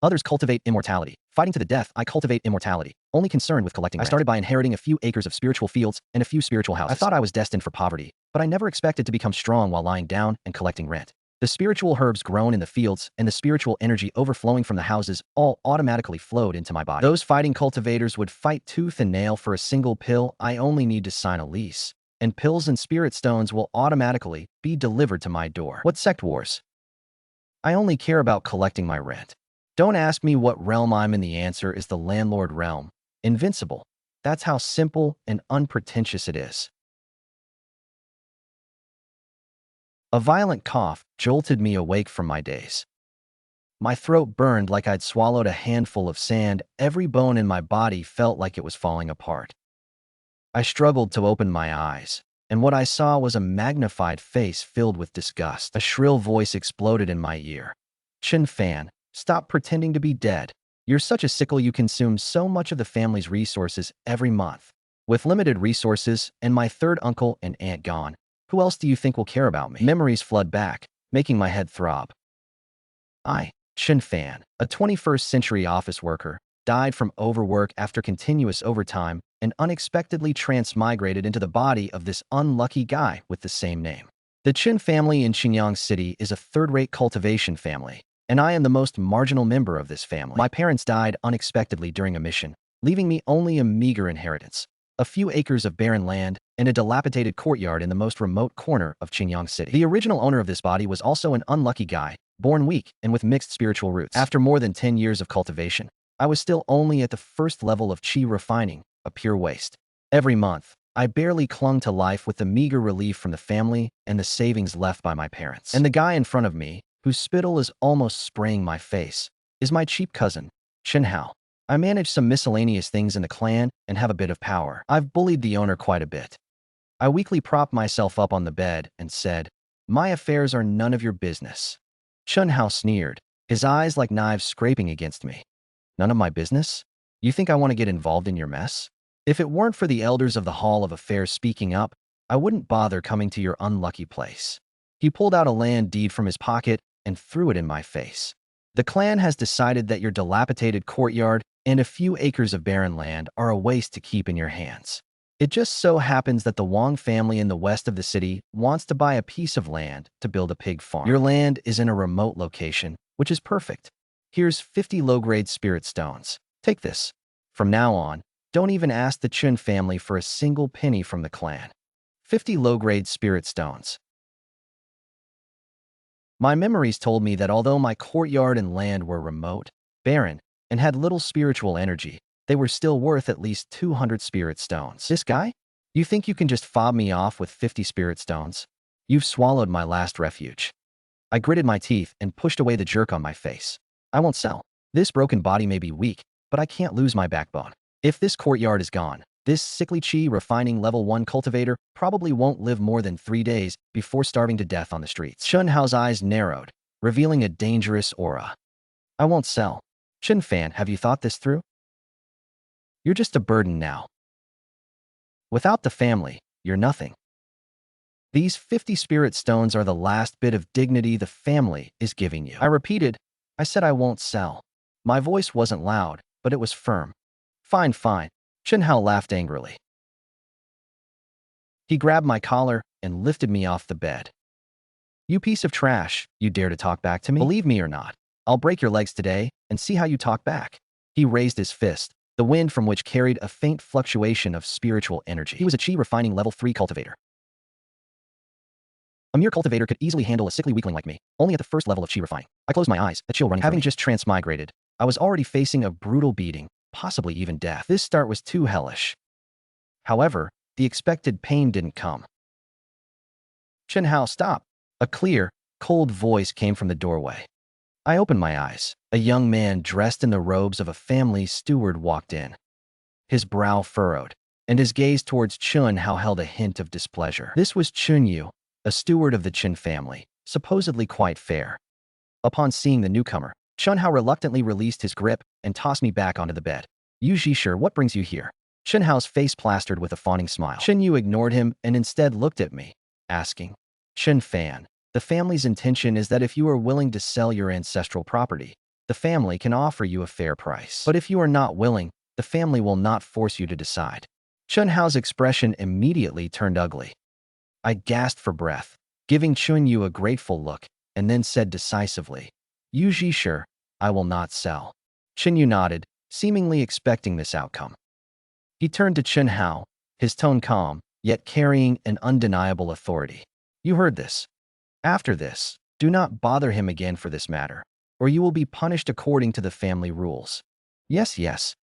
Others cultivate immortality. Fighting to the death, I cultivate immortality, only concerned with collecting rent. I started by inheriting a few acres of spiritual fields and a few spiritual houses. I thought I was destined for poverty, but I never expected to become strong while lying down and collecting rent. The spiritual herbs grown in the fields and the spiritual energy overflowing from the houses all automatically flowed into my body. Those fighting cultivators would fight tooth and nail for a single pill. I only need to sign a lease, and pills and spirit stones will automatically be delivered to my door. What sect wars? I only care about collecting my rent. Don't ask me what realm I'm in. The answer is the Landlord realm. Invincible. That's how simple and unpretentious it is. A violent cough jolted me awake from my daze. My throat burned like I'd swallowed a handful of sand. Every bone in my body felt like it was falling apart. I struggled to open my eyes, and what I saw was a magnified face filled with disgust. A shrill voice exploded in my ear. Chen Fan, stop pretending to be dead. You're such a sickle. You consume so much of the family's resources every month. With limited resources and my third uncle and aunt gone, who else do you think will care about me? Memories flood back, making my head throb. Chen Fan, a 21st century office worker, died from overwork after continuous overtime and unexpectedly transmigrated into the body of this unlucky guy with the same name. The Chen family in Xinjiang City is a third-rate cultivation family, and I am the most marginal member of this family. My parents died unexpectedly during a mission, leaving me only a meager inheritance, a few acres of barren land, and a dilapidated courtyard in the most remote corner of Xinjiang City. The original owner of this body was also an unlucky guy, born weak and with mixed spiritual roots. After more than 10 years of cultivation, I was still only at the first level of qi refining, a pure waste. Every month, I barely clung to life with the meager relief from the family and the savings left by my parents. And the guy in front of me, whose spittle is almost spraying my face, is my cheap cousin, Chen Hao. I manage some miscellaneous things in the clan and have a bit of power. I've bullied the owner quite a bit. I weakly propped myself up on the bed and said, "My affairs are none of your business." Chen Hao sneered, his eyes like knives scraping against me. None of my business? You think I want to get involved in your mess? If it weren't for the elders of the Hall of Affairs speaking up, I wouldn't bother coming to your unlucky place. He pulled out a land deed from his pocket and threw it in my face. The clan has decided that your dilapidated courtyard and a few acres of barren land are a waste to keep in your hands. It just so happens that the Wang family in the west of the city wants to buy a piece of land to build a pig farm. Your land is in a remote location, which is perfect. Here's 50 low-grade spirit stones. Take this. From now on, don't even ask the Chen family for a single penny from the clan. 50 low-grade spirit stones. My memories told me that although my courtyard and land were remote, barren, and had little spiritual energy, they were still worth at least 200 spirit stones. This guy? You think you can just fob me off with 50 spirit stones? You've swallowed my last refuge. I gritted my teeth and pushed away the jerk on my face. I won't sell. This broken body may be weak, but I can't lose my backbone. If this courtyard is gone, this sickly qi refining level 1 cultivator probably won't live more than 3 days before starving to death on the streets. Chen Hao's eyes narrowed, revealing a dangerous aura. I won't sell. Chen Fan, have you thought this through? You're just a burden now. Without the family, you're nothing. These 50 spirit stones are the last bit of dignity the family is giving you. I repeated, I said I won't sell. My voice wasn't loud, but it was firm. Fine, fine. Chen Hao laughed angrily. He grabbed my collar and lifted me off the bed. You piece of trash, you dare to talk back to me? Believe me or not, I'll break your legs today and see how you talk back. He raised his fist, the wind from which carried a faint fluctuation of spiritual energy. He was a qi refining level 3 cultivator. A mere cultivator could easily handle a sickly weakling like me, only at the first level of qi refining. I closed my eyes, a chill running. Having just transmigrated, I was already facing a brutal beating, possibly even death. This start was too hellish. However, the expected pain didn't come. Chen Hao, stop. A clear, cold voice came from the doorway. I opened my eyes. A young man dressed in the robes of a family steward walked in. His brow furrowed, and his gaze towards Chen Hao held a hint of displeasure. This was Chun Yu, a steward of the Chen family, supposedly quite fair. Upon seeing the newcomer, Chen Hao reluctantly released his grip and tossed me back onto the bed. Yu Zhisher, what brings you here? Chen Hao's face plastered with a fawning smile. Chen Yu ignored him and instead looked at me, asking, Chen Fan, the family's intention is that if you are willing to sell your ancestral property, the family can offer you a fair price. But if you are not willing, the family will not force you to decide. Chen Hao's expression immediately turned ugly. I gasped for breath, giving Chun Yu a grateful look, and then said decisively, "You ji sure, I will not sell." Chen Yu nodded, seemingly expecting this outcome. He turned to Chen Hao, his tone calm, yet carrying an undeniable authority. "You heard this. After this, do not bother him again for this matter, or you will be punished according to the family rules." "Yes, yes."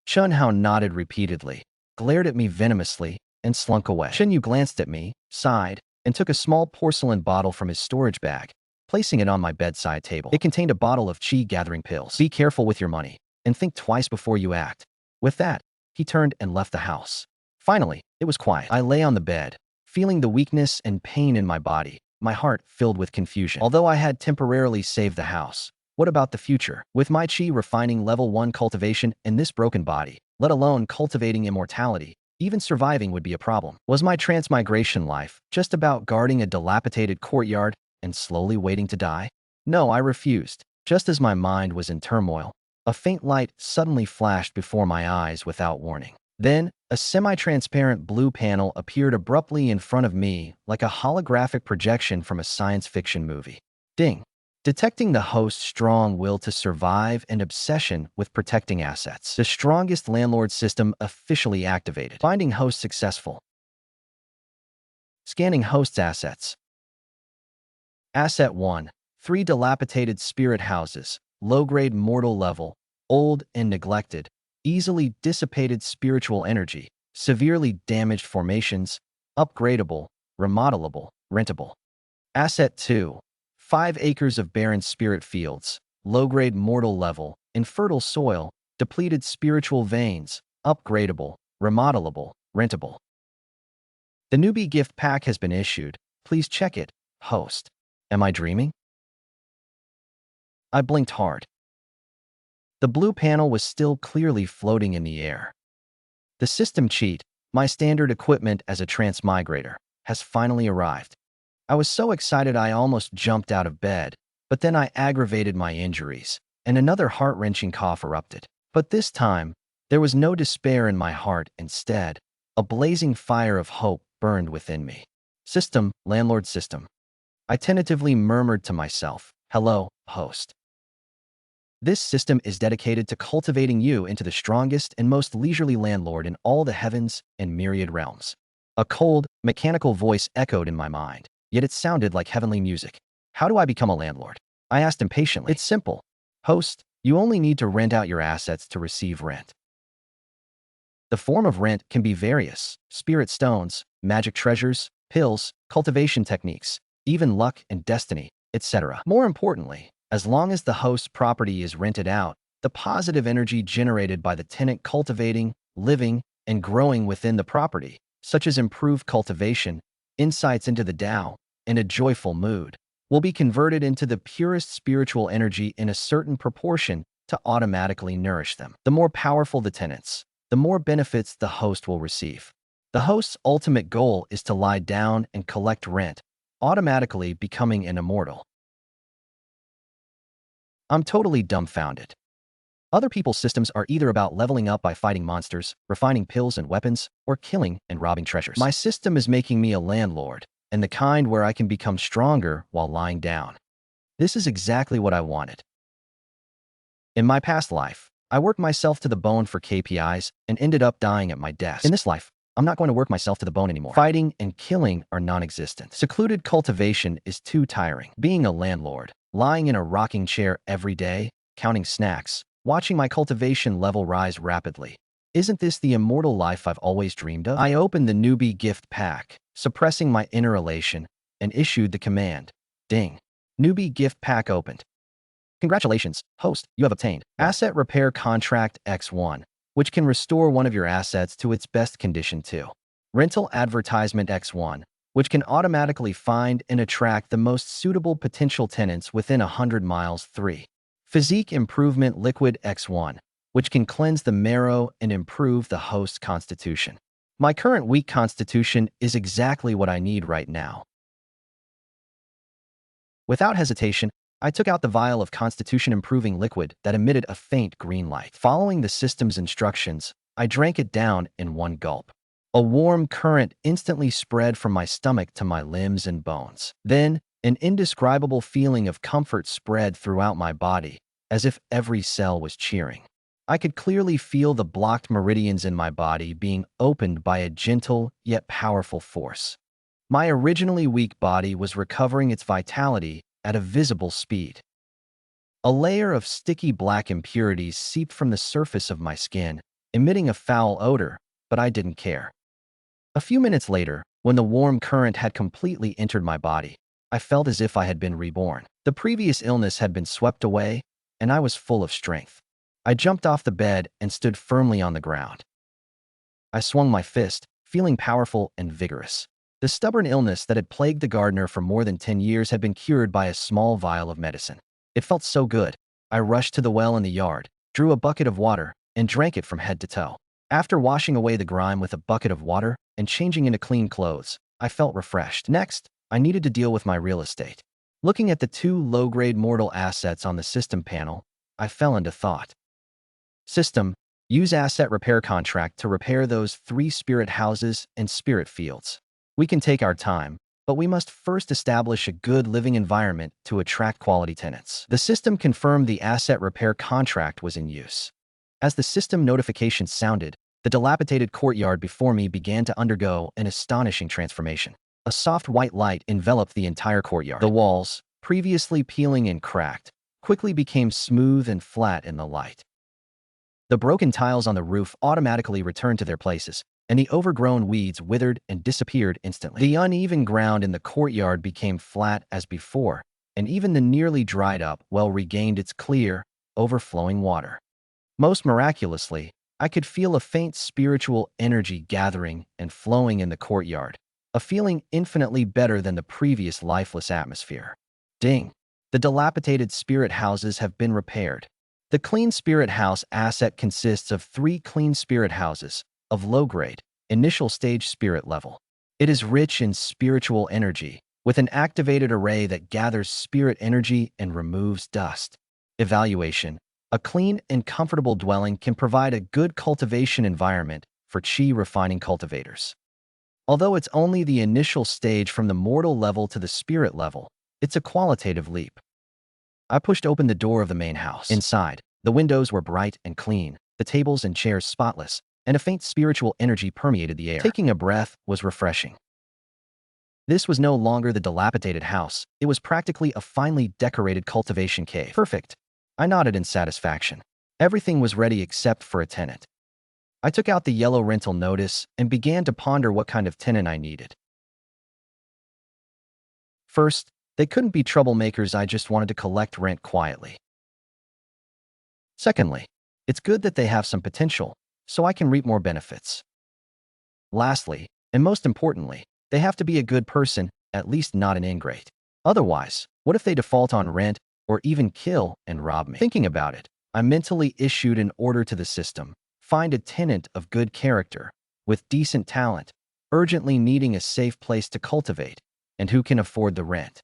Chen Hao nodded repeatedly, glared at me venomously, and slunk away. Chen Yu glanced at me, sighed, and took a small porcelain bottle from his storage bag, placing it on my bedside table. It contained a bottle of qi-gathering pills. "Be careful with your money, and think twice before you act." With that, he turned and left the house. Finally, it was quiet. I lay on the bed, feeling the weakness and pain in my body, my heart filled with confusion. Although I had temporarily saved the house, what about the future? With my qi refining level 1 cultivation in this broken body, let alone cultivating immortality, even surviving would be a problem. Was my transmigration life just about guarding a dilapidated courtyard and slowly waiting to die? No, I refused. Just as my mind was in turmoil, a faint light suddenly flashed before my eyes without warning. Then, a semi-transparent blue panel appeared abruptly in front of me like a holographic projection from a science fiction movie. Ding! Detecting the host's strong will to survive and obsession with protecting assets. The strongest landlord system officially activated. Finding host successful. Scanning host's assets. Asset 1. 3 dilapidated spirit houses, low-grade mortal level, old and neglected, easily dissipated spiritual energy, severely damaged formations, upgradable, remodelable, rentable. Asset 2. 5 acres of barren spirit fields, low-grade mortal level, infertile soil, depleted spiritual veins, upgradable, remodelable, rentable. The newbie gift pack has been issued. Please check it, host. Am I dreaming? I blinked hard. The blue panel was still clearly floating in the air. The system cheat, my standard equipment as a transmigrator, has finally arrived. I was so excited I almost jumped out of bed, but then I aggravated my injuries, and another heart-wrenching cough erupted. But this time, there was no despair in my heart. Instead, a blazing fire of hope burned within me. System, landlord system. I tentatively murmured to myself, "Hello, host. This system is dedicated to cultivating you into the strongest and most leisurely landlord in all the heavens and myriad realms." A cold, mechanical voice echoed in my mind, yet it sounded like heavenly music. "How do I become a landlord?" I asked impatiently. "It's simple. Host, you only need to rent out your assets to receive rent. The form of rent can be various: spirit stones, magic treasures, pills, cultivation techniques, even luck and destiny, etc. More importantly, as long as the host's property is rented out, the positive energy generated by the tenant cultivating, living, and growing within the property, such as improved cultivation, insights into the Tao, and a joyful mood, will be converted into the purest spiritual energy in a certain proportion to automatically nourish them. The more powerful the tenants, the more benefits the host will receive. The host's ultimate goal is to lie down and collect rent, automatically becoming an immortal. I'm totally dumbfounded. Other people's systems are either about leveling up by fighting monsters, refining pills and weapons, or killing and robbing treasures. My system is making me a landlord, and the kind where I can become stronger while lying down. This is exactly what I wanted. In my past life, I worked myself to the bone for KPIs and ended up dying at my desk. In this life, I'm not going to work myself to the bone anymore. Fighting and killing are non-existent. Secluded cultivation is too tiring. Being a landlord, lying in a rocking chair every day, counting snacks, watching my cultivation level rise rapidly. Isn't this the immortal life I've always dreamed of? I opened the newbie gift pack, suppressing my inner elation, and issued the command, "Ding." Newbie gift pack opened. Congratulations, host, you have obtained Asset Repair Contract X1, which can restore one of your assets to its best condition 2. Rental Advertisement X1, which can automatically find and attract the most suitable potential tenants within 100 miles 3. Physique Improvement Liquid X1, which can cleanse the marrow and improve the host's constitution. My current weak constitution is exactly what I need right now. Without hesitation, I took out the vial of constitution-improving liquid that emitted a faint green light. Following the system's instructions, I drank it down in one gulp. A warm current instantly spread from my stomach to my limbs and bones. Then, an indescribable feeling of comfort spread throughout my body, as if every cell was cheering. I could clearly feel the blocked meridians in my body being opened by a gentle yet powerful force. My originally weak body was recovering its vitality at a visible speed. A layer of sticky black impurities seeped from the surface of my skin, emitting a foul odor, but I didn't care. A few minutes later, when the warm current had completely entered my body, I felt as if I had been reborn. The previous illness had been swept away, and I was full of strength. I jumped off the bed and stood firmly on the ground. I swung my fist, feeling powerful and vigorous. The stubborn illness that had plagued the gardener for more than 10 years had been cured by a small vial of medicine. It felt so good. I rushed to the well in the yard, drew a bucket of water, and drank it from head to toe. After washing away the grime with a bucket of water and changing into clean clothes, I felt refreshed. Next, I needed to deal with my real estate. Looking at the 2 low-grade mortal assets on the system panel, I fell into thought. System, use asset repair contract to repair those 3 spirit houses and spirit fields. We can take our time, but we must first establish a good living environment to attract quality tenants. The system confirmed the asset repair contract was in use. As the system notification sounded, the dilapidated courtyard before me began to undergo an astonishing transformation. A soft white light enveloped the entire courtyard. The walls, previously peeling and cracked, quickly became smooth and flat in the light. The broken tiles on the roof automatically returned to their places, and the overgrown weeds withered and disappeared instantly. The uneven ground in the courtyard became flat as before, and even the nearly dried up well regained its clear, overflowing water. Most miraculously, I could feel a faint spiritual energy gathering and flowing in the courtyard, a feeling infinitely better than the previous lifeless atmosphere. Ding! The dilapidated spirit houses have been repaired. The clean spirit house asset consists of 3 clean spirit houses, of low-grade, initial stage spirit level. It is rich in spiritual energy, with an activated array that gathers spirit energy and removes dust. Evaluation. A clean and comfortable dwelling can provide a good cultivation environment for chi refining cultivators. Although it's only the initial stage from the mortal level to the spirit level, it's a qualitative leap. I pushed open the door of the main house. Inside, the windows were bright and clean, the tables and chairs spotless, and a faint spiritual energy permeated the air. Taking a breath was refreshing. This was no longer the dilapidated house, it was practically a finely decorated cultivation cave. Perfect. I nodded in satisfaction. Everything was ready except for a tenant. I took out the yellow rental notice and began to ponder what kind of tenant I needed. First, they couldn't be troublemakers. I just wanted to collect rent quietly. Secondly, it's good that they have some potential, so I can reap more benefits. Lastly, and most importantly, they have to be a good person, at least not an ingrate. Otherwise, what if they default on rent or even kill and rob me? Thinking about it, I mentally issued an order to the system. Find a tenant of good character, with decent talent, urgently needing a safe place to cultivate, and who can afford the rent.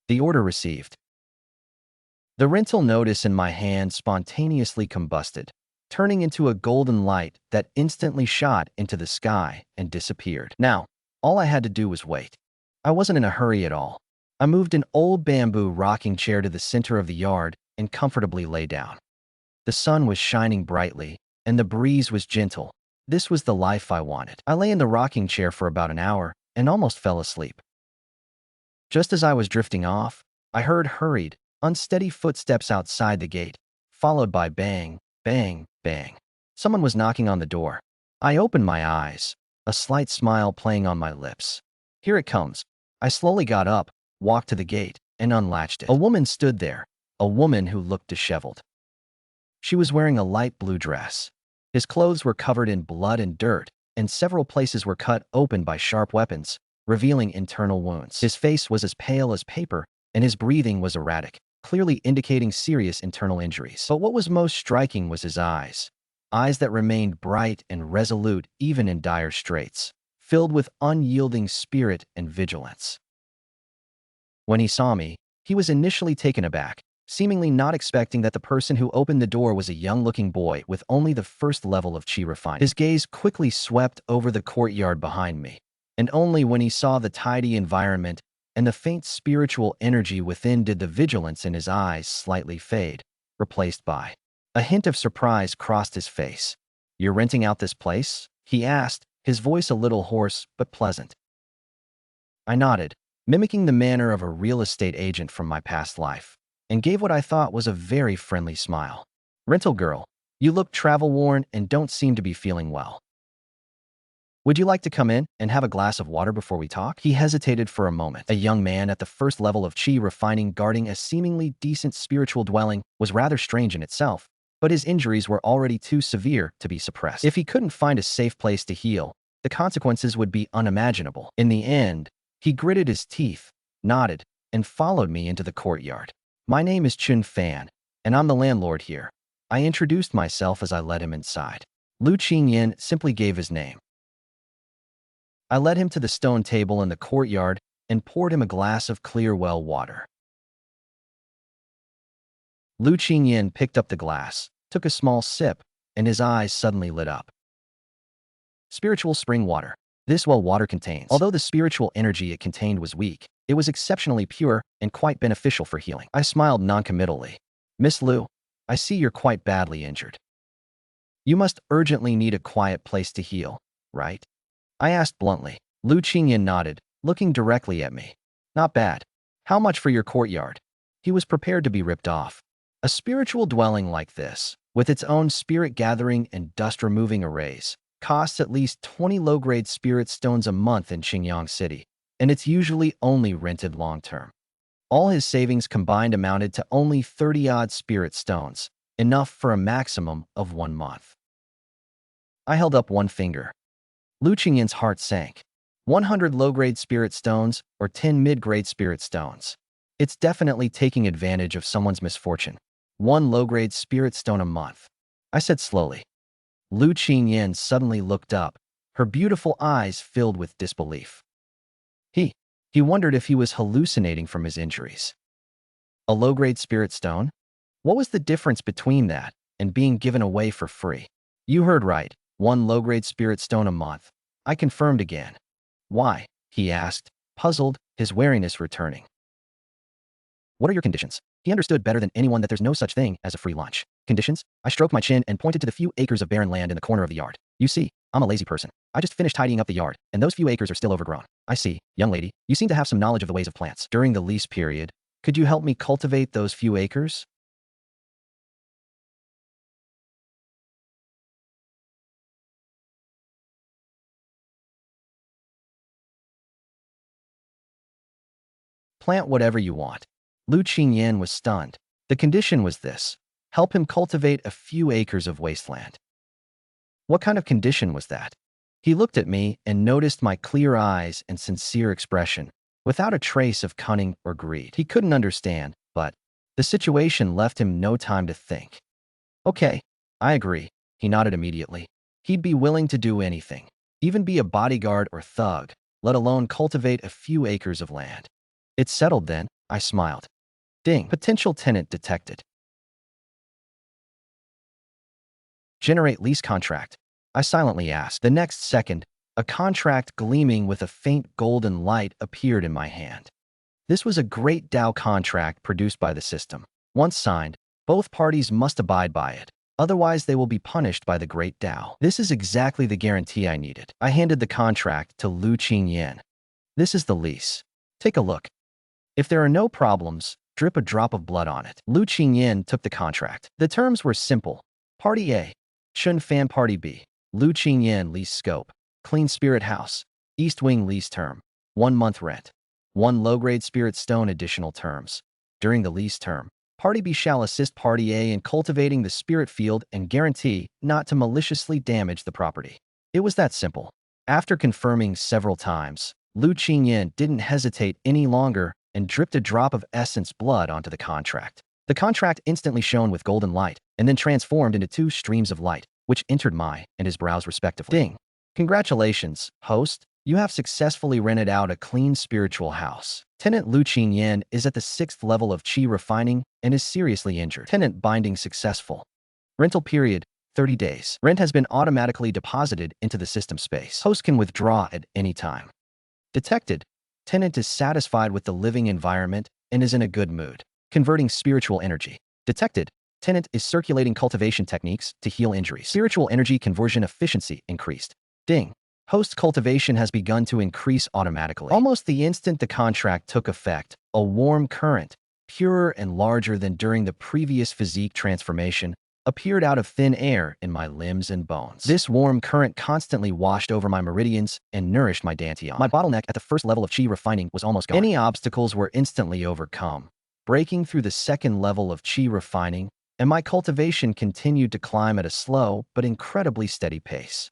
The order received. The rental notice in my hand spontaneously combusted, turning into a golden light that instantly shot into the sky and disappeared. Now, all I had to do was wait. I wasn't in a hurry at all. I moved an old bamboo rocking chair to the center of the yard and comfortably lay down. The sun was shining brightly, and the breeze was gentle. This was the life I wanted. I lay in the rocking chair for about an hour and almost fell asleep. Just as I was drifting off, I heard hurried, unsteady footsteps outside the gate, followed by bang, bang, bang. Someone was knocking on the door. I opened my eyes, a slight smile playing on my lips. Here it comes. I slowly got up, walked to the gate, and unlatched it. A woman stood there, a woman who looked disheveled. She was wearing a light blue dress. His clothes were covered in blood and dirt, and several places were cut open by sharp weapons, revealing internal wounds. His face was as pale as paper, and his breathing was erratic, clearly indicating serious internal injuries. But what was most striking was his eyes. Eyes that remained bright and resolute even in dire straits, filled with unyielding spirit and vigilance. When he saw me, He was initially taken aback, seemingly not expecting that the person who opened the door was a young-looking boy with only the first level of chi refinement. His gaze quickly swept over the courtyard behind me, and only when he saw the tidy environment and the faint spiritual energy within did the vigilance in his eyes slightly fade, replaced by a hint of surprise crossed his face. "You're renting out this place?" he asked, his voice a little hoarse but pleasant. I nodded, mimicking the manner of a real estate agent from my past life, and gave what I thought was a very friendly smile. "Rental girl, you look travel-worn and don't seem to be feeling well. Would you like to come in and have a glass of water before we talk?" He hesitated for a moment. A young man at the first level of chi refining guarding a seemingly decent spiritual dwelling was rather strange in itself, but his injuries were already too severe to be suppressed. If he couldn't find a safe place to heal, the consequences would be unimaginable. In the end, he gritted his teeth, nodded, and followed me into the courtyard. "My name is Chen Fan, and I'm the landlord here." I introduced myself as I led him inside. Lu Qingyan simply gave his name. I led him to the stone table in the courtyard and poured him a glass of clear well water. Lu Qingyan picked up the glass, took a small sip, and his eyes suddenly lit up. Spiritual spring water. This well water contains. Although the spiritual energy it contained was weak, it was exceptionally pure and quite beneficial for healing. I smiled noncommittally. "Miss Lu, I see you're quite badly injured. You must urgently need a quiet place to heal, right?" I asked bluntly. Lu Qingyan nodded, looking directly at me. "Not bad. How much for your courtyard?" He was prepared to be ripped off. A spiritual dwelling like this, with its own spirit gathering and dust removing arrays, costs at least 20 low-grade spirit stones a month in Qingyang City, and it's usually only rented long-term. All his savings combined amounted to only 30-odd spirit stones, enough for a maximum of 1 month. I held up one finger. Lu Qingyan's heart sank. 100 low-grade spirit stones or 10 mid-grade spirit stones. It's definitely taking advantage of someone's misfortune. 1 low-grade spirit stone a month, I said slowly. Lu Qingyan suddenly looked up, her beautiful eyes filled with disbelief. He wondered if he was hallucinating from his injuries. A low-grade spirit stone? What was the difference between that and being given away for free? "You heard right, 1 low-grade spirit stone a month," I confirmed again. "Why?" he asked, puzzled, his wariness returning. "What are your conditions?" He understood better than anyone that there's no such thing as a free lunch. "Conditions?" I stroked my chin and pointed to the few acres of barren land in the corner of the yard. "You see, I'm a lazy person. I just finished tidying up the yard, and those few acres are still overgrown." "I see, young lady. You seem to have some knowledge of the ways of plants. During the lease period, could you help me cultivate those few acres?" "Plant whatever you want." Lu Qingyan was stunned. The condition was this: help him cultivate a few acres of wasteland. What kind of condition was that? He looked at me and noticed my clear eyes and sincere expression, without a trace of cunning or greed. He couldn't understand, but the situation left him no time to think. "Okay, I agree," he nodded immediately. He'd be willing to do anything, even be a bodyguard or thug, let alone cultivate a few acres of land. "It's settled then," I smiled. Ding. Potential tenant detected. "Generate lease contract," I silently asked. The next second, a contract gleaming with a faint golden light appeared in my hand. This was a Great Dao contract produced by the system. Once signed, both parties must abide by it. Otherwise, they will be punished by the Great Dao. This is exactly the guarantee I needed. I handed the contract to Lu Qingyan. "This is the lease. Take a look. If there are no problems, drip a drop of blood on it." Lu Qingyan took the contract. The terms were simple. Party A, Chen Fan Party B. Lu Qingyan lease scope. Clean Spirit House. East Wing lease term. 1 month rent. 1 low-grade spirit stone additional terms. During the lease term, Party B shall assist Party A in cultivating the spirit field and guarantee not to maliciously damage the property. It was that simple. After confirming several times, Lu Qingyan didn't hesitate any longer and dripped a drop of essence blood onto the contract. The contract instantly shone with golden light and then transformed into 2 streams of light, which entered my and his brows respectively. Ding. "Congratulations, host," You have successfully rented out a clean spiritual house. Tenant Lu Qingyan is at the 6th level of Qi refining and is seriously injured. Tenant binding successful. Rental period, 30 days. Rent has been automatically deposited into the system space. Host can withdraw at any time. Detected. Tenant is satisfied with the living environment and is in a good mood. Converting spiritual energy. Detected. Tenant is circulating cultivation techniques to heal injuries. Spiritual energy conversion efficiency increased. Ding. Host cultivation has begun to increase automatically. Almost the instant the contract took effect, a warm current, purer and larger than during the previous physique transformation, appeared out of thin air in my limbs and bones. This warm current constantly washed over my meridians and nourished my dantian. My bottleneck at the 1st level of Qi refining was almost gone. Any obstacles were instantly overcome, breaking through the 2nd level of Qi refining, and my cultivation continued to climb at a slow but incredibly steady pace.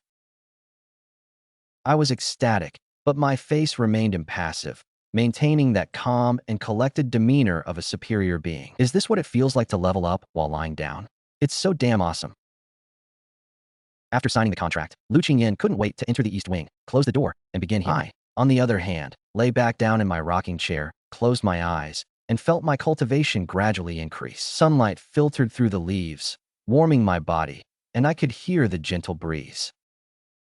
I was ecstatic, but my face remained impassive, maintaining that calm and collected demeanor of a superior being. Is this what it feels like to level up while lying down? It's so damn awesome. After signing the contract, Lu Qingyan couldn't wait to enter the East Wing, close the door, and begin healing. I, on the other hand, lay back down in my rocking chair, closed my eyes, and felt my cultivation gradually increase. Sunlight filtered through the leaves, warming my body, and I could hear the gentle breeze.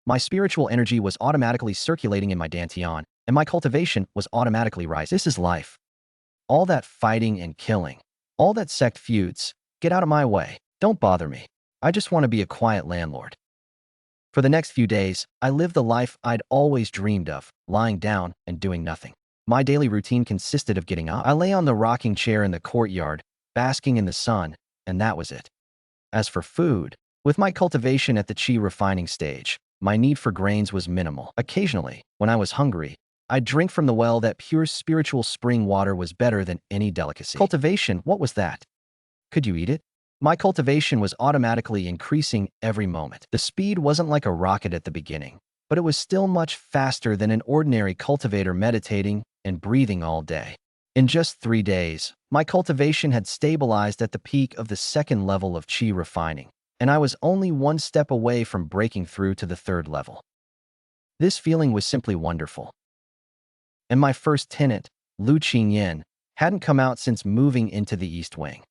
My spiritual energy was automatically circulating in my dantian, and my cultivation was automatically rising. This is life. All that fighting and killing, all that sect feuds, get out of my way. Don't bother me. I just want to be a quiet landlord. For the next few days, I lived the life I'd always dreamed of, lying down and doing nothing. My daily routine consisted of getting up. I lay on the rocking chair in the courtyard, basking in the sun, and that was it. As for food, with my cultivation at the Qi refining stage, my need for grains was minimal. Occasionally, when I was hungry, I'd drink from the well. That pure spiritual spring water was better than any delicacy. Cultivation, what was that? Could you eat it? My cultivation was automatically increasing every moment. The speed wasn't like a rocket at the beginning, but it was still much faster than an ordinary cultivator meditating and breathing all day. In just 3 days, my cultivation had stabilized at the peak of the 2nd level of Qi refining, and I was only 1 step away from breaking through to the 3rd level. This feeling was simply wonderful. And my first tenant, Lu Qingyan, hadn't come out since moving into the East Wing.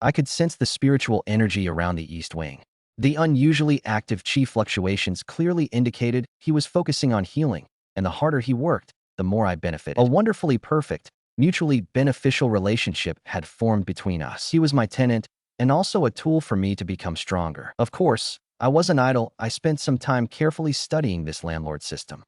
I could sense the spiritual energy around the East Wing. The unusually active Qi fluctuations clearly indicated he was focusing on healing, and the harder he worked, the more I benefited. A wonderfully perfect, mutually beneficial relationship had formed between us. He was my tenant, and also a tool for me to become stronger. Of course, I wasn't idle. I spent some time carefully studying this landlord system.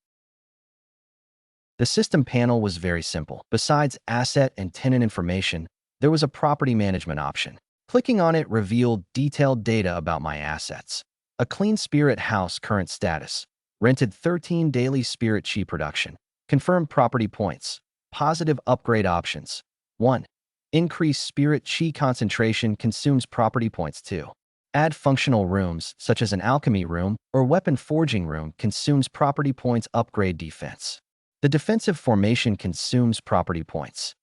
The system panel was very simple. Besides asset and tenant information, there was a property management option. Clicking on it revealed detailed data about my assets. A clean spirit house current status. Rented 13 daily spirit Qi production. Confirmed property points. Positive upgrade options. 1. Increase spirit Qi concentration consumes property points. 2. Add functional rooms, such as an alchemy room or weapon forging room, consumes property points. Upgrade defense. The defensive formation consumes property points.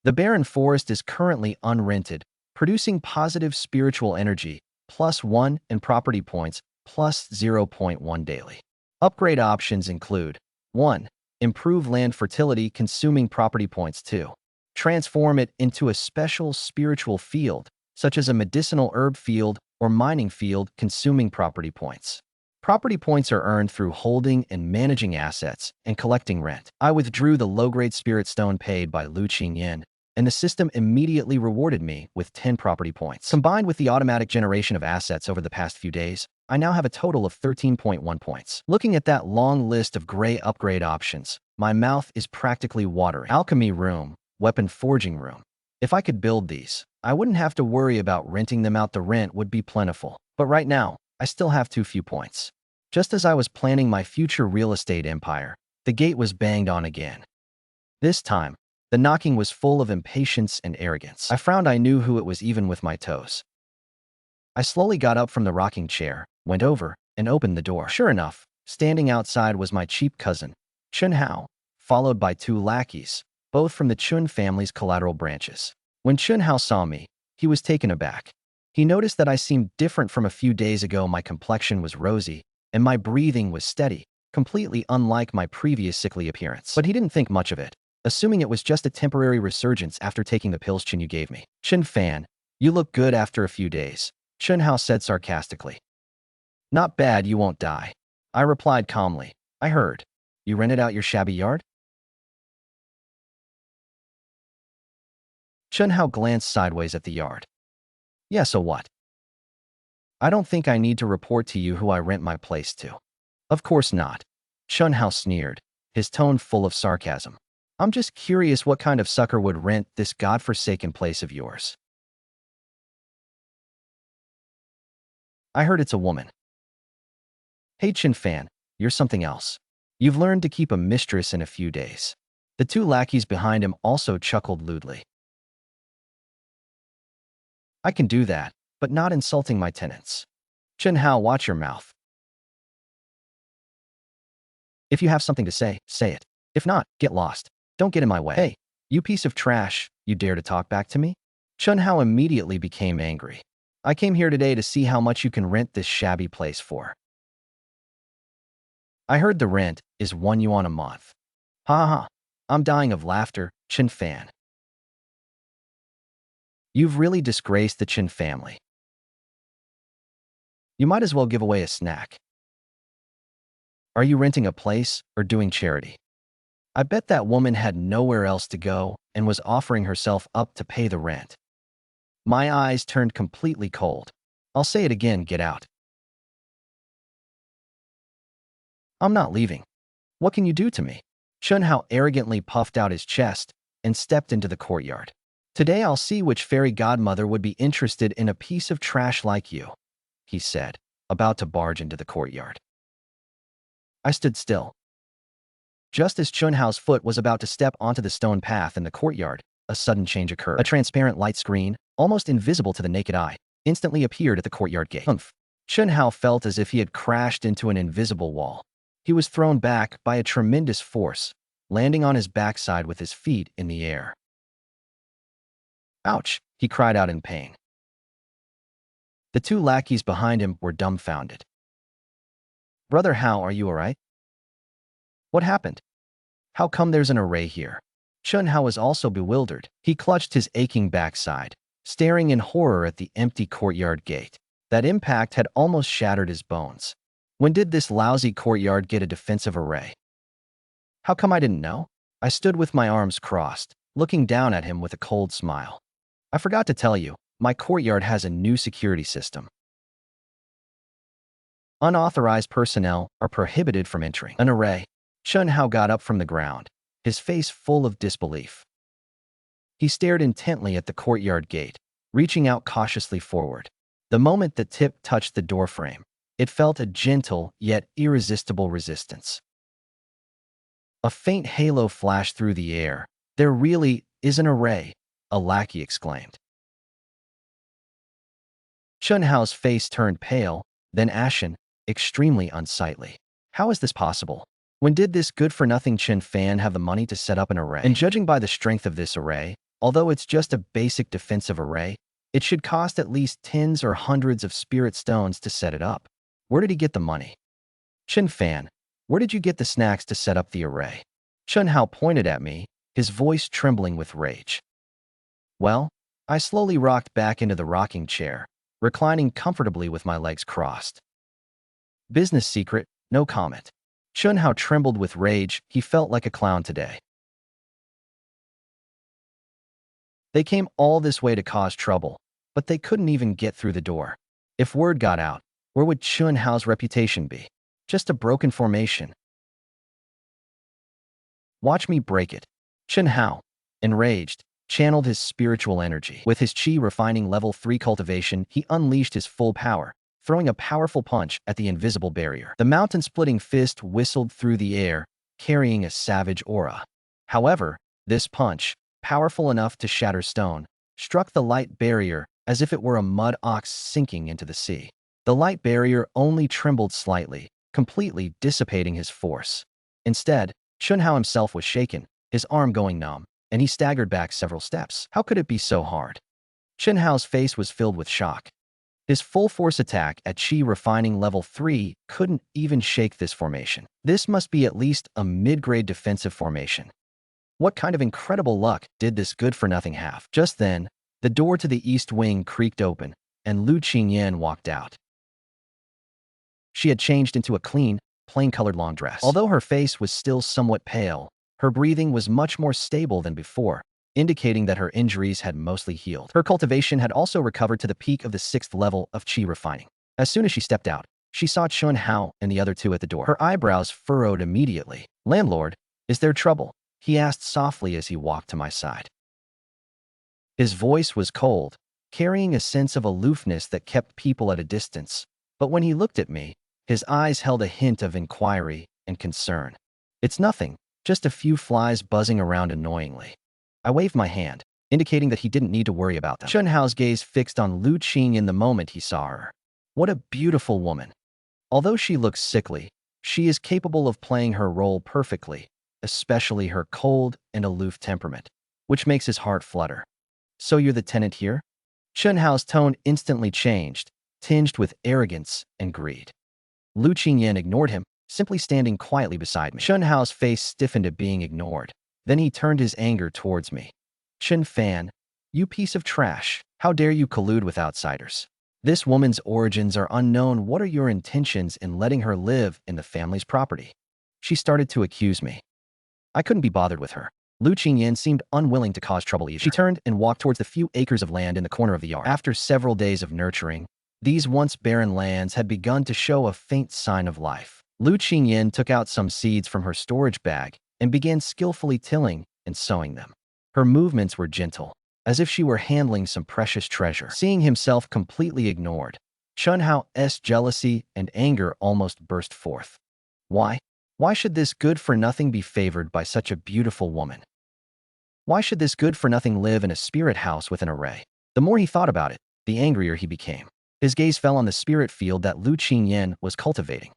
The barren forest is currently unrented, producing positive spiritual energy, +1, and property points, +0.1 daily. Upgrade options include 1. Improve land fertility, consuming property points. 2. Transform it into a special spiritual field, such as a medicinal herb field or mining field, consuming property points. Property points are earned through holding and managing assets and collecting rent. I withdrew the low-grade spirit stone paid by Lu Qingyan, and the system immediately rewarded me with 10 property points. Combined with the automatic generation of assets over the past few days, I now have a total of 13.1 points. Looking at that long list of gray upgrade options, my mouth is practically watering. Alchemy room, weapon forging room. If I could build these, I wouldn't have to worry about renting them out. The rent would be plentiful. But right now, I still have too few points. Just as I was planning my future real estate empire, the gate was banged on again. This time, the knocking was full of impatience and arrogance. I frowned. I knew who it was even with my toes. I slowly got up from the rocking chair, went over, and opened the door. Sure enough, standing outside was my cheap cousin, Chen Hao, followed by 2 lackeys, both from the Chun family's collateral branches. When Chen Hao saw me, he was taken aback. He noticed that I seemed different from a few days ago. My complexion was rosy, and my breathing was steady, completely unlike my previous sickly appearance. But he didn't think much of it, assuming it was just a temporary resurgence after taking the pills Chen you gave me. Chen Fan, you look good after a few days, Chen Hao said sarcastically. Not bad, you won't die. I replied calmly. I heard. You rented out your shabby yard? Chen Hao glanced sideways at the yard. Yeah, so what? I don't think I need to report to you who I rent my place to. Of course not. Chen Hao sneered, his tone full of sarcasm. I'm just curious what kind of sucker would rent this godforsaken place of yours. I heard it's a woman. Hey Chen Fan, you're something else. You've learned to keep a mistress in a few days. The two lackeys behind him also chuckled lewdly. I can do that, but not insulting my tenants. Chen Hao, watch your mouth. If you have something to say, say it. If not, get lost. Don't get in my way. Hey, you piece of trash, you dare to talk back to me? Chen Hao immediately became angry. I came here today to see how much you can rent this shabby place for. I heard the rent is 1 yuan a month. Ha ha ha. I'm dying of laughter, Chen Fan. You've really disgraced the Chen family. You might as well give away a snack. Are you renting a place or doing charity? I bet that woman had nowhere else to go and was offering herself up to pay the rent. My eyes turned completely cold. I'll say it again, get out. I'm not leaving. What can you do to me? Chen Hao arrogantly puffed out his chest and stepped into the courtyard. Today I'll see which fairy godmother would be interested in a piece of trash like you, he said, about to barge into the courtyard. I stood still. Just as Chen Hao's foot was about to step onto the stone path in the courtyard, a sudden change occurred. A transparent light screen, almost invisible to the naked eye, instantly appeared at the courtyard gate. Humph. Chen Hao felt as if he had crashed into an invisible wall. He was thrown back by a tremendous force, landing on his backside with his feet in the air. Ouch, he cried out in pain. The two lackeys behind him were dumbfounded. Brother Hao, are you all right? What happened? How come there's an array here? Chen Hao was also bewildered. He clutched his aching backside, staring in horror at the empty courtyard gate. That impact had almost shattered his bones. When did this lousy courtyard get a defensive array? How come I didn't know? I stood with my arms crossed, looking down at him with a cold smile. I forgot to tell you, my courtyard has a new security system. Unauthorized personnel are prohibited from entering an array. Chen Hao got up from the ground, his face full of disbelief. He stared intently at the courtyard gate, reaching out cautiously forward. The moment the tip touched the doorframe, it felt a gentle yet irresistible resistance. A faint halo flashed through the air. There really is an array, a lackey exclaimed. Chen Hao's face turned pale, then ashen, extremely unsightly. How is this possible? When did this good-for-nothing Chen Fan have the money to set up an array? And judging by the strength of this array, although it's just a basic defensive array, it should cost at least tens or hundreds of spirit stones to set it up. Where did he get the money? Chen Fan, where did you get the snacks to set up the array? Chen Hao pointed at me, his voice trembling with rage. Well, I slowly rocked back into the rocking chair, reclining comfortably with my legs crossed. Business secret, no comment. Chen Hao trembled with rage. He felt like a clown today. They came all this way to cause trouble, but they couldn't even get through the door. If word got out, where would Chen Hao's reputation be? Just a broken formation. Watch me break it. Chen Hao, enraged, channeled his spiritual energy. With his chi refining level 3 cultivation, he unleashed his full power, throwing a powerful punch at the invisible barrier. The mountain-splitting fist whistled through the air, carrying a savage aura. However, this punch, powerful enough to shatter stone, struck the light barrier as if it were a mud ox sinking into the sea. The light barrier only trembled slightly, completely dissipating his force. Instead, Chen Hao himself was shaken, his arm going numb, and he staggered back several steps. How could it be so hard? Chen Hao's face was filled with shock. His full-force attack at Qi refining level 3 couldn't even shake this formation. This must be at least a mid-grade defensive formation. What kind of incredible luck did this good-for-nothing have? Just then, the door to the east wing creaked open, and Lu Qingyan walked out. She had changed into a clean, plain-colored long dress. Although her face was still somewhat pale, her breathing was much more stable than before, indicating that her injuries had mostly healed. Her cultivation had also recovered to the peak of the 6th level of Qi refining. As soon as she stepped out, she saw Chen Hao and the other two at the door. Her eyebrows furrowed immediately. "Landlord, is there trouble?" he asked softly as he walked to my side. His voice was cold, carrying a sense of aloofness that kept people at a distance, but when he looked at me, his eyes held a hint of inquiry and concern. "It's nothing, just a few flies buzzing around annoyingly." I waved my hand, indicating that he didn't need to worry about them. Chen Hao's gaze fixed on Lu Qing in the moment he saw her. What a beautiful woman. Although she looks sickly, she is capable of playing her role perfectly, especially her cold and aloof temperament, which makes his heart flutter. "So you're the tenant here?" Chen Hao's tone instantly changed, tinged with arrogance and greed. Lu Qingyan ignored him, simply standing quietly beside me. Chen Hao's face stiffened at being ignored. Then he turned his anger towards me. "Chen Fan, you piece of trash. How dare you collude with outsiders? This woman's origins are unknown. What are your intentions in letting her live in the family's property?" She started to accuse me. I couldn't be bothered with her. Lu Qingyan seemed unwilling to cause trouble either. She turned and walked towards the few acres of land in the corner of the yard. After several days of nurturing, these once barren lands had begun to show a faint sign of life. Lu Qingyan took out some seeds from her storage bag and began skillfully tilling and sowing them. Her movements were gentle, as if she were handling some precious treasure. Seeing himself completely ignored, Chen Hao's jealousy and anger almost burst forth. Why? Why should this good-for-nothing be favored by such a beautiful woman? Why should this good-for-nothing live in a spirit house with an array? The more he thought about it, the angrier he became. His gaze fell on the spirit field that Lu Qingyan was cultivating.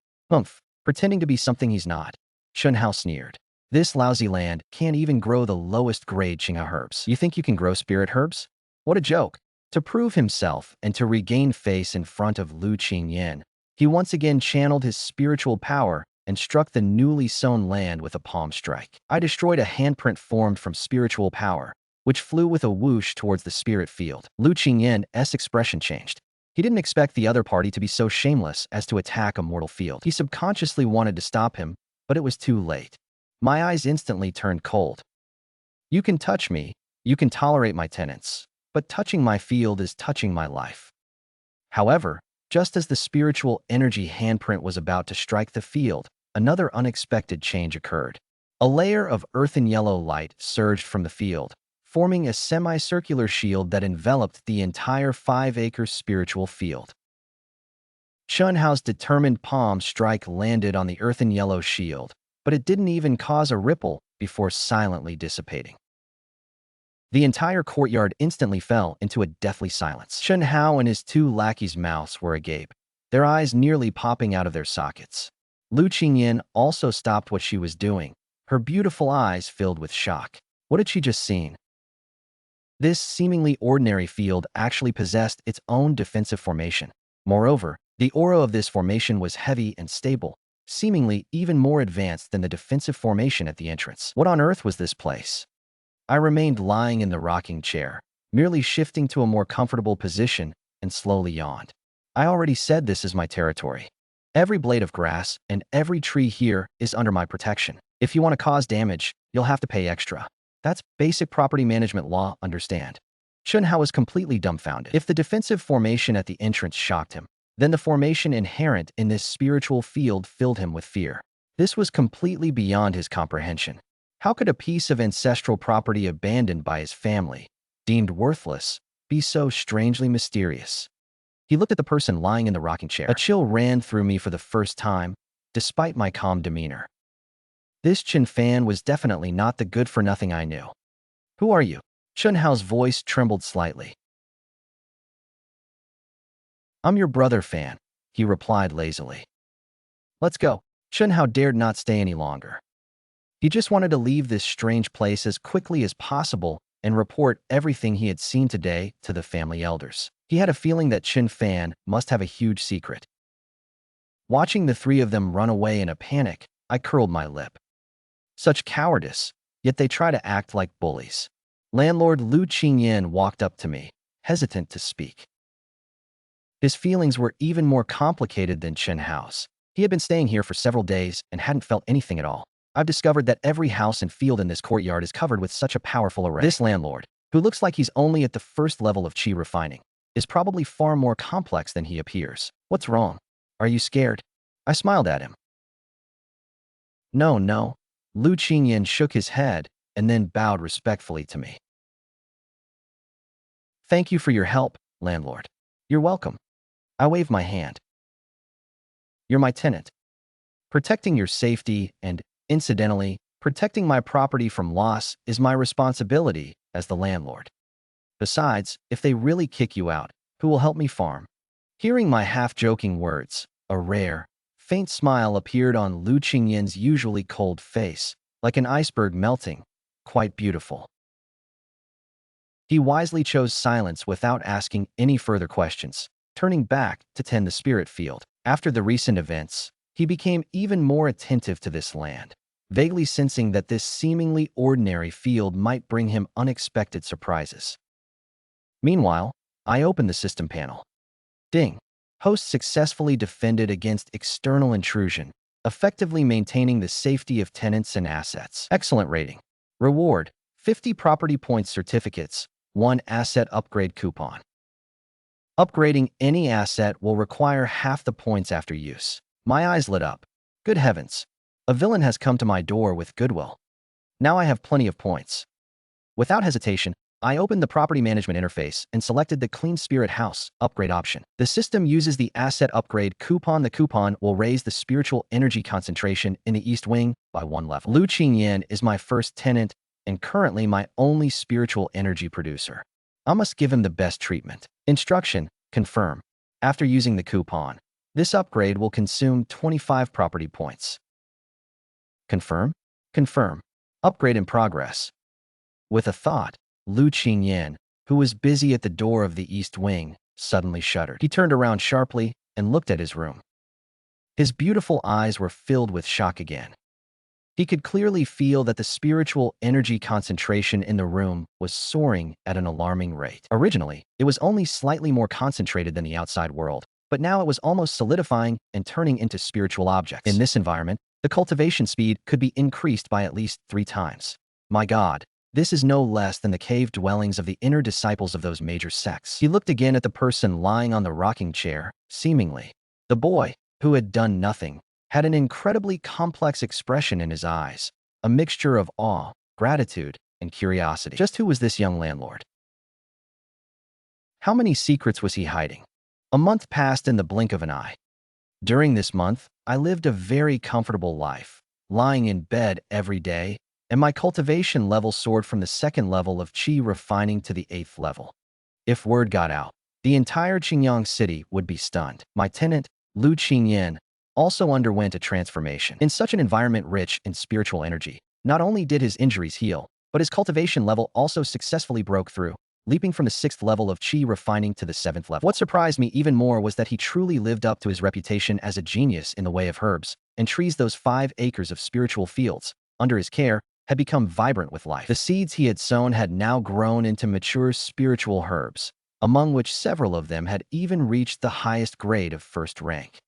Pretending to be something he's not. Chen Hao sneered. "This lousy land can't even grow the lowest grade Qingha herbs. You think you can grow spirit herbs? What a joke." To prove himself and to regain face in front of Lu Qingyan, he once again channeled his spiritual power and struck the newly sown land with a palm strike. I destroyed a handprint formed from spiritual power, which flew with a whoosh towards the spirit field. Lu Qingyan's expression changed. He didn't expect the other party to be so shameless as to attack a mortal field. He subconsciously wanted to stop him, but it was too late. My eyes instantly turned cold. "You can touch me, you can tolerate my tenants, but touching my field is touching my life." However, just as the spiritual energy handprint was about to strike the field, another unexpected change occurred. A layer of earthen yellow light surged from the field, forming a semicircular shield that enveloped the entire 5-acre spiritual field. Chen Hao's determined palm strike landed on the earthen yellow shield, but it didn't even cause a ripple before silently dissipating. The entire courtyard instantly fell into a deathly silence. Chen Hao and his two lackeys' mouths were agape, their eyes nearly popping out of their sockets. Lu Qingyan also stopped what she was doing, her beautiful eyes filled with shock. What had she just seen? This seemingly ordinary field actually possessed its own defensive formation. Moreover, the aura of this formation was heavy and stable, seemingly even more advanced than the defensive formation at the entrance. What on earth was this place? I remained lying in the rocking chair, merely shifting to a more comfortable position, and slowly yawned. I already said this is my territory. Every blade of grass and every tree here is under my protection. If you want to cause damage, you'll have to pay extra. That's basic property management law, understand? Chen Hao was completely dumbfounded. If the defensive formation at the entrance shocked him, then the formation inherent in this spiritual field filled him with fear. This was completely beyond his comprehension. How could a piece of ancestral property abandoned by his family, deemed worthless, be so strangely mysterious? He looked at the person lying in the rocking chair. A chill ran through me for the first time, despite my calm demeanor. This Chen Fan was definitely not the good-for-nothing I knew. "Who are you?" Chen Hao's voice trembled slightly. "I'm your brother Fan," he replied lazily. "Let's go." Chen Hao dared not stay any longer. He just wanted to leave this strange place as quickly as possible and report everything he had seen today to the family elders. He had a feeling that Chen Fan must have a huge secret. Watching the three of them run away in a panic, I curled my lip. Such cowardice, yet they try to act like bullies. Landlord Lu Qingyan walked up to me, hesitant to speak. His feelings were even more complicated than Chen Hao's. He had been staying here for several days and hadn't felt anything at all. I've discovered that every house and field in this courtyard is covered with such a powerful array. This landlord, who looks like he's only at the first level of qi refining, is probably far more complex than he appears. What's wrong? Are you scared? I smiled at him. No. Lu Qingyan shook his head and then bowed respectfully to me. Thank you for your help, landlord. You're welcome. I waved my hand. You're my tenant. Protecting your safety and, incidentally, protecting my property from loss is my responsibility as the landlord. Besides, if they really kick you out, who will help me farm? Hearing my half-joking words, a rare, faint smile appeared on Lu Qingyan's usually cold face, like an iceberg melting, quite beautiful. He wisely chose silence without asking any further questions, turning back to tend the spirit field. After the recent events, he became even more attentive to this land, vaguely sensing that this seemingly ordinary field might bring him unexpected surprises. Meanwhile, I opened the system panel. Ding. Host successfully defended against external intrusion, effectively maintaining the safety of tenants and assets. Excellent rating. Reward: 50 property points certificates, 1 asset upgrade coupon. Upgrading any asset will require half the points after use. My eyes lit up. Good heavens. A villain has come to my door with goodwill. Now I have plenty of points. Without hesitation, I opened the property management interface and selected the Clean Spirit House upgrade option. The system uses the asset upgrade coupon. The coupon will raise the spiritual energy concentration in the East Wing by 1 level. Lu Qingyan is my first tenant and currently my only spiritual energy producer. I must give him the best treatment. Instruction: confirm. After using the coupon, this upgrade will consume 25 property points. Confirm? Confirm. Upgrade in progress. With a thought, Lu Qingyan, who was busy at the door of the East Wing, suddenly shuddered. He turned around sharply and looked at his room. His beautiful eyes were filled with shock again. He could clearly feel that the spiritual energy concentration in the room was soaring at an alarming rate. Originally, it was only slightly more concentrated than the outside world, but now it was almost solidifying and turning into spiritual objects. In this environment, the cultivation speed could be increased by at least 3 times. My God, this is no less than the cave dwellings of the inner disciples of those major sects. He looked again at the person lying on the rocking chair, seemingly. The boy, who had done nothing, had an incredibly complex expression in his eyes, a mixture of awe, gratitude, and curiosity. Just who was this young landlord? How many secrets was he hiding? A month passed in the blink of an eye. During this month, I lived a very comfortable life, lying in bed every day, and my cultivation level soared from the 2nd level of qi refining to the 8th level. If word got out, the entire Qingyang city would be stunned. My tenant, Lu Qingyan, also underwent a transformation. In such an environment rich in spiritual energy, not only did his injuries heal, but his cultivation level also successfully broke through, leaping from the 6th level of qi refining to the 7th level. What surprised me even more was that he truly lived up to his reputation as a genius in the way of herbs and trees. Those 5 acres of spiritual fields, under his care, had become vibrant with life. The seeds he had sown had now grown into mature spiritual herbs, among which several of them had even reached the highest grade of 1st rank.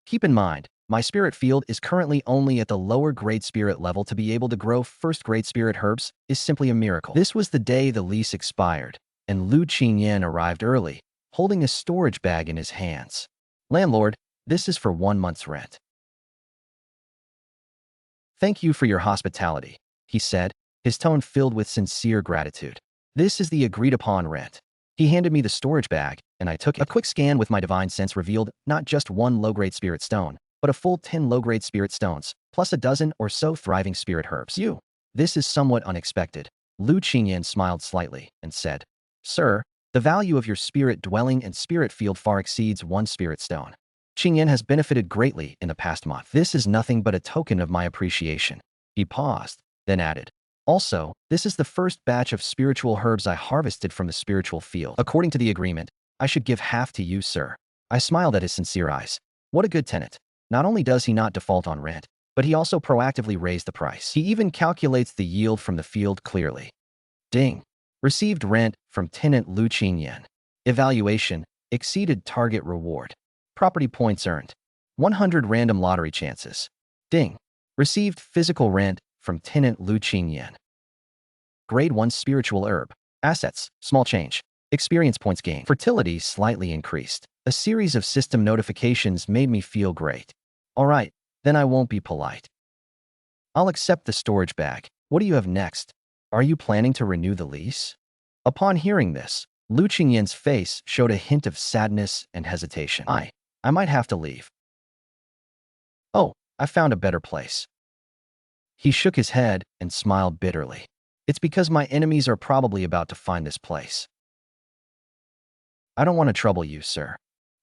Keep in mind, my spirit field is currently only at the lower grade spirit level. To be able to grow 1st grade spirit herbs is simply a miracle. This was the day the lease expired, and Lu Qingyan arrived early, holding a storage bag in his hands. Landlord, this is for 1 month's rent. Thank you for your hospitality, he said, his tone filled with sincere gratitude. This is the agreed-upon rent. He handed me the storage bag, and I took it. A quick scan with my divine sense revealed not just 1 low-grade spirit stone, but a full 10 low-grade spirit stones, plus a dozen or so thriving spirit herbs. This is somewhat unexpected. Lu Qingyan smiled slightly and said, Sir, the value of your spirit dwelling and spirit field far exceeds 1 spirit stone. Qingyan has benefited greatly in the past month. This is nothing but a token of my appreciation. He paused, then added, Also, this is the first batch of spiritual herbs I harvested from the spiritual field. According to the agreement, I should give half to you, sir. I smiled at his sincere eyes. What a good tenant. Not only does he not default on rent, but he also proactively raised the price. He even calculates the yield from the field clearly. Ding. Received rent from tenant Lu Qingyan. Evaluation exceeded target reward. Property points earned. 100 random lottery chances. Ding. Received physical rent from tenant Lu Qingyan. Grade 1 spiritual herb. Assets, small change. Experience points gained. Fertility slightly increased. A series of system notifications made me feel great. All right, then I won't be polite. I'll accept the storage bag. What do you have next? Are you planning to renew the lease? Upon hearing this, Lu Qingyan's face showed a hint of sadness and hesitation. I might have to leave. Oh, I found a better place. He shook his head and smiled bitterly. It's because my enemies are probably about to find this place. I don't want to trouble you, sir.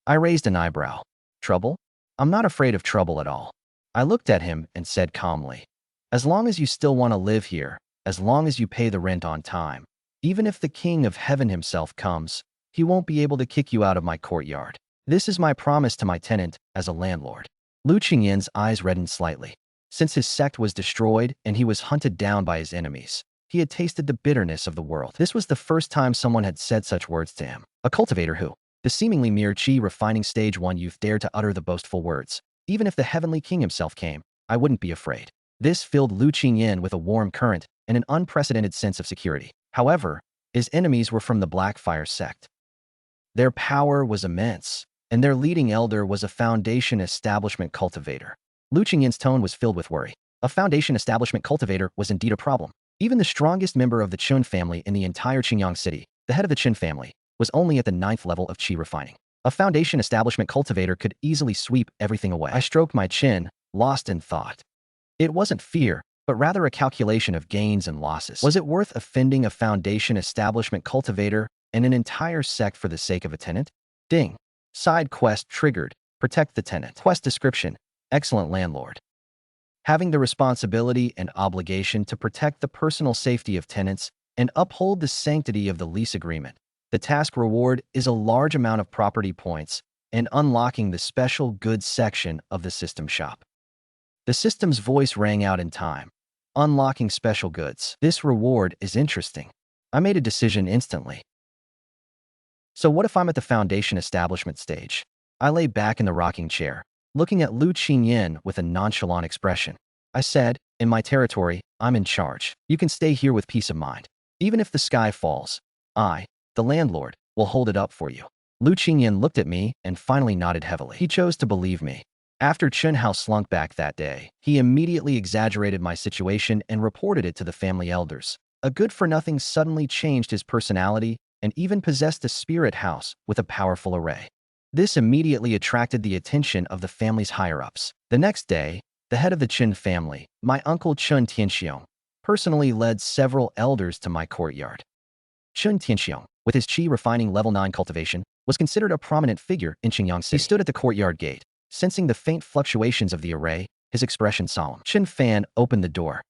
I raised an eyebrow. Trouble? I'm not afraid of trouble at all. I looked at him and said calmly, as long as you still want to live here, as long as you pay the rent on time, even if the King of Heaven himself comes, he won't be able to kick you out of my courtyard. This is my promise to my tenant as a landlord. Lu Qingyan's eyes reddened slightly. Since his sect was destroyed and he was hunted down by his enemies, he had tasted the bitterness of the world. This was the first time someone had said such words to him. A cultivator who, the seemingly mere refining stage 1 youth, dared to utter the boastful words. Even if the heavenly king himself came, I wouldn't be afraid. This filled Lu Qingyan with a warm current and an unprecedented sense of security. However, his enemies were from the Blackfire sect. Their power was immense, and their leading elder was a Foundation establishment cultivator. Lu Qingyan's tone was filled with worry. A Foundation establishment cultivator was indeed a problem. Even the strongest member of the Chen family in the entire Qingyang city, the head of the Chen family, was only at the 9th level of qi refining. A Foundation establishment cultivator could easily sweep everything away. I stroked my chin, lost in thought. It wasn't fear, but rather a calculation of gains and losses. Was it worth offending a Foundation establishment cultivator and an entire sect for the sake of a tenant? Ding. Side quest triggered. Protect the tenant. Quest description. Excellent landlord. Having the responsibility and obligation to protect the personal safety of tenants and uphold the sanctity of the lease agreement. The task reward is a large amount of property points and unlocking the special goods section of the system shop. The system's voice rang out in time. Unlocking special goods. This reward is interesting. I made a decision instantly. So what if I'm at the Foundation establishment stage? I lay back in the rocking chair, looking at Lu Qingyan with a nonchalant expression. I said, in my territory, I'm in charge. You can stay here with peace of mind. Even if the sky falls, I, the landlord, will hold it up for you. Lu Qingyan looked at me and finally nodded heavily. He chose to believe me. After Chen Hao slunk back that day, he immediately exaggerated my situation and reported it to the family elders. A good-for-nothing suddenly changed his personality and even possessed a spirit house with a powerful array. This immediately attracted the attention of the family's higher-ups. The next day, the head of the Chen family, my uncle Chen Tianxiong, personally led several elders to my courtyard. Chen Tianxiong, with his qi refining level 9 cultivation, was considered a prominent figure in Qingyang City. He stood at the courtyard gate. Sensing the faint fluctuations of the array, his expression solemn. Chen Fan opened the door.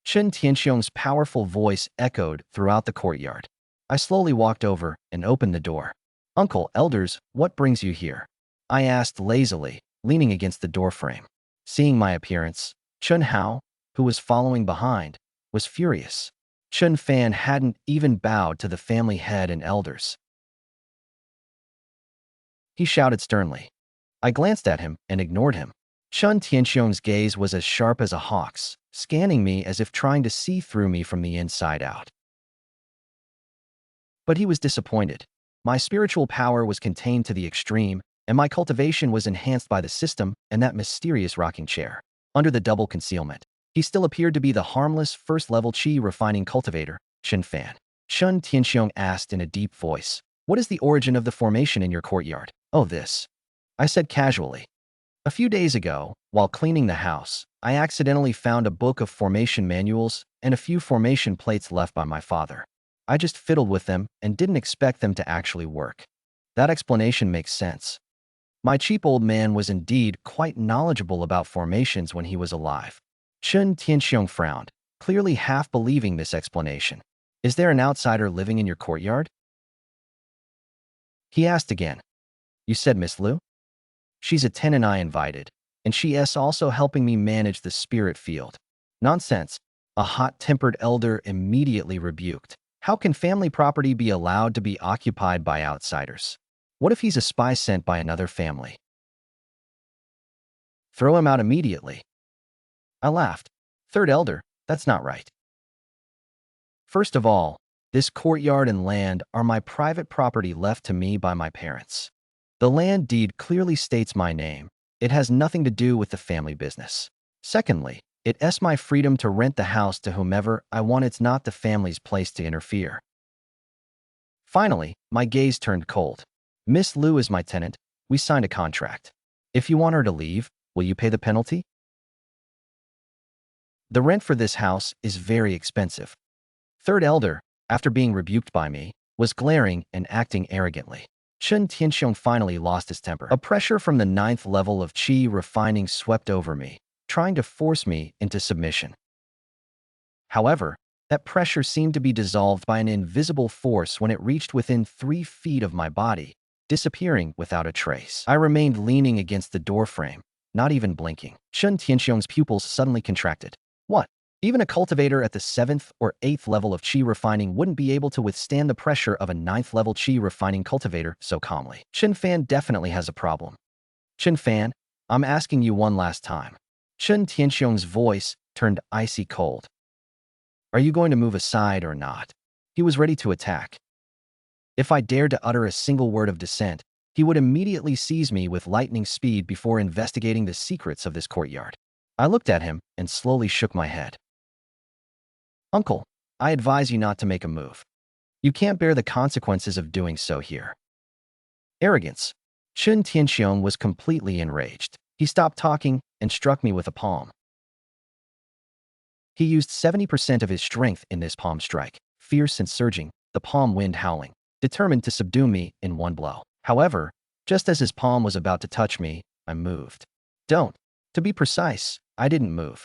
Chen Tianxiong's powerful voice echoed throughout the courtyard. I slowly walked over and opened the door. Uncle, elders, what brings you here? I asked lazily, leaning against the doorframe. Seeing my appearance, Chen Hao, who was following behind, was furious. Chen Fan hadn't even bowed to the family head and elders. He shouted sternly. I glanced at him and ignored him. Chen Tianxiong's gaze was as sharp as a hawk's, scanning me as if trying to see through me from the inside out. But he was disappointed. My spiritual power was contained to the extreme, and my cultivation was enhanced by the system and that mysterious rocking chair. Under the double concealment, he still appeared to be the harmless first-level qi refining cultivator, Chen Fan. Chen Tianxiong asked in a deep voice, "What is the origin of the formation in your courtyard?" "Oh, this," I said casually. "A few days ago, while cleaning the house, I accidentally found a book of formation manuals and a few formation plates left by my father. I just fiddled with them and didn't expect them to actually work." That explanation makes sense. My cheap old man was indeed quite knowledgeable about formations when he was alive. Chen Tianxiong frowned, clearly half believing this explanation. "Is there an outsider living in your courtyard?" He asked again. You said Miss Lu? She's a tenant I invited, and she is also helping me manage the spirit field. Nonsense. A hot-tempered elder immediately rebuked. How can family property be allowed to be occupied by outsiders? What if he's a spy sent by another family? Throw him out immediately. I laughed. Third elder, that's not right. First of all, this courtyard and land are my private property left to me by my parents. The land deed clearly states my name. It has nothing to do with the family business. Secondly, it is my freedom to rent the house to whomever I want. It's not the family's place to interfere. Finally, my gaze turned cold. Miss Lu is my tenant. We signed a contract. If you want her to leave, will you pay the penalty? The rent for this house is very expensive. Third elder, after being rebuked by me, was glaring and acting arrogantly. Chen Tianxiong finally lost his temper. A pressure from the 9th level of qi refining swept over me, trying to force me into submission. However, that pressure seemed to be dissolved by an invisible force when it reached within 3 feet of my body, disappearing without a trace. I remained leaning against the doorframe, not even blinking. Chen Tianxiong's pupils suddenly contracted. What? Even a cultivator at the 7th or 8th level of qi refining wouldn't be able to withstand the pressure of a 9th level qi refining cultivator so calmly. Chen Fan definitely has a problem. Chen Fan, I'm asking you one last time. Chen Tianxiong's voice turned icy cold. Are you going to move aside or not? He was ready to attack. If I dared to utter a single word of dissent, he would immediately seize me with lightning speed before investigating the secrets of this courtyard. I looked at him and slowly shook my head. Uncle, I advise you not to make a move. You can't bear the consequences of doing so here. Arrogance. Chen Tianxiong was completely enraged. He stopped talking and struck me with a palm. He used 70% of his strength in this palm strike, fierce and surging, the palm wind howling, determined to subdue me in one blow. However, just as his palm was about to touch me, I moved. Don't. To be precise, I didn't move.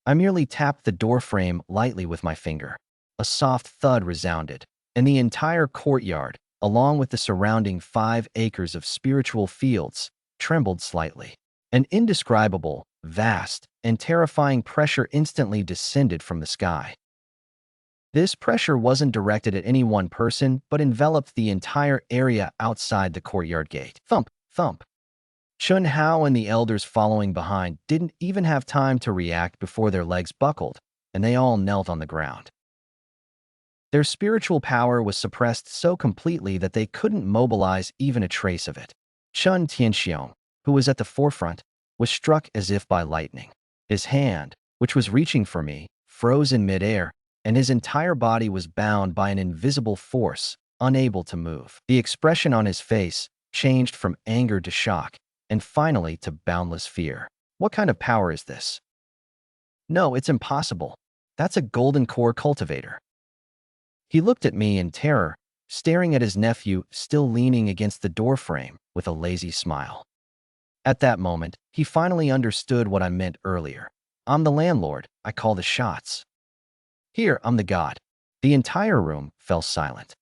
I merely tapped the doorframe lightly with my finger. A soft thud resounded, and the entire courtyard, along with the surrounding 5 acres of spiritual fields, trembled slightly. An indescribable, vast, and terrifying pressure instantly descended from the sky. This pressure wasn't directed at any one person, but enveloped the entire area outside the courtyard gate. Thump, thump. Chen Hao and the elders following behind didn't even have time to react before their legs buckled, and they all knelt on the ground. Their spiritual power was suppressed so completely that they couldn't mobilize even a trace of it. Chen Tianxiong, who was at the forefront, was struck as if by lightning. His hand, which was reaching for me, froze in midair, and his entire body was bound by an invisible force, unable to move. The expression on his face changed from anger to shock, and finally to boundless fear. What kind of power is this? No, it's impossible. That's a golden core cultivator. He looked at me in terror, staring at his nephew still leaning against the doorframe with a lazy smile. At that moment, he finally understood what I meant earlier. I'm the landlord, I call the shots. Here, I'm the god. The entire room fell silent.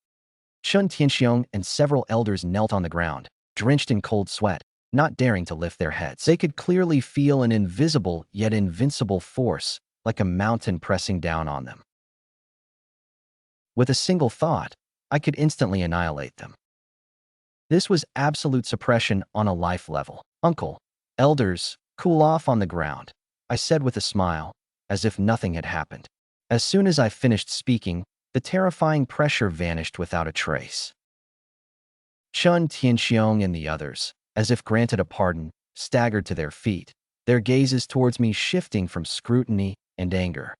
Chen Tianxiong and several elders knelt on the ground, drenched in cold sweat, not daring to lift their heads. They could clearly feel an invisible yet invincible force, like a mountain pressing down on them. With a single thought, I could instantly annihilate them. This was absolute suppression on a life level. Uncle, elders, cool off on the ground, I said with a smile, as if nothing had happened. As soon as I finished speaking, the terrifying pressure vanished without a trace. Chen Tianxiong and the others, as if granted a pardon, staggered to their feet, their gazes towards me shifting from scrutiny and anger.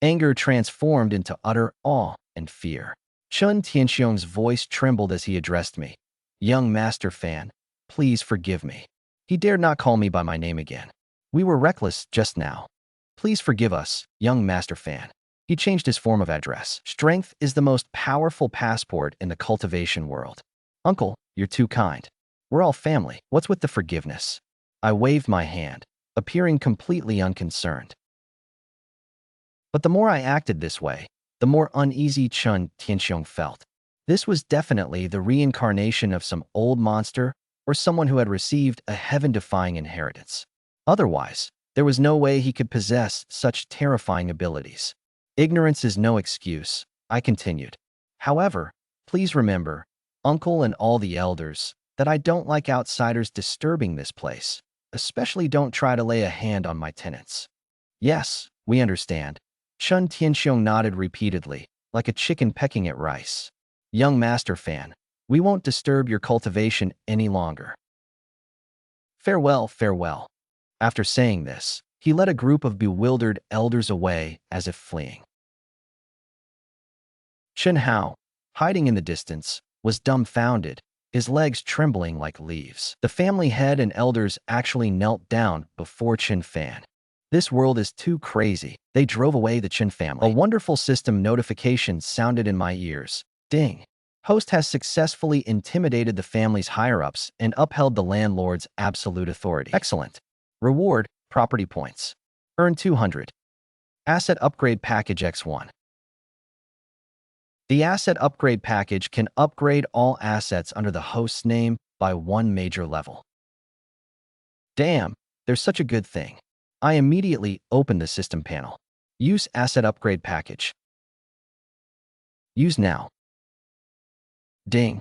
Anger transformed into utter awe and fear. Chen Tianxiong's voice trembled as he addressed me. Young Master Fan, please forgive me. He dared not call me by my name again. We were reckless just now. Please forgive us, young Master Fan. He changed his form of address. Strength is the most powerful passport in the cultivation world. Uncle, you're too kind. We're all family. What's with the forgiveness? I waved my hand, appearing completely unconcerned. But the more I acted this way, the more uneasy Chen Tianxiong felt. This was definitely the reincarnation of some old monster or someone who had received a heaven-defying inheritance. Otherwise, there was no way he could possess such terrifying abilities. Ignorance is no excuse, I continued. However, please remember, Uncle and all the elders, that I don't like outsiders disturbing this place. Especially don't try to lay a hand on my tenants. Yes, we understand. Chun Tianxiong nodded repeatedly, like a chicken pecking at rice. Young master fan, we won't disturb your cultivation any longer. Farewell, farewell. After saying this, he led a group of bewildered elders away as if fleeing. Chen Hao, hiding in the distance, was dumbfounded, his legs trembling like leaves. The family head and elders actually knelt down before Chen Fan. This world is too crazy. They drove away the Chen family. A wonderful system notification sounded in my ears. Ding. Host has successfully intimidated the family's higher-ups and upheld the landlord's absolute authority. Excellent. Reward, property points. Earn 200. Asset Upgrade Package X1. The Asset Upgrade Package can upgrade all assets under the host's name by one major level. Damn, there's such a good thing. I immediately opened the system panel. Use Asset Upgrade Package. Use now. Ding.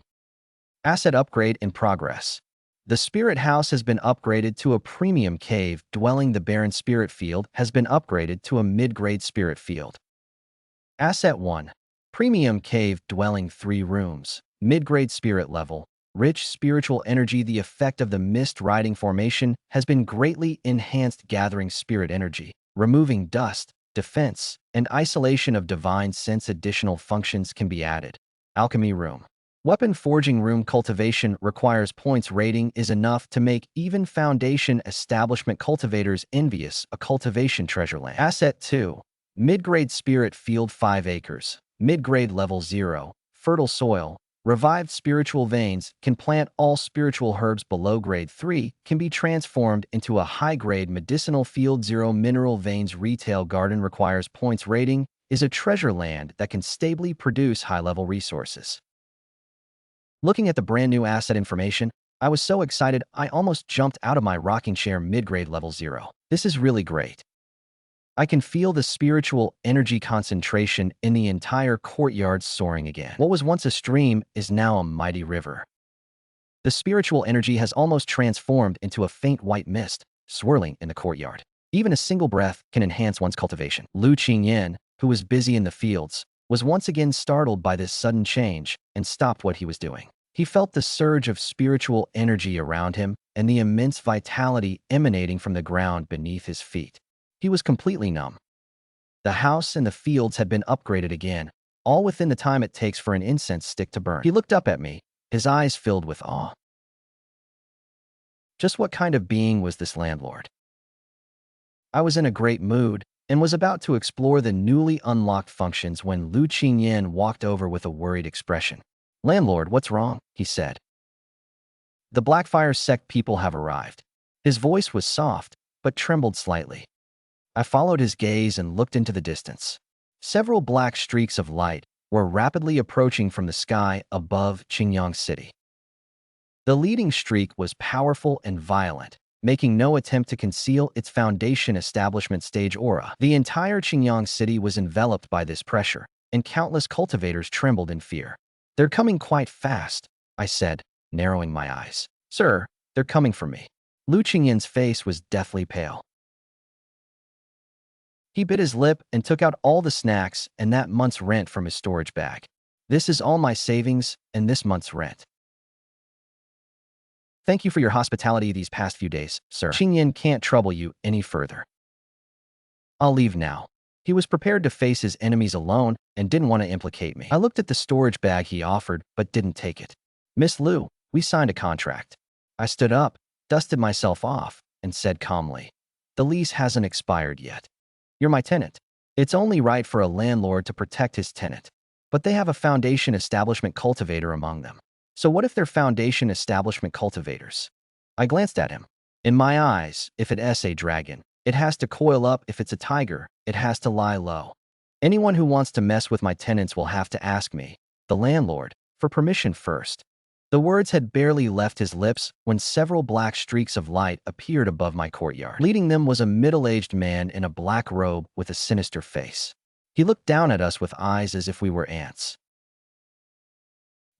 Asset upgrade in progress. The Spirit House has been upgraded to a premium cave dwelling. The Barren Spirit Field has been upgraded to a mid-grade Spirit Field. Asset 1. Premium cave dwelling 3 rooms. Mid-grade spirit level. Rich spiritual energy. The effect of the mist riding formation has been greatly enhanced, gathering spirit energy, removing dust, defense, and isolation of divine sense. Additional functions can be added. Alchemy room. Weapon forging room. Cultivation requires points. Rating is enough to make even foundation establishment cultivators envious. A cultivation treasure land. Asset 2. Mid-grade spirit field 5 acres. Mid-grade level 0. Fertile soil. Revived spiritual veins can plant all spiritual herbs. Below grade 3 can be transformed into a high-grade medicinal field. 0 mineral veins. Retail garden requires points. Rating is a treasure land that can stably produce high-level resources. Looking at the brand new asset information, I was so excited I almost jumped out of my rocking chair. Mid-grade level 0. This is really great. I can feel the spiritual energy concentration in the entire courtyard soaring again. What was once a stream is now a mighty river. The spiritual energy has almost transformed into a faint white mist, swirling in the courtyard. Even a single breath can enhance one's cultivation. Lu Qingyan, who was busy in the fields, was once again startled by this sudden change and stopped what he was doing. He felt the surge of spiritual energy around him and the immense vitality emanating from the ground beneath his feet. He was completely numb. The house and the fields had been upgraded again, all within the time it takes for an incense stick to burn. He looked up at me, his eyes filled with awe. Just what kind of being was this landlord? I was in a great mood and was about to explore the newly unlocked functions when Lu Qingyan walked over with a worried expression. "Landlord, what's wrong?" he said. "The Blackfire sect people have arrived." His voice was soft, but trembled slightly. I followed his gaze and looked into the distance. Several black streaks of light were rapidly approaching from the sky above Qingyang City. The leading streak was powerful and violent, making no attempt to conceal its foundation establishment stage aura. The entire Qingyang City was enveloped by this pressure, and countless cultivators trembled in fear. "They're coming quite fast," I said, narrowing my eyes. "Sir, they're coming for me." Lu Qingyan's face was deathly pale. He bit his lip and took out all the snacks and that month's rent from his storage bag. "This is all my savings and this month's rent. Thank you for your hospitality these past few days, sir. Qingyan can't trouble you any further. I'll leave now." He was prepared to face his enemies alone and didn't want to implicate me. I looked at the storage bag he offered but didn't take it. "Miss Lu, we signed a contract." I stood up, dusted myself off, and said calmly, "The lease hasn't expired yet. You're my tenant. It's only right for a landlord to protect his tenant. But they have a foundation establishment cultivator among them. So what if they're foundation establishment cultivators?" I glanced at him. In my eyes, if it's a dragon, it has to coil up. If it's a tiger, it has to lie low. Anyone who wants to mess with my tenants will have to ask me, the landlord, for permission first. The words had barely left his lips when several black streaks of light appeared above my courtyard. Leading them was a middle-aged man in a black robe with a sinister face. He looked down at us with eyes as if we were ants.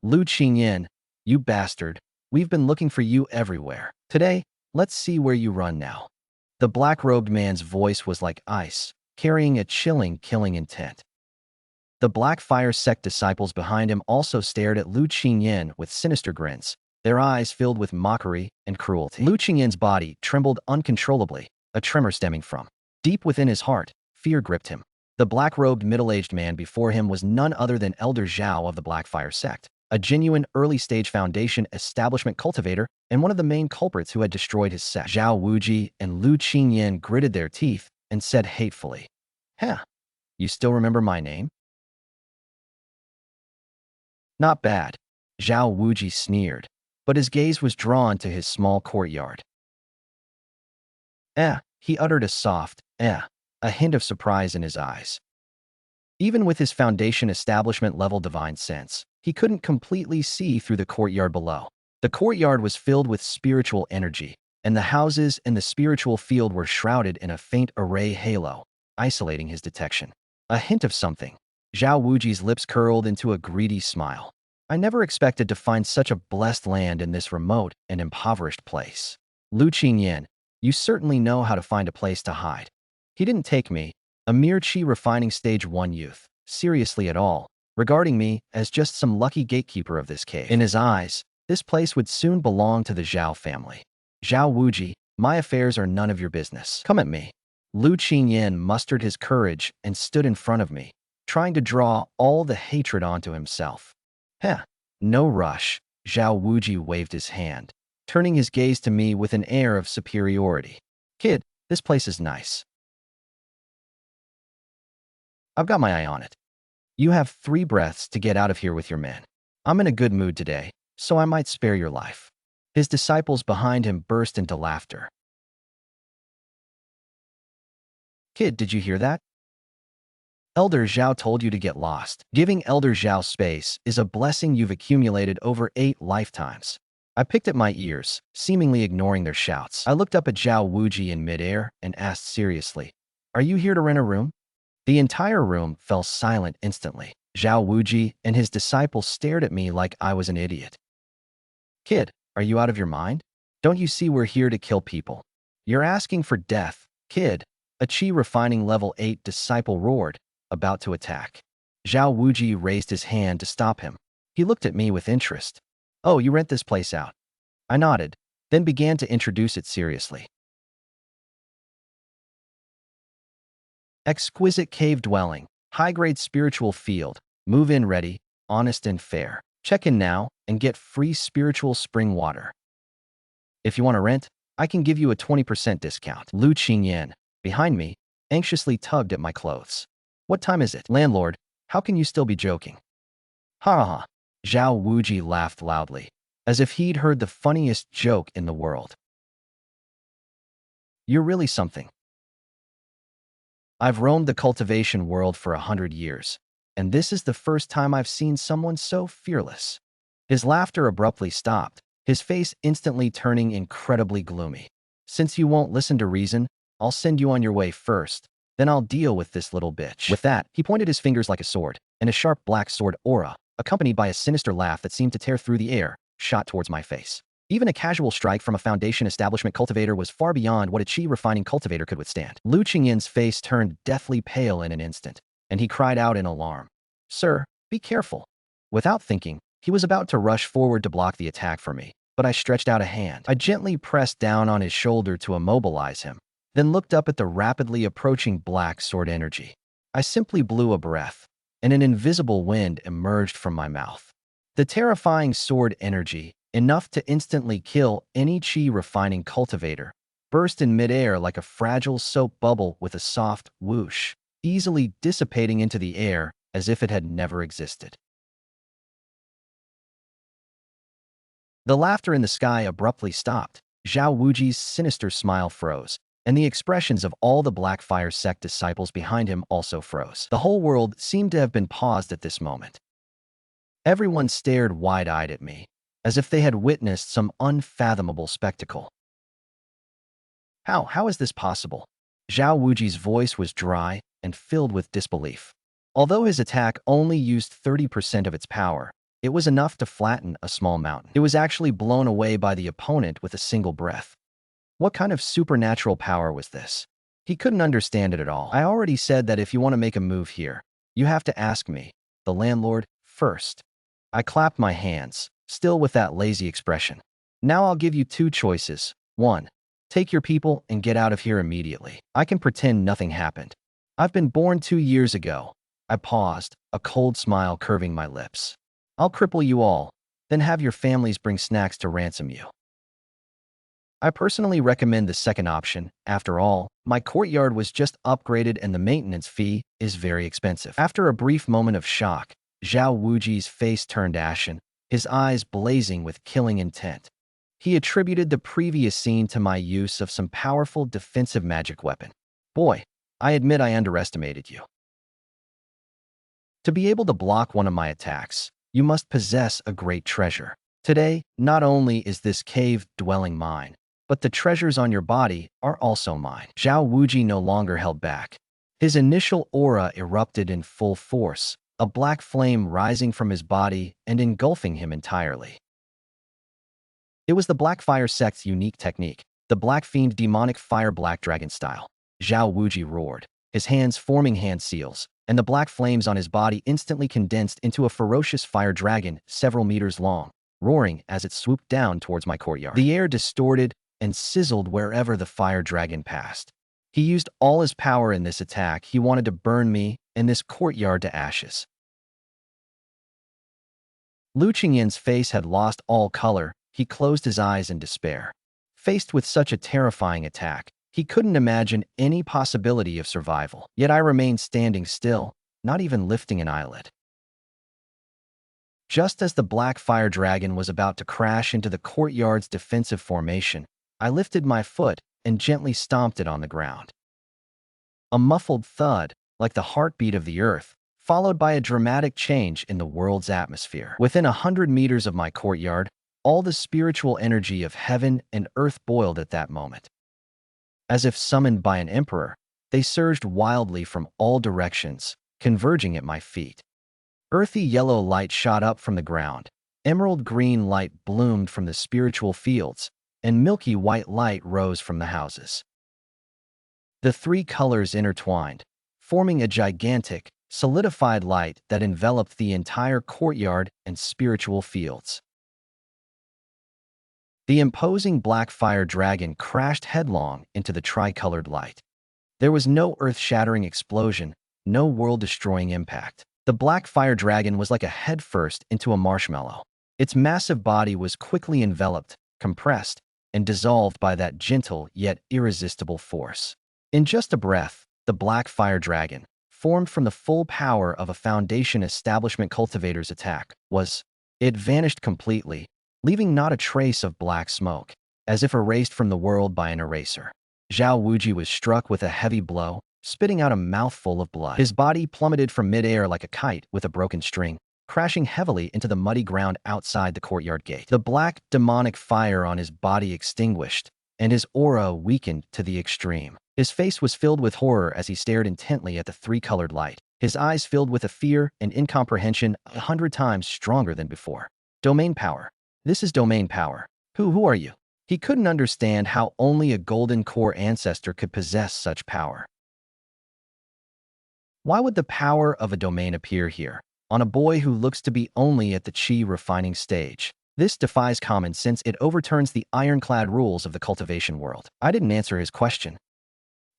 Lu Qingyan, you bastard, we've been looking for you everywhere. Today, let's see where you run now. The black-robed man's voice was like ice, carrying a chilling, killing intent. The Black Fire sect disciples behind him also stared at Lu Qingyan with sinister grins, their eyes filled with mockery and cruelty. Lu Qingyan's body trembled uncontrollably, a tremor stemming from. Deep within his heart, fear gripped him. The black-robed middle-aged man before him was none other than Elder Zhao of the Black Fire sect, a genuine early-stage Foundation establishment cultivator and one of the main culprits who had destroyed his sect. Zhao Wuji and Lu Qingyan gritted their teeth and said hatefully, "Huh, you still remember my name?" Not bad, Zhao Wuji sneered, but his gaze was drawn to his small courtyard. He uttered a soft, a hint of surprise in his eyes. Even with his Foundation establishment-level divine sense, he couldn't completely see through the courtyard below. The courtyard was filled with spiritual energy, and the houses in the spiritual field were shrouded in a faint array halo, isolating his detection. A hint of something. Zhao Wuji's lips curled into a greedy smile. I never expected to find such a blessed land in this remote and impoverished place. Lu Qingyan, you certainly know how to find a place to hide. He didn't take me, a mere chi refining stage 1 youth, seriously at all, regarding me as just some lucky gatekeeper of this cave. In his eyes, this place would soon belong to the Zhao family. Zhao Wuji, my affairs are none of your business. Come at me. Lu Qingyan mustered his courage and stood in front of me, trying to draw all the hatred onto himself. No rush, Zhao Wuji waved his hand, turning his gaze to me with an air of superiority. Kid, this place is nice. I've got my eye on it. You have 3 breaths to get out of here with your men. I'm in a good mood today, so I might spare your life. His disciples behind him burst into laughter. Kid, did you hear that? Elder Zhao told you to get lost. Giving Elder Zhao space is a blessing you've accumulated over 8 lifetimes. I picked at my ears, seemingly ignoring their shouts. I looked up at Zhao Wuji in midair and asked seriously, "Are you here to rent a room?" The entire room fell silent instantly. Zhao Wuji and his disciples stared at me like I was an idiot. Kid, are you out of your mind? Don't you see we're here to kill people? You're asking for death, kid, a chi refining level 8 disciple roared, about to attack. Zhao Wuji raised his hand to stop him. He looked at me with interest. Oh, you rent this place out. I nodded, then began to introduce it seriously. Exquisite cave dwelling, high-grade spiritual field, move-in ready, honest and fair. Check in now and get free spiritual spring water. If you want to rent, I can give you a 20% discount. Lu Qingyan, behind me, anxiously tugged at my clothes. What time is it? Landlord, how can you still be joking? Ha ha. Zhao Wuji laughed loudly, as if he'd heard the funniest joke in the world. You're really something. I've roamed the cultivation world for 100 years, and this is the first time I've seen someone so fearless. His laughter abruptly stopped, his face instantly turning incredibly gloomy. Since you won't listen to reason, I'll send you on your way first. Then I'll deal with this little bitch. With that, he pointed his fingers like a sword, and a sharp black sword aura, accompanied by a sinister laugh that seemed to tear through the air, shot towards my face. Even a casual strike from a Foundation establishment cultivator was far beyond what a chi-refining cultivator could withstand. Lu Qingyan's face turned deathly pale in an instant, and he cried out in alarm. Sir, be careful. Without thinking, he was about to rush forward to block the attack for me, but I stretched out a hand. I gently pressed down on his shoulder to immobilize him, then looked up at the rapidly approaching black sword energy. I simply blew a breath, and an invisible wind emerged from my mouth. The terrifying sword energy, enough to instantly kill any chi-refining cultivator, burst in midair like a fragile soap bubble with a soft whoosh, easily dissipating into the air as if it had never existed. The laughter in the sky abruptly stopped. Zhao Wuji's sinister smile froze, and the expressions of all the Black Fire sect disciples behind him also froze. The whole world seemed to have been paused at this moment. Everyone stared wide-eyed at me, as if they had witnessed some unfathomable spectacle. How is this possible? Zhao Wuji's voice was dry and filled with disbelief. Although his attack only used 30% of its power, it was enough to flatten a small mountain. It was actually blown away by the opponent with a single breath. What kind of supernatural power was this? He couldn't understand it at all. I already said that if you want to make a move here, you have to ask me, the landlord, first. I clapped my hands, still with that lazy expression. Now I'll give you two choices. 1. Take your people and get out of here immediately. I can pretend nothing happened. I've been born 2 years ago. I paused, a cold smile curving my lips. I'll cripple you all, then have your families bring snacks to ransom you. I personally recommend the second option. After all, my courtyard was just upgraded and the maintenance fee is very expensive. After a brief moment of shock, Zhao Wuji's face turned ashen, his eyes blazing with killing intent. He attributed the previous scene to my use of some powerful defensive magic weapon. Boy, I admit I underestimated you. To be able to block one of my attacks, you must possess a great treasure. Today, not only is this cave dwelling mine, but the treasures on your body are also mine. Zhao Wuji no longer held back. His initial aura erupted in full force, a black flame rising from his body and engulfing him entirely. It was the Black Fire sect's unique technique, the Black Fiend demonic fire black dragon style. Zhao Wuji roared, his hands forming hand seals, and the black flames on his body instantly condensed into a ferocious fire dragon several meters long, roaring as it swooped down towards my courtyard. The air distorted and sizzled wherever the fire dragon passed. He used all his power in this attack. He wanted to burn me and this courtyard to ashes. Lu Qingyin's face had lost all color. He closed his eyes in despair. Faced with such a terrifying attack, he couldn't imagine any possibility of survival. Yet I remained standing still, not even lifting an eyelid. Just as the black fire dragon was about to crash into the courtyard's defensive formation, I lifted my foot and gently stomped it on the ground. A muffled thud, like the heartbeat of the earth, followed by a dramatic change in the world's atmosphere. Within 100 meters of my courtyard, all the spiritual energy of heaven and earth boiled at that moment. As if summoned by an emperor, they surged wildly from all directions, converging at my feet. Earthy yellow light shot up from the ground, emerald green light bloomed from the spiritual fields, and milky white light rose from the houses. The three colors intertwined, forming a gigantic, solidified light that enveloped the entire courtyard and spiritual fields. The imposing black fire dragon crashed headlong into the tricolored light. There was no earth-shattering explosion, no world-destroying impact. The black fire dragon was like a headfirst into a marshmallow. Its massive body was quickly enveloped, compressed, and dissolved by that gentle yet irresistible force. In just a breath, the black fire dragon, formed from the full power of a Foundation establishment cultivator's attack, it vanished completely, leaving not a trace of black smoke, as if erased from the world by an eraser. Zhao Wuji was struck with a heavy blow, spitting out a mouthful of blood. His body plummeted from midair like a kite with a broken string, crashing heavily into the muddy ground outside the courtyard gate. The black, demonic fire on his body extinguished, and his aura weakened to the extreme. His face was filled with horror as he stared intently at the three-colored light, his eyes filled with a fear and incomprehension 100 times stronger than before. Domain power. This is domain power. Who are you? He couldn't understand how only a golden core ancestor could possess such power. Why would the power of a domain appear here, on a boy who looks to be only at the chi refining stage? This defies common sense. It overturns the ironclad rules of the cultivation world. I didn't answer his question.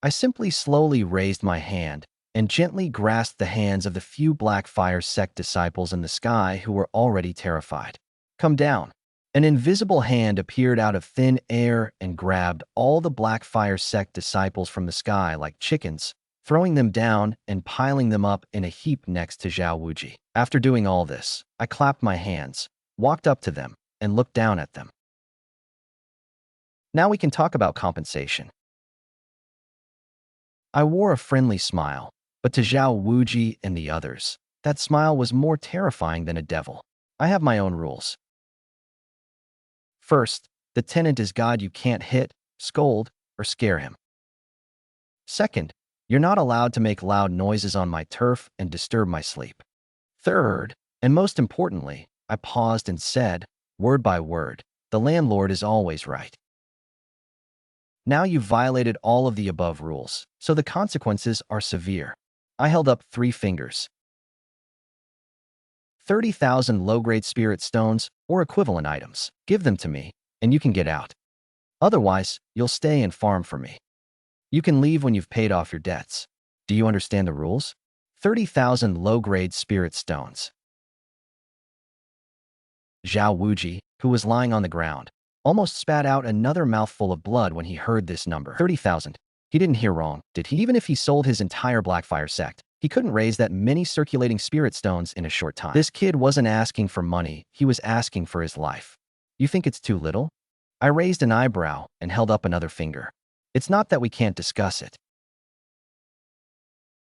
I simply slowly raised my hand and gently grasped the hands of the few Black Fire sect disciples in the sky who were already terrified. Come down. An invisible hand appeared out of thin air and grabbed all the Black Fire sect disciples from the sky like chickens, throwing them down and piling them up in a heap next to Zhao Wuji. After doing all this, I clapped my hands, walked up to them, and looked down at them. Now we can talk about compensation. I wore a friendly smile, but to Zhao Wuji and the others, that smile was more terrifying than a devil. I have my own rules. First, the tenant is God. You can't hit, scold, or scare him. Second, you're not allowed to make loud noises on my turf and disturb my sleep. Third, and most importantly, I paused and said, word by word, the landlord is always right. Now you've violated all of the above rules, so the consequences are severe. I held up 3 fingers. 30,000 low-grade spirit stones or equivalent items. Give them to me, and you can get out. Otherwise, you'll stay and farm for me. You can leave when you've paid off your debts. Do you understand the rules? 30,000 low-grade spirit stones. Zhao Wuji, who was lying on the ground, almost spat out another mouthful of blood when he heard this number. 30,000. He didn't hear wrong, did he? Even if he sold his entire Blackfire sect, he couldn't raise that many circulating spirit stones in a short time. This kid wasn't asking for money, he was asking for his life. You think it's too little? I raised an eyebrow and held up another finger. It's not that we can't discuss it.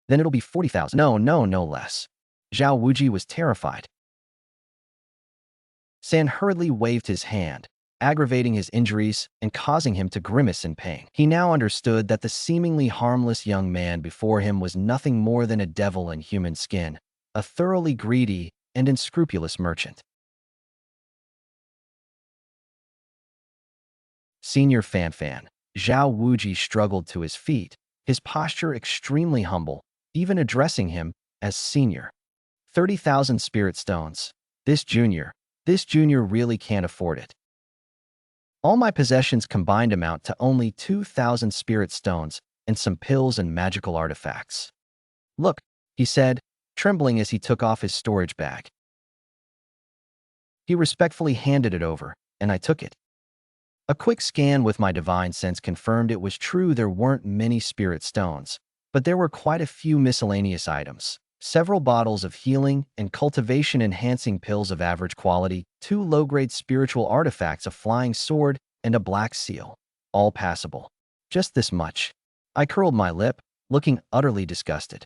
Then it'll be 40,000. No less. Zhao Wuji was terrified. San hurriedly waved his hand, aggravating his injuries and causing him to grimace in pain. He now understood that the seemingly harmless young man before him was nothing more than a devil in human skin, a thoroughly greedy and unscrupulous merchant. Senior Fanfan, Zhao Wuji struggled to his feet, his posture extremely humble, even addressing him as senior. 30,000 spirit stones. This junior really can't afford it. All my possessions combined amount to only 2,000 spirit stones and some pills and magical artifacts. Look, he said, trembling as he took off his storage bag. He respectfully handed it over, and I took it. A quick scan with my divine sense confirmed it was true. There weren't many spirit stones, but there were quite a few miscellaneous items. Several bottles of healing and cultivation-enhancing pills of average quality, 2 low-grade spiritual artifacts, a flying sword, and a black seal. All passable. Just this much. I curled my lip, looking utterly disgusted.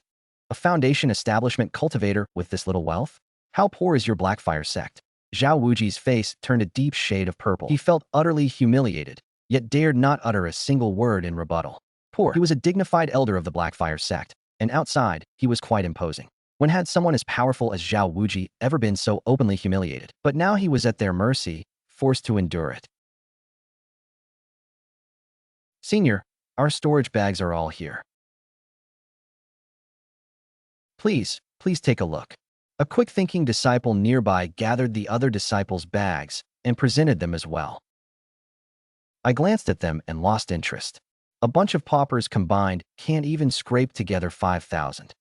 A foundation establishment cultivator with this little wealth? How poor is your Blackfire sect? Zhao Wuji's face turned a deep shade of purple. He felt utterly humiliated, yet dared not utter a single word in rebuttal. Poor. He was a dignified elder of the Blackfire sect, and outside, he was quite imposing. When had someone as powerful as Zhao Wuji ever been so openly humiliated? But now he was at their mercy, forced to endure it. Senior, our storage bags are all here. Please take a look. A quick-thinking disciple nearby gathered the other disciples' bags and presented them as well. I glanced at them and lost interest. A bunch of paupers combined can't even scrape together 5,000.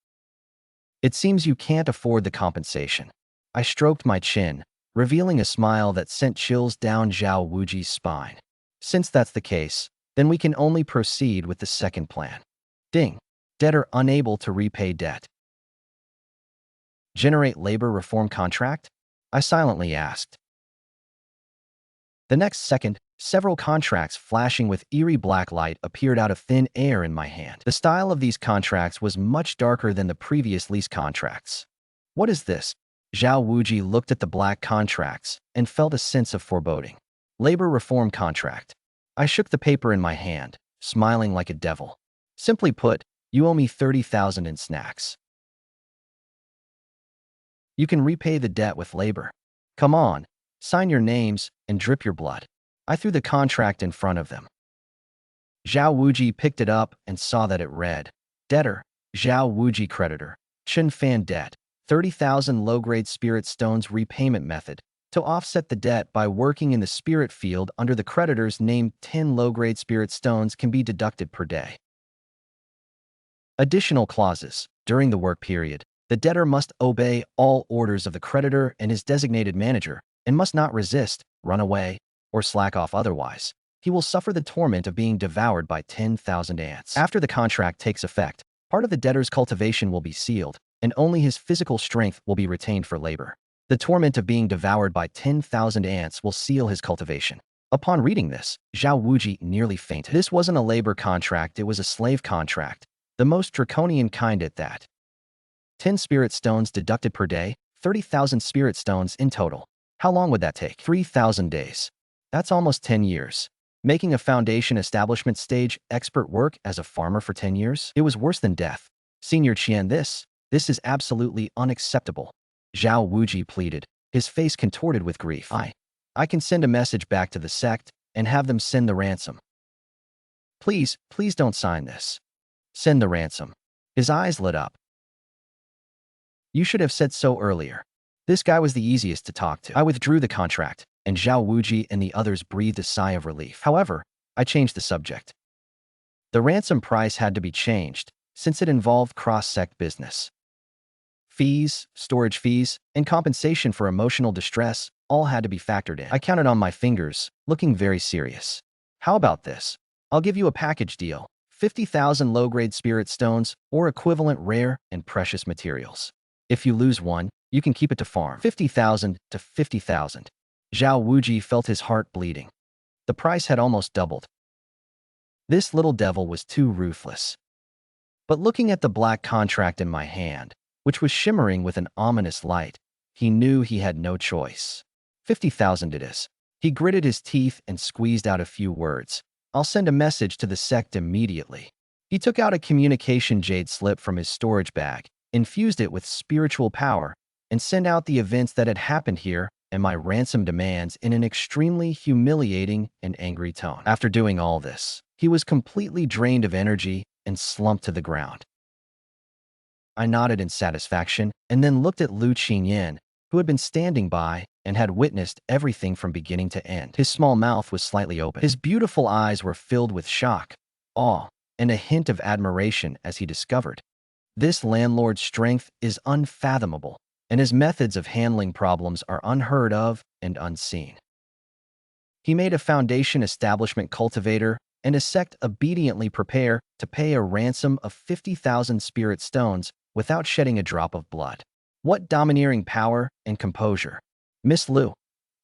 It seems you can't afford the compensation. I stroked my chin, revealing a smile that sent chills down Zhao Wuji's spine. Since that's the case, then we can only proceed with the second plan. Ding. Debtor unable to repay debt. Generate labor reform contract? I silently asked. The next second, several contracts flashing with eerie black light appeared out of thin air in my hand. The style of these contracts was much darker than the previous lease contracts. What is this? Zhao Wuji looked at the black contracts and felt a sense of foreboding. Labor reform contract. I shook the paper in my hand, smiling like a devil. Simply put, you owe me 30,000 in snacks. You can repay the debt with labor. Come on, sign your names and drip your blood. I threw the contract in front of them. Zhao Wuji picked it up and saw that it read, Debtor, Zhao Wuji creditor, Chen Fan debt, 30,000 low-grade spirit stones repayment method. To offset the debt by working in the spirit field under the creditor's name, 10 low-grade spirit stones can be deducted per day. Additional clauses. During the work period, the debtor must obey all orders of the creditor and his designated manager, and must not resist, run away, or slack off otherwise. He will suffer the torment of being devoured by 10,000 ants. After the contract takes effect, part of the debtor's cultivation will be sealed, and only his physical strength will be retained for labor. The torment of being devoured by 10,000 ants will seal his cultivation. Upon reading this, Zhao Wuji nearly fainted. This wasn't a labor contract, it was a slave contract, the most draconian kind at that. 10 spirit stones deducted per day, 30,000 spirit stones in total. How long would that take? 3,000 days. That's almost 10 years. Making a foundation establishment stage expert work as a farmer for 10 years? It was worse than death. Senior Qian, this is absolutely unacceptable. Zhao Wuji pleaded, his face contorted with grief. I can send a message back to the sect and have them send the ransom. Please don't sign this. Send the ransom. His eyes lit up. You should have said so earlier. This guy was the easiest to talk to. I withdrew the contract, and Zhao Wuji and the others breathed a sigh of relief. However, I changed the subject. The ransom price had to be changed, since it involved cross-sect business. Fees, storage fees, and compensation for emotional distress all had to be factored in. I counted on my fingers, looking very serious. How about this? I'll give you a package deal. 50,000 low-grade spirit stones or equivalent rare and precious materials. If you lose one, you can keep it to farm. 50,000 to 50,000. Zhao Wuji felt his heart bleeding. The price had almost doubled. This little devil was too ruthless. But looking at the black contract in my hand, which was shimmering with an ominous light, he knew he had no choice. 50,000 it is. He gritted his teeth and squeezed out a few words. I'll send a message to the sect immediately. He took out a communication jade slip from his storage bag, infused it with spiritual power, and sent out the events that had happened here and my ransom demands in an extremely humiliating and angry tone. After doing all this, he was completely drained of energy and slumped to the ground. I nodded in satisfaction and then looked at Lu Qingyan, who had been standing by and had witnessed everything from beginning to end. His small mouth was slightly open. His beautiful eyes were filled with shock, awe, and a hint of admiration as he discovered. This landlord's strength is unfathomable, and his methods of handling problems are unheard of and unseen. He made a foundation establishment cultivator and a sect obediently prepare to pay a ransom of 50,000 spirit stones without shedding a drop of blood. What domineering power and composure. Miss Lu.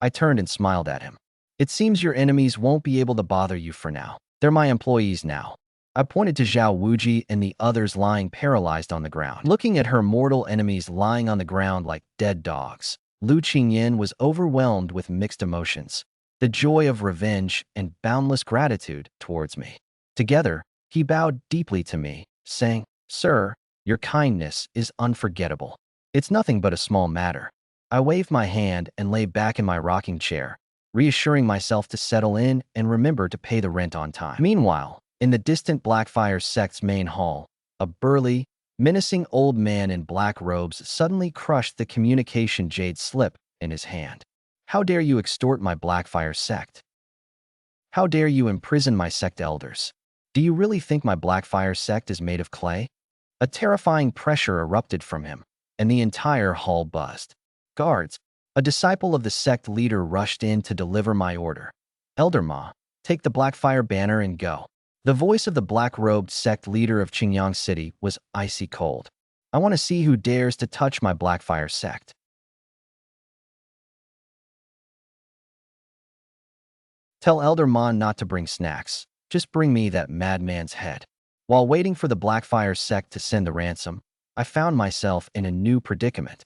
I turned and smiled at him. It seems your enemies won't be able to bother you for now. They're my employees now. I pointed to Zhao Wuji and the others lying paralyzed on the ground. Looking at her mortal enemies lying on the ground like dead dogs, Lu Qingyan was overwhelmed with mixed emotions, the joy of revenge and boundless gratitude towards me. Together, he bowed deeply to me, saying, Sir, your kindness is unforgettable. It's nothing but a small matter. I waved my hand and lay back in my rocking chair, reassuring myself to settle in and remember to pay the rent on time. Meanwhile, in the distant Blackfire sect's main hall, a burly, menacing old man in black robes suddenly crushed the communication jade slip in his hand. How dare you extort my Blackfire sect? How dare you imprison my sect elders? Do you really think my Blackfire sect is made of clay? A terrifying pressure erupted from him, and the entire hall buzzed. Guards, a disciple of the sect leader rushed in to deliver my order. Elder Ma, take the Blackfire banner and go. The voice of the black-robed sect leader of Qingyang City was icy cold. I want to see who dares to touch my Blackfire sect. Tell Elder Ma not to bring snacks. Just bring me that madman's head. While waiting for the Blackfire sect to send the ransom, I found myself in a new predicament.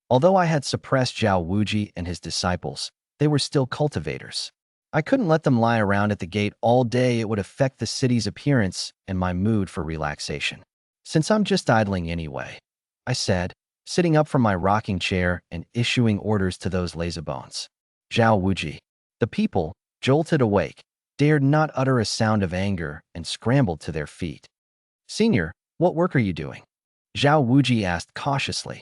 Although I had suppressed Zhao Wuji and his disciples, they were still cultivators. I couldn't let them lie around at the gate all day. It would affect the city's appearance and my mood for relaxation. Since I'm just idling anyway, I said, sitting up from my rocking chair and issuing orders to those lazybones. Zhao Wuji. The people, jolted awake, dared not utter a sound of anger and scrambled to their feet. Senior, what work are you doing? Zhao Wuji asked cautiously.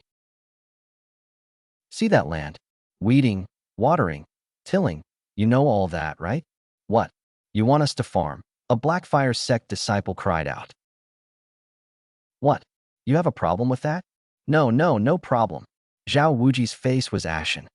See that land? Weeding, watering, tilling. You know all that, right? What? You want us to farm? A Blackfire sect disciple cried out. What? You have a problem with that? No problem. Zhao Wuji's face was ashen.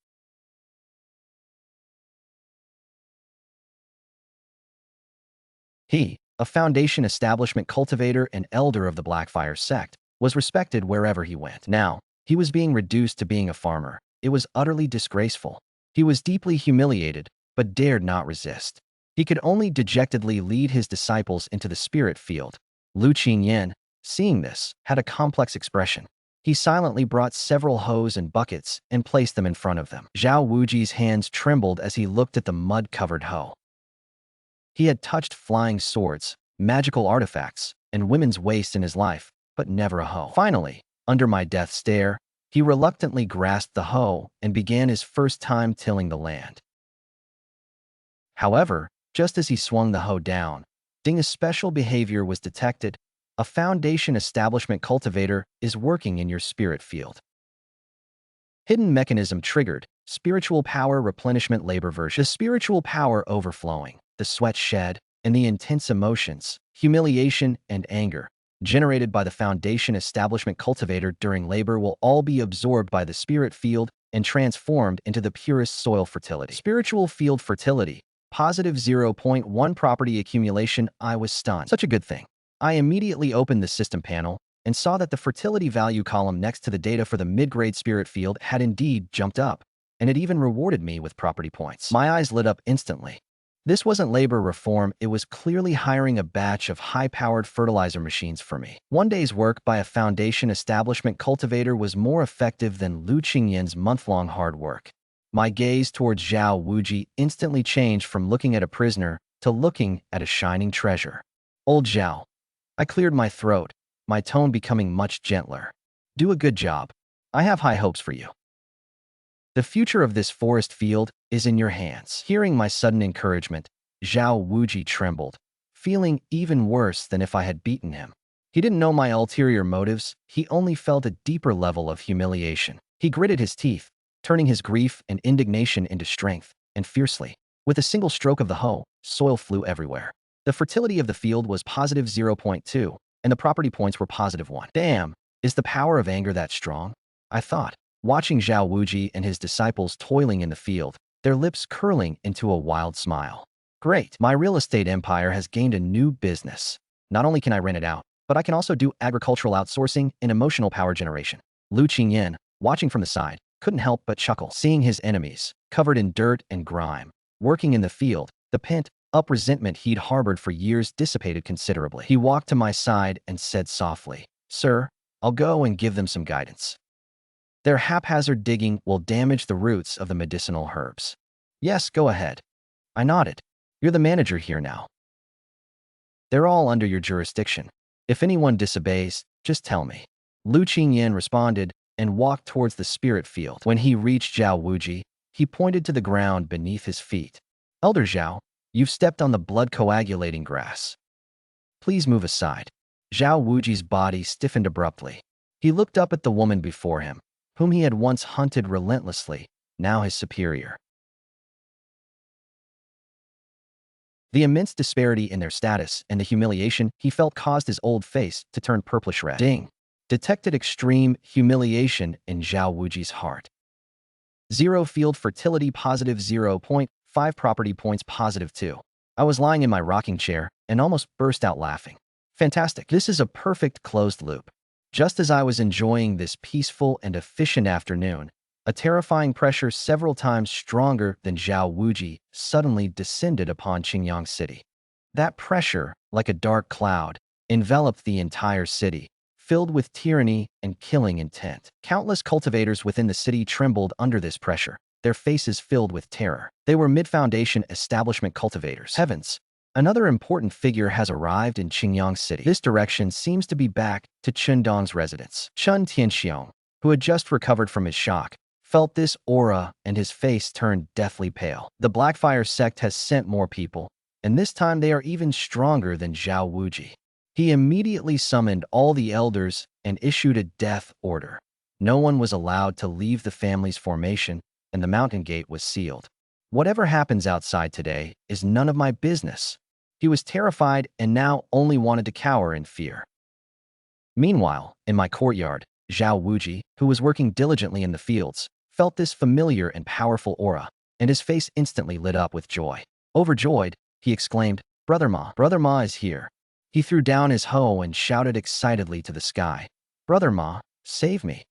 He, a foundation establishment cultivator and elder of the Blackfire sect, was respected wherever he went. Now, he was being reduced to being a farmer. It was utterly disgraceful. He was deeply humiliated, but dared not resist. He could only dejectedly lead his disciples into the spirit field. Lu Qingyan, seeing this, had a complex expression. He silently brought several hose and buckets and placed them in front of them. Zhao Wuji's hands trembled as he looked at the mud-covered hoe. He had touched flying swords, magical artifacts, and women's waste in his life, but never a hoe. Finally, under my death stare, he reluctantly grasped the hoe and began his first time tilling the land. However, just as he swung the hoe down, Ding's special behavior was detected. A foundation establishment cultivator is working in your spirit field. Hidden mechanism triggered. Spiritual power replenishment labor version. The spiritual power overflowing, the sweat shed, and the intense emotions, humiliation and anger, generated by the foundation establishment cultivator during labor will all be absorbed by the spirit field and transformed into the purest soil fertility. Spiritual field fertility, positive 0.1 property accumulation. I was stunned. Such a good thing. I immediately opened the system panel and saw that the fertility value column next to the data for the mid-grade spirit field had indeed jumped up, and it even rewarded me with property points. My eyes lit up instantly. This wasn't labor reform, it was clearly hiring a batch of high-powered fertilizer machines for me. One day's work by a foundation establishment cultivator was more effective than Lu Qingyan's month-long hard work. My gaze towards Zhao Wuji instantly changed from looking at a prisoner to looking at a shining treasure. Old Zhao. I cleared my throat, my tone becoming much gentler. Do a good job. I have high hopes for you. The future of this forest field is in your hands. Hearing my sudden encouragement, Zhao Wuji trembled, feeling even worse than if I had beaten him. He didn't know my ulterior motives, he only felt a deeper level of humiliation. He gritted his teeth, turning his grief and indignation into strength, and fiercely. With a single stroke of the hoe, soil flew everywhere. The fertility of the field was positive 0.2, and the property points were positive 1. Damn, is the power of anger that strong? I thought. Watching Zhao Wuji and his disciples toiling in the field, their lips curling into a wild smile. Great, my real estate empire has gained a new business. Not only can I rent it out, but I can also do agricultural outsourcing and emotional power generation. Lu Qingyan, watching from the side, couldn't help but chuckle. Seeing his enemies, covered in dirt and grime, working in the field, the pent-up resentment he'd harbored for years dissipated considerably. He walked to my side and said softly, "Sir, I'll go and give them some guidance. Their haphazard digging will damage the roots of the medicinal herbs." "Yes, go ahead." I nodded. "You're the manager here now. They're all under your jurisdiction. If anyone disobeys, just tell me." Lu Qingyan responded and walked towards the spirit field. When he reached Zhao Wuji, he pointed to the ground beneath his feet. "Elder Zhao, you've stepped on the blood-coagulating grass. Please move aside." Zhao Wuji's body stiffened abruptly. He looked up at the woman before him, whom he had once hunted relentlessly, now his superior. The immense disparity in their status and the humiliation he felt caused his old face to turn purplish red. Ding! Detected extreme humiliation in Zhao Wuji's heart. 0 field fertility positive 0.5 property points positive 2. I was lying in my rocking chair and almost burst out laughing. Fantastic. This is a perfect closed loop. Just as I was enjoying this peaceful and efficient afternoon, a terrifying pressure several times stronger than Zhao Wuji suddenly descended upon Qingyang City. That pressure, like a dark cloud, enveloped the entire city, filled with tyranny and killing intent. Countless cultivators within the city trembled under this pressure, their faces filled with terror. They were mid-foundation establishment cultivators. Heavens! Another important figure has arrived in Qingyang City. This direction seems to be back to Chen Dong's residence. Chen Tianxiong, who had just recovered from his shock, felt this aura and his face turned deathly pale. The Blackfire sect has sent more people, and this time they are even stronger than Zhao Wuji. He immediately summoned all the elders and issued a death order. No one was allowed to leave the family's formation, and the mountain gate was sealed. Whatever happens outside today is none of my business. He was terrified and now only wanted to cower in fear. Meanwhile, in my courtyard, Zhao Wuji, who was working diligently in the fields, felt this familiar and powerful aura, and his face instantly lit up with joy. Overjoyed, he exclaimed, Brother Ma is here." He threw down his hoe and shouted excitedly to the sky, "Brother Ma, save me.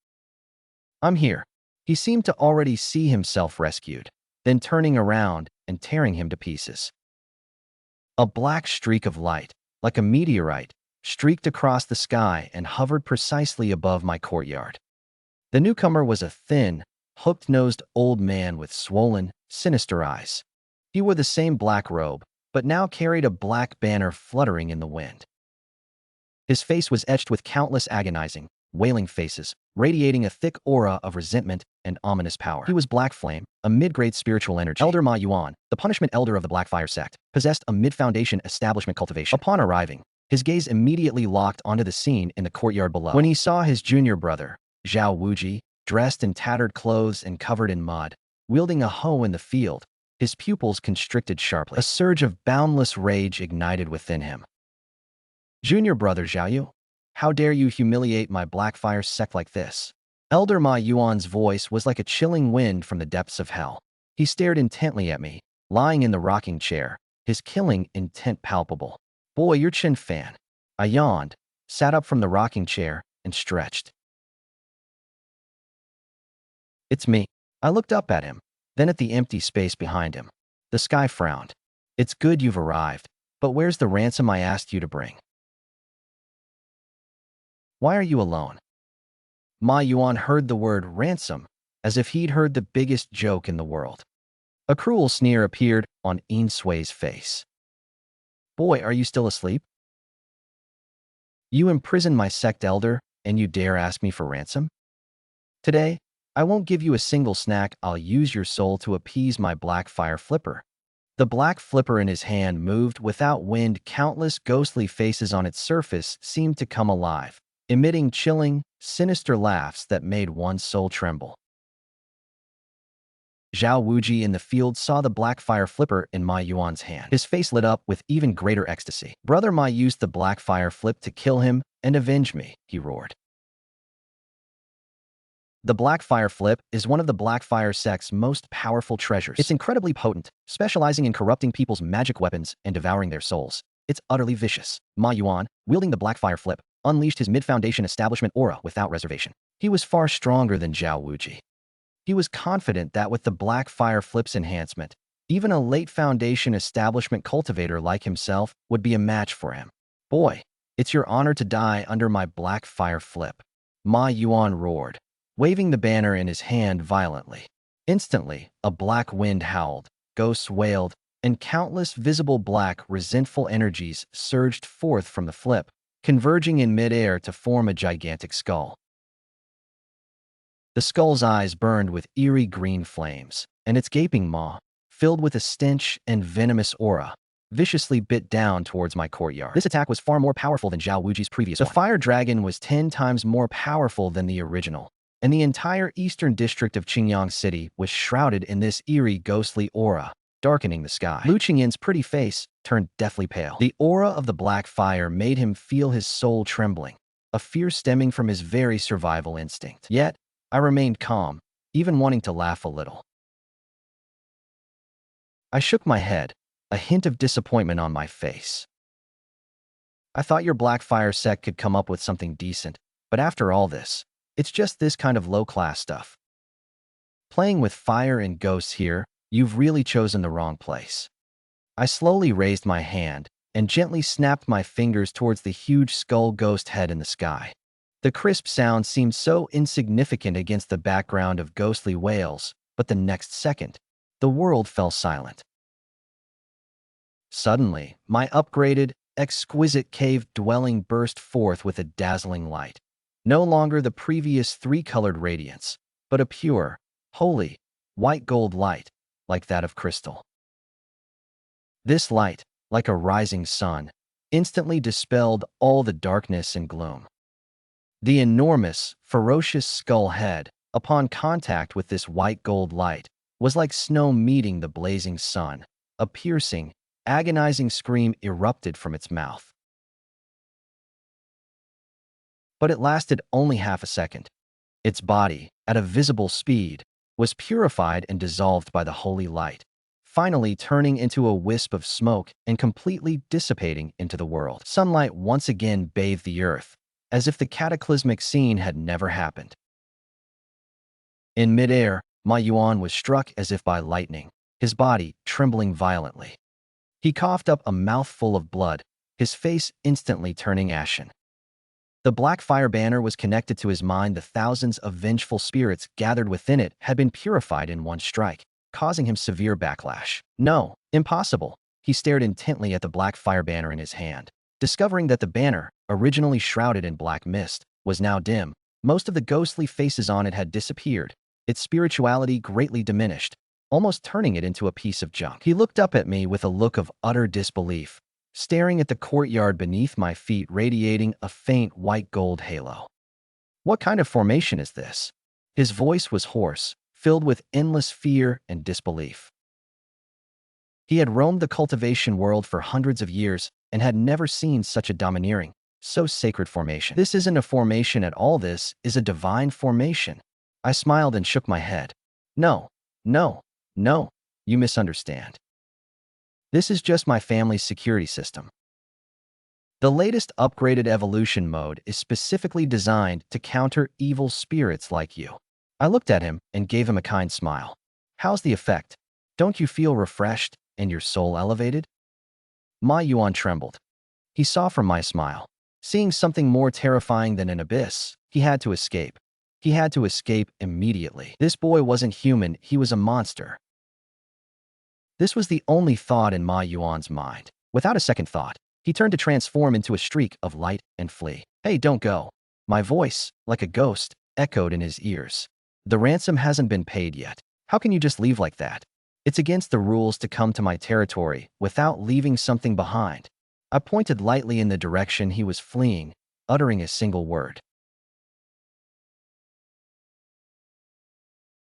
I'm here." He seemed to already see himself rescued, then turning around and tearing him to pieces. A black streak of light, like a meteorite, streaked across the sky and hovered precisely above my courtyard. The newcomer was a thin, hooked-nosed old man with swollen, sinister eyes. He wore the same black robe, but now carried a black banner fluttering in the wind. His face was etched with countless agonizing, wailing faces, radiating a thick aura of resentment and ominous power. He was Black Flame, a mid-grade spiritual energy. Elder Ma Yuan, the punishment elder of the Blackfire sect, possessed a mid-foundation establishment cultivation. Upon arriving, his gaze immediately locked onto the scene in the courtyard below. When he saw his junior brother, Zhao Wuji, dressed in tattered clothes and covered in mud, wielding a hoe in the field, his pupils constricted sharply. A surge of boundless rage ignited within him. Junior brother Zhao, how dare you humiliate my Blackfire sect like this? Elder Ma Yuan's voice was like a chilling wind from the depths of hell. He stared intently at me, lying in the rocking chair, his killing intent palpable. Boy, you're Chen Fan. I yawned, sat up from the rocking chair, and stretched. It's me. I looked up at him, then at the empty space behind him. The sky frowned. It's good you've arrived, but where's the ransom I asked you to bring? Why are you alone? Ma Yuan heard the word ransom as if he'd heard the biggest joke in the world. A cruel sneer appeared on Yin Sui's face. Boy, are you still asleep? You imprisoned my sect elder, and you dare ask me for ransom? Today, I won't give you a single snack. I'll use your soul to appease my Blackfire flipper. The black flipper in his hand moved without wind. Countless ghostly faces on its surface seemed to come alive, emitting chilling, sinister laughs that made one's soul tremble. Zhao Wuji in the field saw the Blackfire flipper in Ma Yuan's hand. His face lit up with even greater ecstasy. Brother Ma used the Blackfire flip to kill him and avenge me, he roared. The Blackfire flip is one of the Blackfire sect's most powerful treasures. It's incredibly potent, specializing in corrupting people's magic weapons and devouring their souls. It's utterly vicious. Ma Yuan, wielding the Blackfire flip, unleashed his mid-foundation establishment aura without reservation. He was far stronger than Zhao Wuji. He was confident that with the Blackfire flip's enhancement, even a late foundation establishment cultivator like himself would be a match for him. Boy, it's your honor to die under my Blackfire flip, Ma Yuan roared, waving the banner in his hand violently. Instantly, a black wind howled, ghosts wailed, and countless visible black, resentful energies surged forth from the flip, converging in midair to form a gigantic skull. The skull's eyes burned with eerie green flames, and its gaping maw, filled with a stench and venomous aura, viciously bit down towards my courtyard. This attack was far more powerful than Zhao Wuji's previous one. The fire dragon was 10 times more powerful than the original, and the entire eastern district of Qingyang City was shrouded in this eerie ghostly aura, darkening the sky. Lu Qingyin's pretty face turned deathly pale. The aura of the black fire made him feel his soul trembling, a fear stemming from his very survival instinct. Yet, I remained calm, even wanting to laugh a little. I shook my head, a hint of disappointment on my face. I thought your Blackfire sect could come up with something decent, but after all this, it's just this kind of low-class stuff. Playing with fire and ghosts here, you've really chosen the wrong place. I slowly raised my hand and gently snapped my fingers towards the huge skull ghost head in the sky. The crisp sound seemed so insignificant against the background of ghostly wails, but the next second, the world fell silent. Suddenly, my upgraded, exquisite cave dwelling burst forth with a dazzling light. No longer the previous three-colored radiance, but a pure, holy, white gold light, like that of crystal. This light, like a rising sun, instantly dispelled all the darkness and gloom. The enormous, ferocious skull head, upon contact with this white gold light, was like snow meeting the blazing sun. A piercing, agonizing scream erupted from its mouth. But it lasted only half a second. Its body, at a visible speed, was purified and dissolved by the holy light, finally turning into a wisp of smoke and completely dissipating into the world. Sunlight once again bathed the earth, as if the cataclysmic scene had never happened. In midair, Ma Yuan was struck as if by lightning, his body trembling violently. He coughed up a mouthful of blood, his face instantly turning ashen. The black fire banner was connected to his mind. The thousands of vengeful spirits gathered within it had been purified in one strike, causing him severe backlash. No, impossible. He stared intently at the black fire banner in his hand, discovering that the banner, originally shrouded in black mist, was now dim. Most of the ghostly faces on it had disappeared, its spirituality greatly diminished, almost turning it into a piece of junk. He looked up at me with a look of utter disbelief, staring at the courtyard beneath my feet radiating a faint white-gold halo. What kind of formation is this? His voice was hoarse, filled with endless fear and disbelief. He had roamed the cultivation world for hundreds of years and had never seen such a domineering, so sacred formation. This isn't a formation at all, this is a divine formation. I smiled and shook my head. No, no, no, you misunderstand. This is just my family's security system. The latest upgraded evolution mode is specifically designed to counter evil spirits like you. I looked at him and gave him a kind smile. How's the effect? Don't you feel refreshed and your soul elevated? Ma Yuan trembled. He saw from my smile. Seeing something more terrifying than an abyss, he had to escape. He had to escape immediately. This boy wasn't human, he was a monster. This was the only thought in Ma Yuan's mind. Without a second thought, he turned to transform into a streak of light and flee. Hey, don't go. My voice, like a ghost, echoed in his ears. The ransom hasn't been paid yet. How can you just leave like that? It's against the rules to come to my territory without leaving something behind. I pointed lightly in the direction he was fleeing, uttering a single word.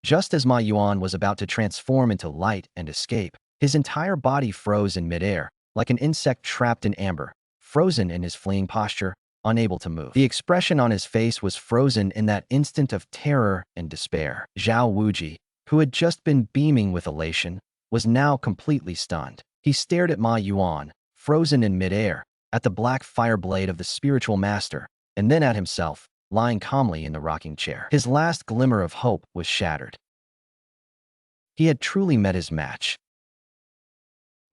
Just as Ma Yuan was about to transform into light and escape, his entire body froze in midair, like an insect trapped in amber, frozen in his fleeing posture, unable to move. The expression on his face was frozen in that instant of terror and despair. Zhao Wuji, who had just been beaming with elation, was now completely stunned. He stared at Ma Yuan, frozen in midair, at the black fire blade of the spiritual master, and then at himself, lying calmly in the rocking chair. His last glimmer of hope was shattered. He had truly met his match.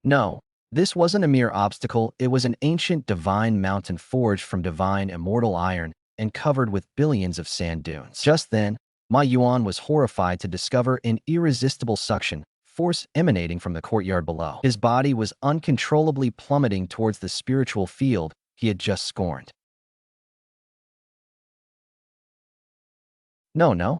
No, this wasn't a mere obstacle, it was an ancient divine mountain forged from divine immortal iron and covered with billions of sand dunes. Just then, Ma Yuan was horrified to discover an irresistible suction force emanating from the courtyard below. His body was uncontrollably plummeting towards the spiritual field he had just scorned. No, no.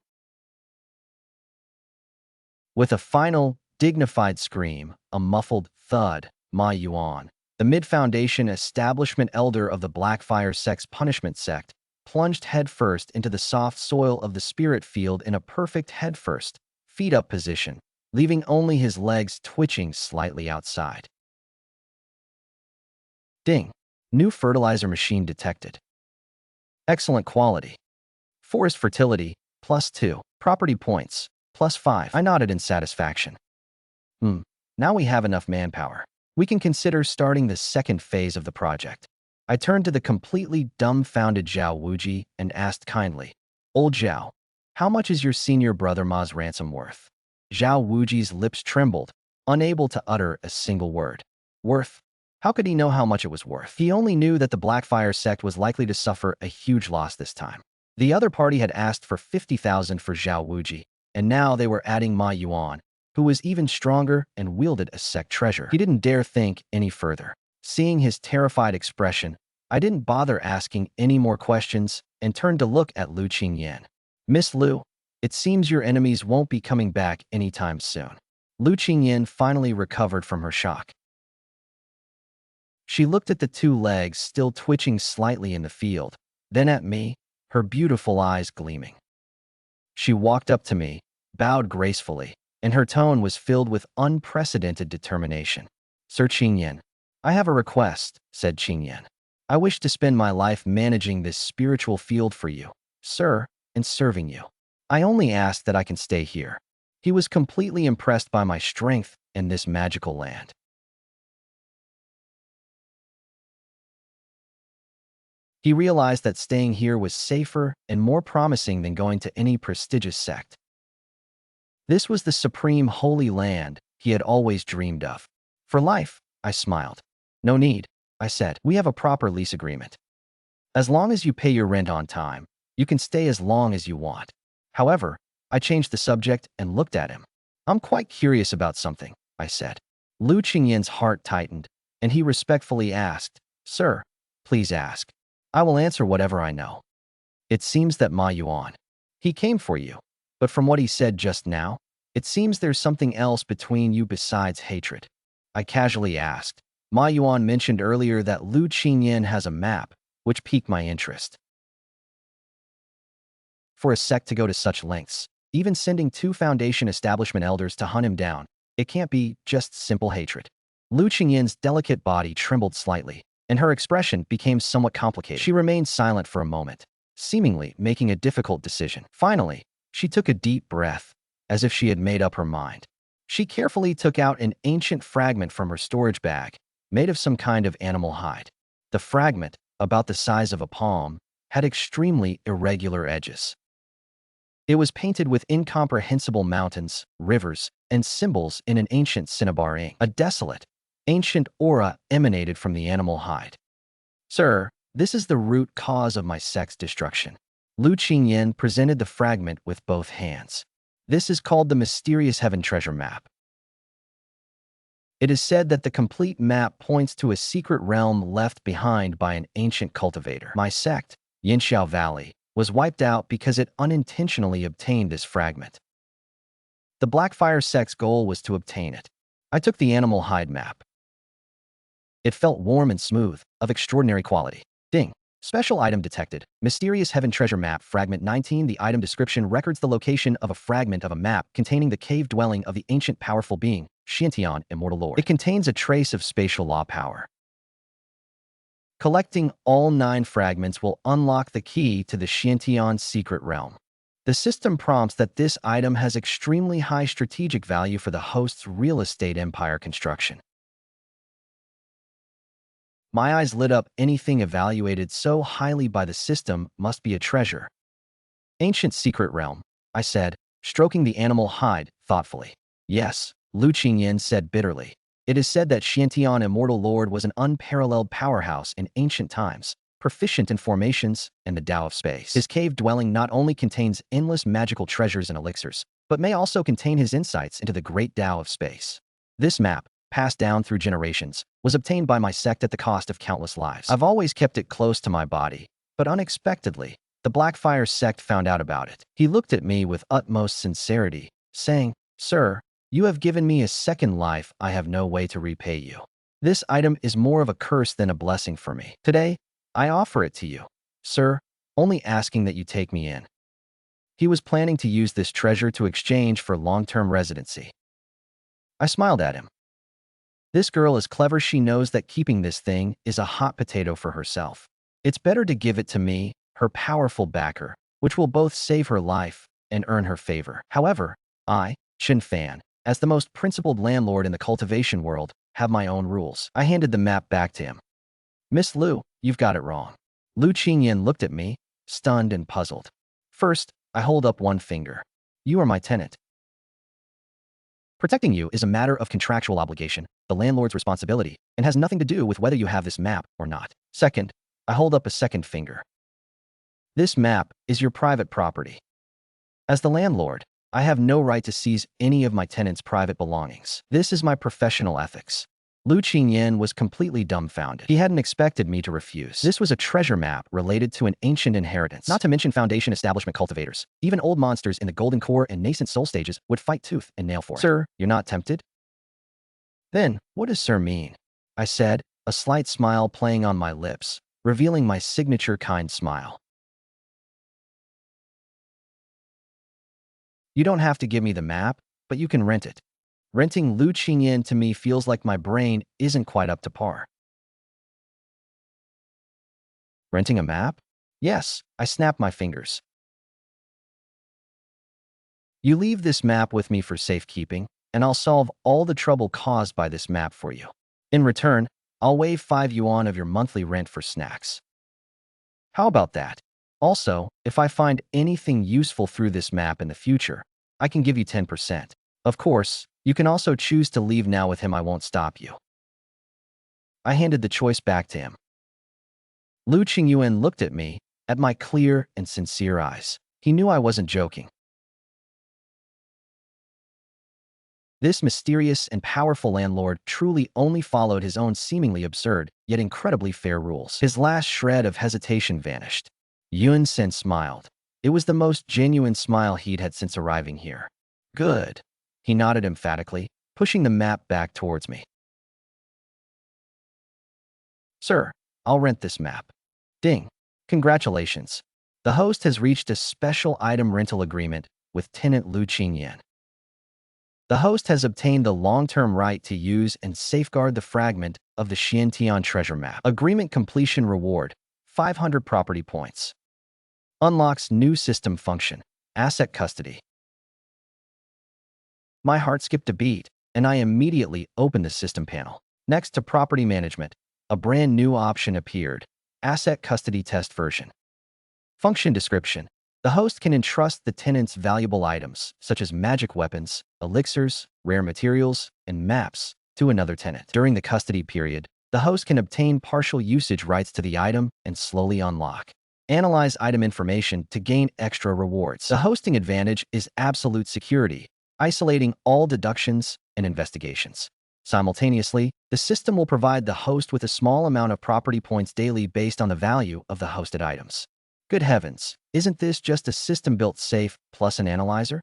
With a final, dignified scream, a muffled thud, Ma Yuan, the mid-foundation establishment elder of the Blackfire sect's punishment sect, plunged headfirst into the soft soil of the spirit field in a perfect headfirst, feet-up position, leaving only his legs twitching slightly outside. Ding. New fertilizer machine detected. Excellent quality. Forest fertility, +2. Property points, +5. I nodded in satisfaction. Now we have enough manpower. We can consider starting the second phase of the project. I turned to the completely dumbfounded Zhao Wuji and asked kindly, Old Zhao, how much is your senior brother Ma's ransom worth? Zhao Wuji's lips trembled, unable to utter a single word. Worth? How could he know how much it was worth? He only knew that the Blackfire sect was likely to suffer a huge loss this time. The other party had asked for 50,000 for Zhao Wuji, and now they were adding Ma Yuan, who was even stronger and wielded a sect treasure. He didn't dare think any further. Seeing his terrified expression, I didn't bother asking any more questions and turned to look at Lu Qingyan. Miss Lu, it seems your enemies won't be coming back anytime soon. Lu Qingyan finally recovered from her shock. She looked at the two legs still twitching slightly in the field, then at me, her beautiful eyes gleaming. She walked up to me, bowed gracefully, and her tone was filled with unprecedented determination. Sir Qingyan, I have a request, said Qingyan. I wish to spend my life managing this spiritual field for you, sir, and serving you. I only ask that I can stay here. He was completely impressed by my strength and this magical land. He realized that staying here was safer and more promising than going to any prestigious sect. This was the supreme holy land he had always dreamed of. For life, I smiled. No need. I said. We have a proper lease agreement. As long as you pay your rent on time, you can stay as long as you want. However, I changed the subject and looked at him. I'm quite curious about something, I said. Lu Qingyin's heart tightened, and he respectfully asked, Sir, please ask. I will answer whatever I know. It seems that Ma Yuan. He came for you, but from what he said just now, it seems there's something else between you besides hatred. I casually asked. Ma Yuan mentioned earlier that Lu Qinyin has a map, which piqued my interest. For a sect to go to such lengths, even sending 2 Foundation establishment elders to hunt him down, it can't be just simple hatred. Lu Qingyin's delicate body trembled slightly, and her expression became somewhat complicated. She remained silent for a moment, seemingly making a difficult decision. Finally, she took a deep breath, as if she had made up her mind. She carefully took out an ancient fragment from her storage bag, made of some kind of animal hide. The fragment, about the size of a palm, had extremely irregular edges. It was painted with incomprehensible mountains, rivers, and symbols in an ancient cinnabar ink. A desolate, ancient aura emanated from the animal hide. Sir, this is the root cause of my sect's destruction. Lu Qingyin presented the fragment with both hands. This is called the Mysterious Heaven Treasure Map. It is said that the complete map points to a secret realm left behind by an ancient cultivator. My sect, Yinxiao Valley, was wiped out because it unintentionally obtained this fragment. The Blackfire sect's goal was to obtain it. I took the animal hide map. It felt warm and smooth, of extraordinary quality. Ding. Special item detected. Mysterious Heaven Treasure Map Fragment 19. The item description records the location of a fragment of a map containing the cave dwelling of the ancient powerful being, Xiantian, Immortal Lord. It contains a trace of spatial law power. Collecting all 9 fragments will unlock the key to the Xiantian secret realm. The system prompts that this item has extremely high strategic value for the host's real estate empire construction. My eyes lit up. Anything evaluated so highly by the system must be a treasure. Ancient secret realm, I said, stroking the animal hide thoughtfully. Yes, Lu Qingyin said bitterly. It is said that Xiantian Immortal Lord was an unparalleled powerhouse in ancient times, proficient in formations and the Tao of space. His cave dwelling not only contains endless magical treasures and elixirs, but may also contain his insights into the great Tao of space. This map, passed down through generations, was obtained by my sect at the cost of countless lives. I've always kept it close to my body, but unexpectedly, the Blackfire sect found out about it. He looked at me with utmost sincerity, saying, Sir, you have given me a second life. I have no way to repay you. This item is more of a curse than a blessing for me. Today, I offer it to you, sir, only asking that you take me in. He was planning to use this treasure to exchange for long-term residency. I smiled at him. This girl is clever. She knows that keeping this thing is a hot potato for herself. It's better to give it to me, her powerful backer, which will both save her life and earn her favor. However, I, Chen Fan, as the most principled landlord in the cultivation world, have my own rules. I handed the map back to him. Miss Lu, you've got it wrong. Lu Qingyin looked at me, stunned and puzzled. First, I hold up one finger. You are my tenant. Protecting you is a matter of contractual obligation, the landlord's responsibility, and has nothing to do with whether you have this map or not. Second, I hold up a second finger. This map is your private property. As the landlord, I have no right to seize any of my tenants' private belongings. This is my professional ethics. Lu Qingyin was completely dumbfounded. He hadn't expected me to refuse. This was a treasure map related to an ancient inheritance, not to mention Foundation establishment cultivators. Even old monsters in the golden core and nascent soul stages would fight tooth and nail for it. Sir, you're not tempted? Then, what does sir mean? I said, a slight smile playing on my lips, revealing my signature kind smile. You don't have to give me the map, but you can rent it. Renting Lu Qingyin to me feels like my brain isn't quite up to par. Renting a map? Yes, I snapped my fingers. You leave this map with me for safekeeping, and I'll solve all the trouble caused by this map for you. In return, I'll waive 5 yuan of your monthly rent for snacks. How about that? Also, if I find anything useful through this map in the future, I can give you 10%. Of course, you can also choose to leave now with him. I won't stop you. I handed the choice back to him. Lu Qingyuan looked at me, at my clear and sincere eyes. He knew I wasn't joking. This mysterious and powerful landlord truly only followed his own seemingly absurd, yet incredibly fair rules. His last shred of hesitation vanished. Yun Sen smiled. It was the most genuine smile he'd had since arriving here. Good. He nodded emphatically, pushing the map back towards me. Sir, I'll rent this map. Ding. Congratulations. The host has reached a special item rental agreement with Tenant Lu Qingyan. The host has obtained the long-term right to use and safeguard the fragment of the Xiantian treasure map. Agreement completion reward, 500 property points. Unlocks new system function, asset custody. My heart skipped a beat, and I immediately opened the system panel. Next to property management, a brand new option appeared, asset custody test version. Function description. The host can entrust the tenant's valuable items, such as magic weapons, elixirs, rare materials, and maps, to another tenant. During the custody period, the host can obtain partial usage rights to the item and slowly unlock. Analyze item information to gain extra rewards. The hosting advantage is absolute security, isolating all deductions and investigations. Simultaneously, the system will provide the host with a small amount of property points daily based on the value of the hosted items. Good heavens, isn't this just a system-built safe plus an analyzer?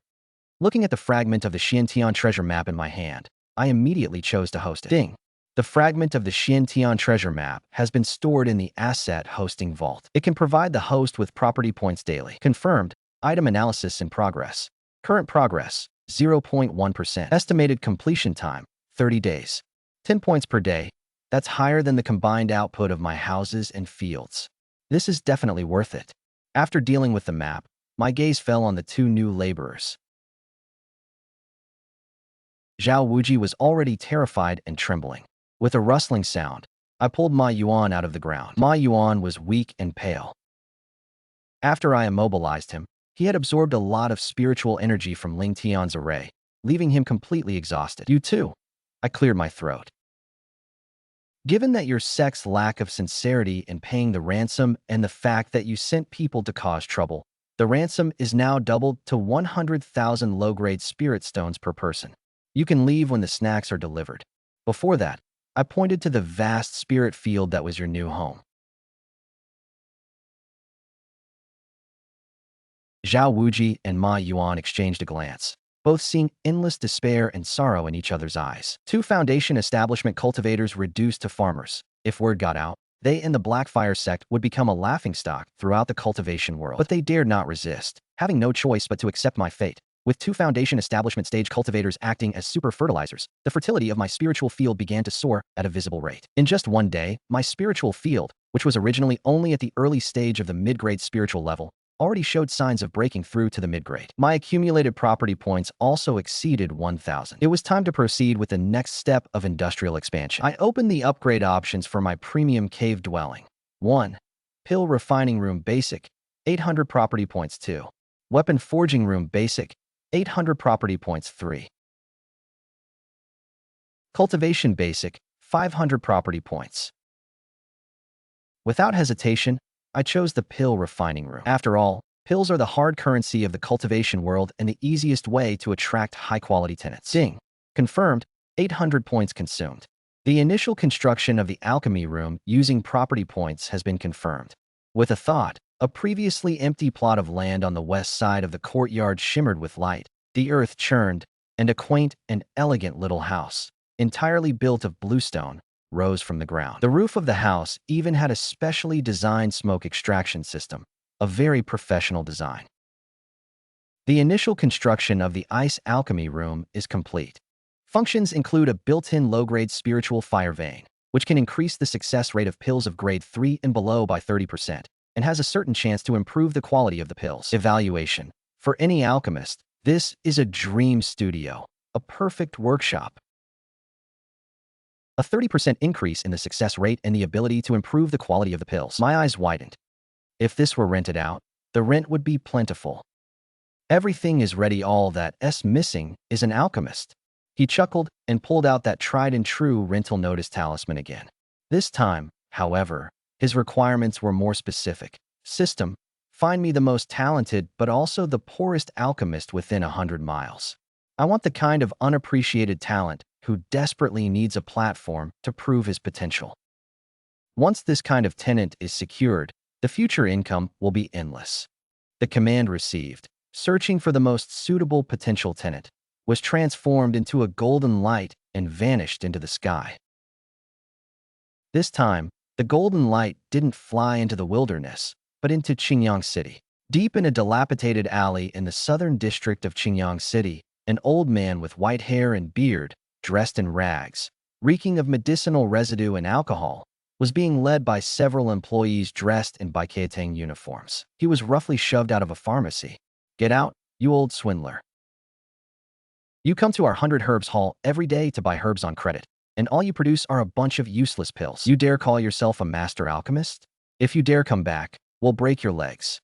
Looking at the fragment of the Xiantian treasure map in my hand, I immediately chose to host it. Ding! The fragment of the Xiantian treasure map has been stored in the asset hosting vault. It can provide the host with property points daily. Confirmed, item analysis in progress. Current progress, 0.1%. Estimated completion time, 30 days. 10 points per day. That's higher than the combined output of my houses and fields. This is definitely worth it. After dealing with the map, my gaze fell on the two new laborers. Zhao Wuji was already terrified and trembling. With a rustling sound, I pulled Ma Yuan out of the ground. Ma Yuan was weak and pale. After I immobilized him, he had absorbed a lot of spiritual energy from Ling Tian's array, leaving him completely exhausted. You too. I cleared my throat. Given that your sect's lack of sincerity in paying the ransom and the fact that you sent people to cause trouble, the ransom is now doubled to 100,000 low-grade spirit stones per person. You can leave when the snacks are delivered. Before that, I pointed to the vast spirit field that was your new home. Zhao Wuji and Ma Yuan exchanged a glance, both seeing endless despair and sorrow in each other's eyes. Two Foundation establishment cultivators reduced to farmers. If word got out, they and the Blackfire sect would become a laughingstock throughout the cultivation world. But they dared not resist, having no choice but to accept my fate. With two Foundation establishment stage cultivators acting as super fertilizers, the fertility of my spiritual field began to soar at a visible rate. In just one day, my spiritual field, which was originally only at the early stage of the mid-grade spiritual level, already showed signs of breaking through to the mid-grade. My accumulated property points also exceeded 1,000. It was time to proceed with the next step of industrial expansion. I opened the upgrade options for my premium cave dwelling. 1. Pill Refining Room Basic, 800 property points. 2. Weapon Forging Room Basic, 800 property points. 3. Cultivation Basic, 500 property points. Without hesitation, I chose the pill refining room. After all, pills are the hard currency of the cultivation world and the easiest way to attract high-quality tenants. Ding. Confirmed, 800 points consumed. The initial construction of the alchemy room using property points has been confirmed. With a thought, a previously empty plot of land on the west side of the courtyard shimmered with light, the earth churned, and a quaint and elegant little house, entirely built of bluestone, rose from the ground. The roof of the house even had a specially designed smoke extraction system, a very professional design. The initial construction of the ice alchemy room is complete. Functions include a built-in low-grade spiritual fire vein, which can increase the success rate of pills of grade 3 and below by 30%, and has a certain chance to improve the quality of the pills. Evaluation. For any alchemist, this is a dream studio, a perfect workshop. A 30% increase in the success rate and the ability to improve the quality of the pills. My eyes widened. If this were rented out, the rent would be plentiful. Everything is ready, all that's missing is an alchemist. He chuckled and pulled out that tried-and-true rental notice talisman again. This time, however, his requirements were more specific. System: find me the most talented but also the poorest alchemist within 100 miles. I want the kind of unappreciated talent who desperately needs a platform to prove his potential. Once this kind of tenant is secured, the future income will be endless. The command received, searching for the most suitable potential tenant, was transformed into a golden light and vanished into the sky. This time, the golden light didn't fly into the wilderness, but into Qingyang City. Deep in a dilapidated alley in the southern district of Qingyang City, an old man with white hair and beard, dressed in rags, reeking of medicinal residue and alcohol, was being led by several employees dressed in Baikiatang uniforms. He was roughly shoved out of a pharmacy. Get out, you old swindler. You come to our 100 Herbs Hall every day to buy herbs on credit, and all you produce are a bunch of useless pills. You dare call yourself a master alchemist? If you dare come back, we'll break your legs.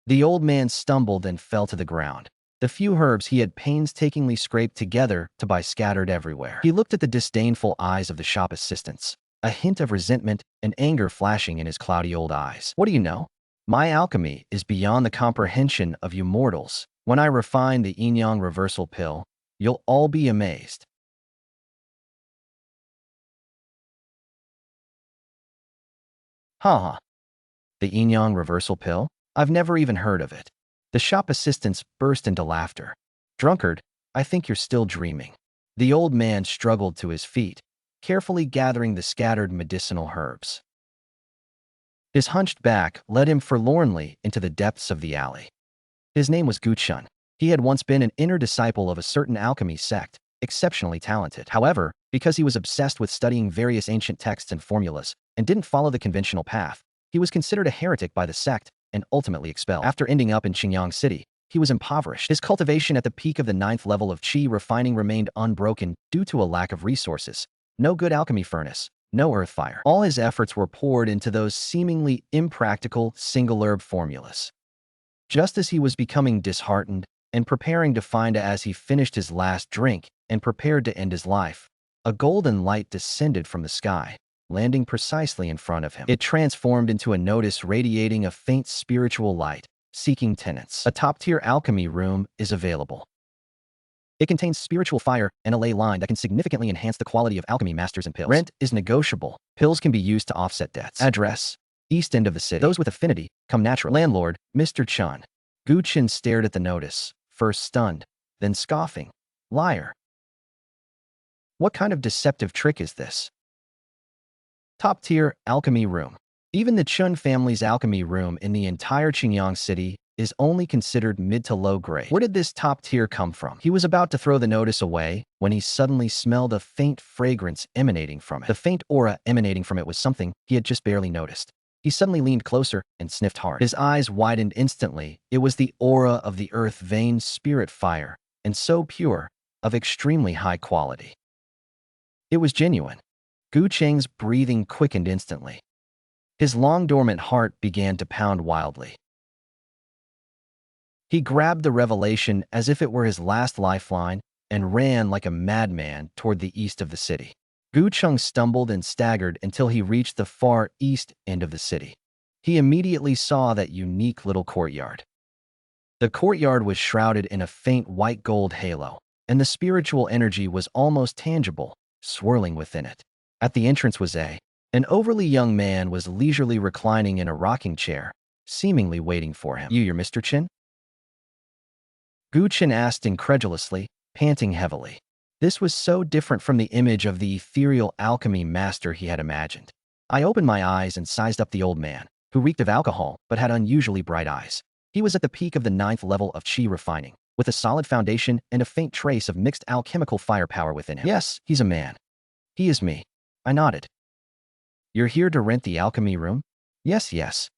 The old man stumbled and fell to the ground. The few herbs he had painstakingly scraped together to buy scattered everywhere. He looked at the disdainful eyes of the shop assistants, a hint of resentment and anger flashing in his cloudy old eyes. What do you know? My alchemy is beyond the comprehension of you mortals. When I refine the yin-yang reversal pill, you'll all be amazed. Ha. The yin-yang reversal pill? I've never even heard of it. The shop assistants burst into laughter. Drunkard, I think you're still dreaming. The old man struggled to his feet, carefully gathering the scattered medicinal herbs. His hunched back led him forlornly into the depths of the alley. His name was Gu Chun. He had once been an inner disciple of a certain alchemy sect, exceptionally talented. However, because he was obsessed with studying various ancient texts and formulas and didn't follow the conventional path, he was considered a heretic by the sect and ultimately expelled. After ending up in Qingyang City, he was impoverished. His cultivation at the peak of the 9th level of qi refining remained unbroken due to a lack of resources. No good alchemy furnace, no earth fire. All his efforts were poured into those seemingly impractical single-herb formulas. Just as he was becoming disheartened and preparing to find as he finished his last drink and prepared to end his life, a golden light descended from the sky, landing precisely in front of him. It transformed into a notice radiating a faint spiritual light, seeking tenants. A top-tier alchemy room is available. It contains spiritual fire and a ley line that can significantly enhance the quality of alchemy masters and pills. Rent is negotiable. Pills can be used to offset debts. Address: East End of the city. Those with affinity come natural. Landlord: Mr. Chun. Gu Chen stared at the notice, first stunned, then scoffing. Liar. What kind of deceptive trick is this? Top-tier alchemy room. Even the Chun family's alchemy room in the entire Qingyang City is only considered mid to low grade. Where did this top tier come from? He was about to throw the notice away when he suddenly smelled a faint fragrance emanating from it. The faint aura emanating from it was something he had just barely noticed. He suddenly leaned closer and sniffed hard. His eyes widened instantly. It was the aura of the earth vein spirit fire, and so pure, of extremely high quality. It was genuine. Gu Cheng's breathing quickened instantly. His long-dormant heart began to pound wildly. He grabbed the revelation as if it were his last lifeline and ran like a madman toward the east of the city. Gu Cheng stumbled and staggered until he reached the far east end of the city. He immediately saw that unique little courtyard. The courtyard was shrouded in a faint white gold halo, and the spiritual energy was almost tangible, swirling within it. At the entrance was an overly young man was leisurely reclining in a rocking chair, seemingly waiting for him. You're Mr. Chen? Gu Chen asked incredulously, panting heavily. This was so different from the image of the ethereal alchemy master he had imagined. I opened my eyes and sized up the old man, who reeked of alcohol but had unusually bright eyes. He was at the peak of the 9th level of qi refining, with a solid foundation and a faint trace of mixed alchemical firepower within him. Yes, he's a man. He is me. I nodded. You're here to rent the alchemy room? Yes.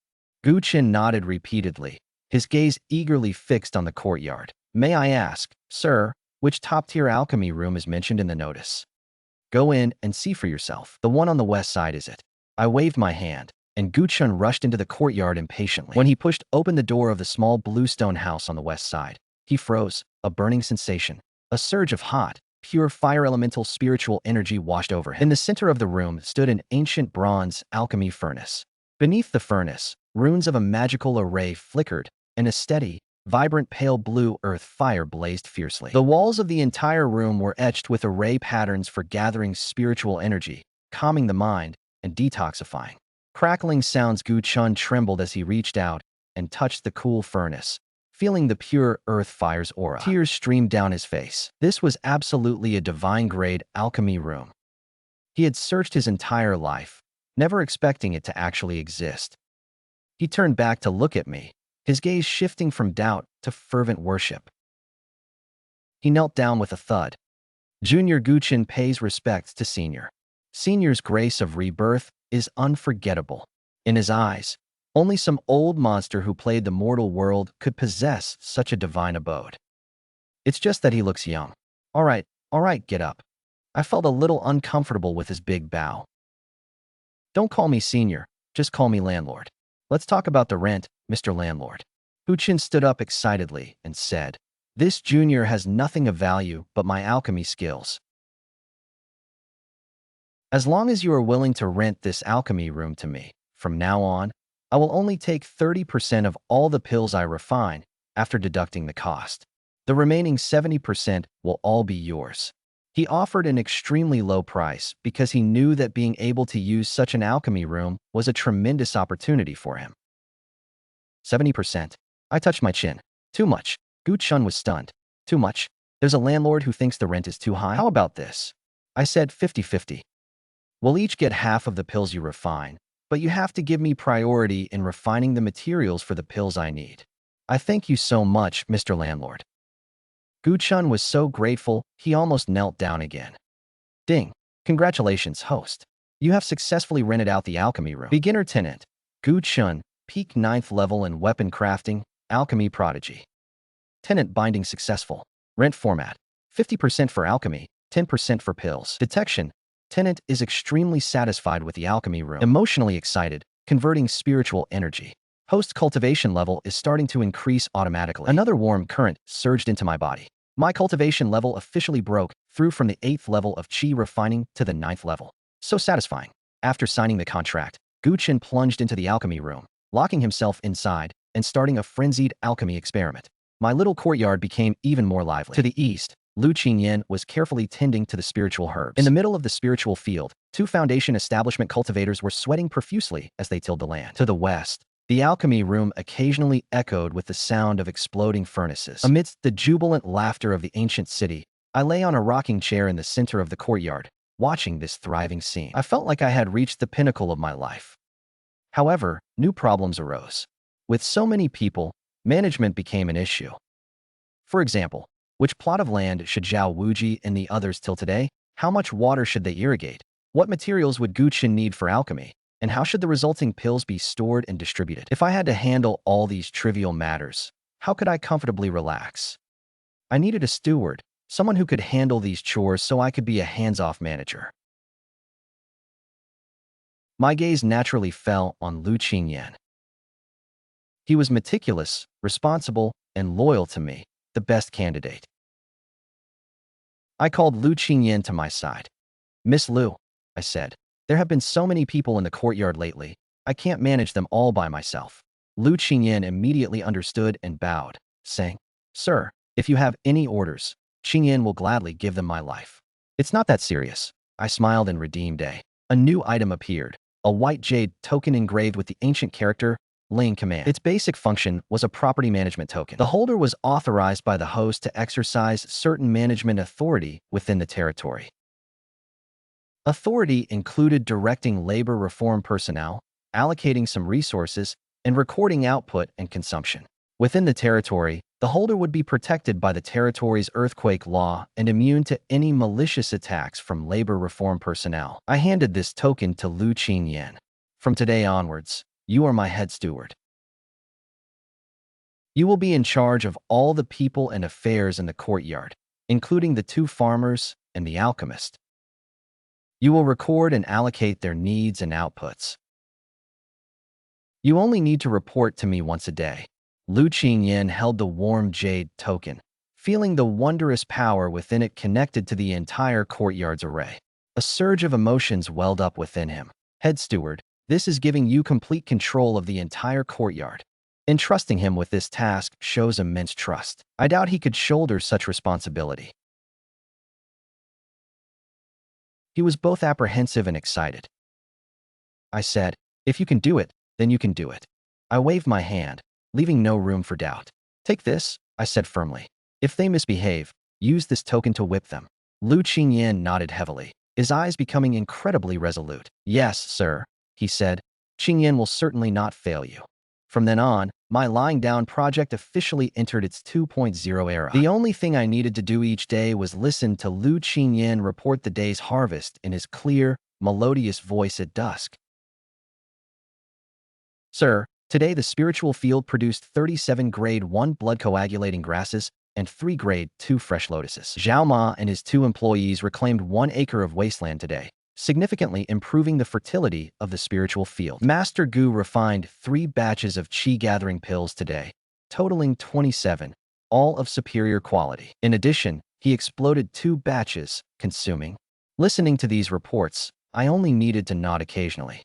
Gu Chen nodded repeatedly, his gaze eagerly fixed on the courtyard. May I ask, sir, which top-tier alchemy room is mentioned in the notice? Go in and see for yourself. The one on the west side is it. I waved my hand, and Gu Chen rushed into the courtyard impatiently. When he pushed open the door of the small bluestone house on the west side, he froze, a burning sensation. A surge of hot, pure fire elemental spiritual energy washed over him. In the center of the room stood an ancient bronze alchemy furnace. Beneath the furnace, runes of a magical array flickered, and a steady, vibrant pale blue earth fire blazed fiercely. The walls of the entire room were etched with array patterns for gathering spiritual energy, calming the mind, and detoxifying. Crackling sounds. Gu Chun trembled as he reached out and touched the cool furnace, feeling the pure earth fire's aura. Tears streamed down his face. This was absolutely a divine-grade alchemy room. He had searched his entire life, never expecting it to actually exist. He turned back to look at me, his gaze shifting from doubt to fervent worship. He knelt down with a thud. Junior Guchen pays respects to Senior. Senior's grace of rebirth is unforgettable. In his eyes, only some old monster who played the mortal world could possess such a divine abode. It's just that he looks young. All right, get up. I felt a little uncomfortable with his big bow. Don't call me Senior, just call me Landlord. Let's talk about the rent, Mr. Landlord. Huchin stood up excitedly and said, This Junior has nothing of value but my alchemy skills. As long as you are willing to rent this alchemy room to me, from now on, I will only take 30% of all the pills I refine after deducting the cost. The remaining 70% will all be yours. He offered an extremely low price because he knew that being able to use such an alchemy room was a tremendous opportunity for him. 70%. I touched my chin. Too much. Gu Chun was stunned. Too much? There's a landlord who thinks the rent is too high? How about this? I said 50-50. We'll each get half of the pills you refine, but you have to give me priority in refining the materials for the pills I need. I thank you so much, Mr. Landlord. Gu Chun was so grateful, he almost knelt down again. Ding. Congratulations, host. You have successfully rented out the alchemy room. Beginner Tenant. Gu Chun, peak 9th level in weapon crafting, alchemy prodigy. Tenant binding successful. Rent format. 50% for alchemy, 10% for pills. Detection. Tenant is extremely satisfied with the alchemy room. Emotionally excited, converting spiritual energy. Host cultivation level is starting to increase automatically. Another warm current surged into my body. My cultivation level officially broke through from the 8th level of chi refining to the 9th level. So satisfying. After signing the contract, Gu Chen plunged into the alchemy room, locking himself inside and starting a frenzied alchemy experiment. My little courtyard became even more lively. To the east, Lu Qingyan was carefully tending to the spiritual herbs. In the middle of the spiritual field, 2 foundation establishment cultivators were sweating profusely as they tilled the land. To the west, the alchemy room occasionally echoed with the sound of exploding furnaces. Amidst the jubilant laughter of the ancient city, I lay on a rocking chair in the center of the courtyard, watching this thriving scene. I felt like I had reached the pinnacle of my life. However, new problems arose. With so many people, management became an issue. For example, which plot of land should Zhao Wuji and the others till today? How much water should they irrigate? What materials would Gu Qin need for alchemy? And how should the resulting pills be stored and distributed? If I had to handle all these trivial matters, how could I comfortably relax? I needed a steward, someone who could handle these chores so I could be a hands-off manager. My gaze naturally fell on Lu Qingyan. He was meticulous, responsible, and loyal to me, the best candidate. I called Lu Qingyan to my side. Miss Lu, I said, there have been so many people in the courtyard lately, I can't manage them all by myself. Lu Qingyan immediately understood and bowed, saying, Sir, if you have any orders, Qingyan will gladly give them my life. It's not that serious. I smiled and redeemed a new item appeared, a white jade token engraved with the ancient character, Ling Command. Its basic function was a property management token. The holder was authorized by the host to exercise certain management authority within the territory. Authority included directing labor reform personnel, allocating some resources, and recording output and consumption. Within the territory, the holder would be protected by the territory's earthquake law and immune to any malicious attacks from labor reform personnel. I handed this token to Lu Qingyan. From today onwards, you are my head steward. You will be in charge of all the people and affairs in the courtyard, including the 2 farmers and the alchemist. You will record and allocate their needs and outputs. You only need to report to me once a day. Lu Qingyan held the warm jade token, feeling the wondrous power within it connected to the entire courtyard's array. A surge of emotions welled up within him. Head steward, this is giving you complete control of the entire courtyard. Entrusting him with this task shows immense trust. I doubt he could shoulder such responsibility. He was both apprehensive and excited. I said, if you can do it, then you can do it. I waved my hand, leaving no room for doubt. Take this, I said firmly. If they misbehave, use this token to whip them. Lu Qingyan nodded heavily, his eyes becoming incredibly resolute. Yes, sir, he said. Qingyan will certainly not fail you. From then on, my lying down project officially entered its 2.0 era. The only thing I needed to do each day was listen to Lu Qingyan report the day's harvest in his clear, melodious voice at dusk. Sir, today the spiritual field produced 37 grade 1 blood coagulating grasses and 3 grade 2 fresh lotuses. Zhao Ma and his 2 employees reclaimed 1 acre of wasteland today, significantly improving the fertility of the spiritual field. Master Gu refined 3 batches of qi gathering pills today, totaling 27, all of superior quality. In addition, he exploded 2 batches, consuming. Listening to these reports, I only needed to nod occasionally.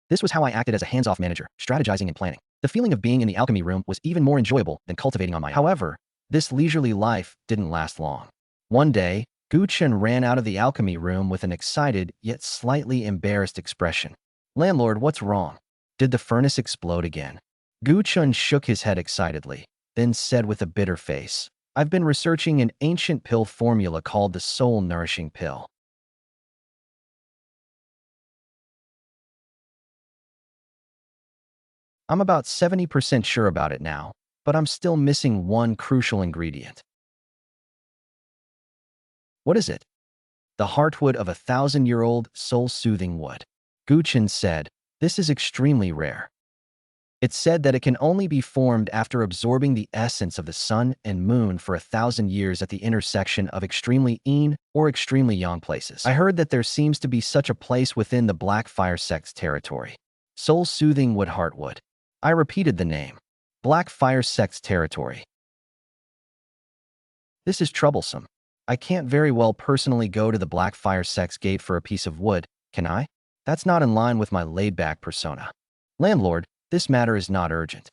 This was how I acted as a hands-off manager, strategizing and planning. The feeling of being in the alchemy room was even more enjoyable than cultivating on my own. However, this leisurely life didn't last long. One day, Gu Chen ran out of the alchemy room with an excited yet slightly embarrassed expression. Landlord, what's wrong? Did the furnace explode again? Gu Chen shook his head excitedly, then said with a bitter face, I've been researching an ancient pill formula called the soul-nourishing pill. I'm about 70% sure about it now, but I'm still missing one crucial ingredient. What is it? The heartwood of 1,000-year-old soul-soothing wood. Gu Chen said, this is extremely rare. It's said that it can only be formed after absorbing the essence of the sun and moon for 1,000 years at the intersection of extremely yin or extremely yang places. I heard that there seems to be such a place within the Black Fire sect's territory. Soul-soothing wood heartwood. I repeated the name. Black Fire sect's territory. This is troublesome. I can't very well personally go to the Black Fire sect's gate for a piece of wood, can I? That's not in line with my laid-back persona. Landlord, this matter is not urgent.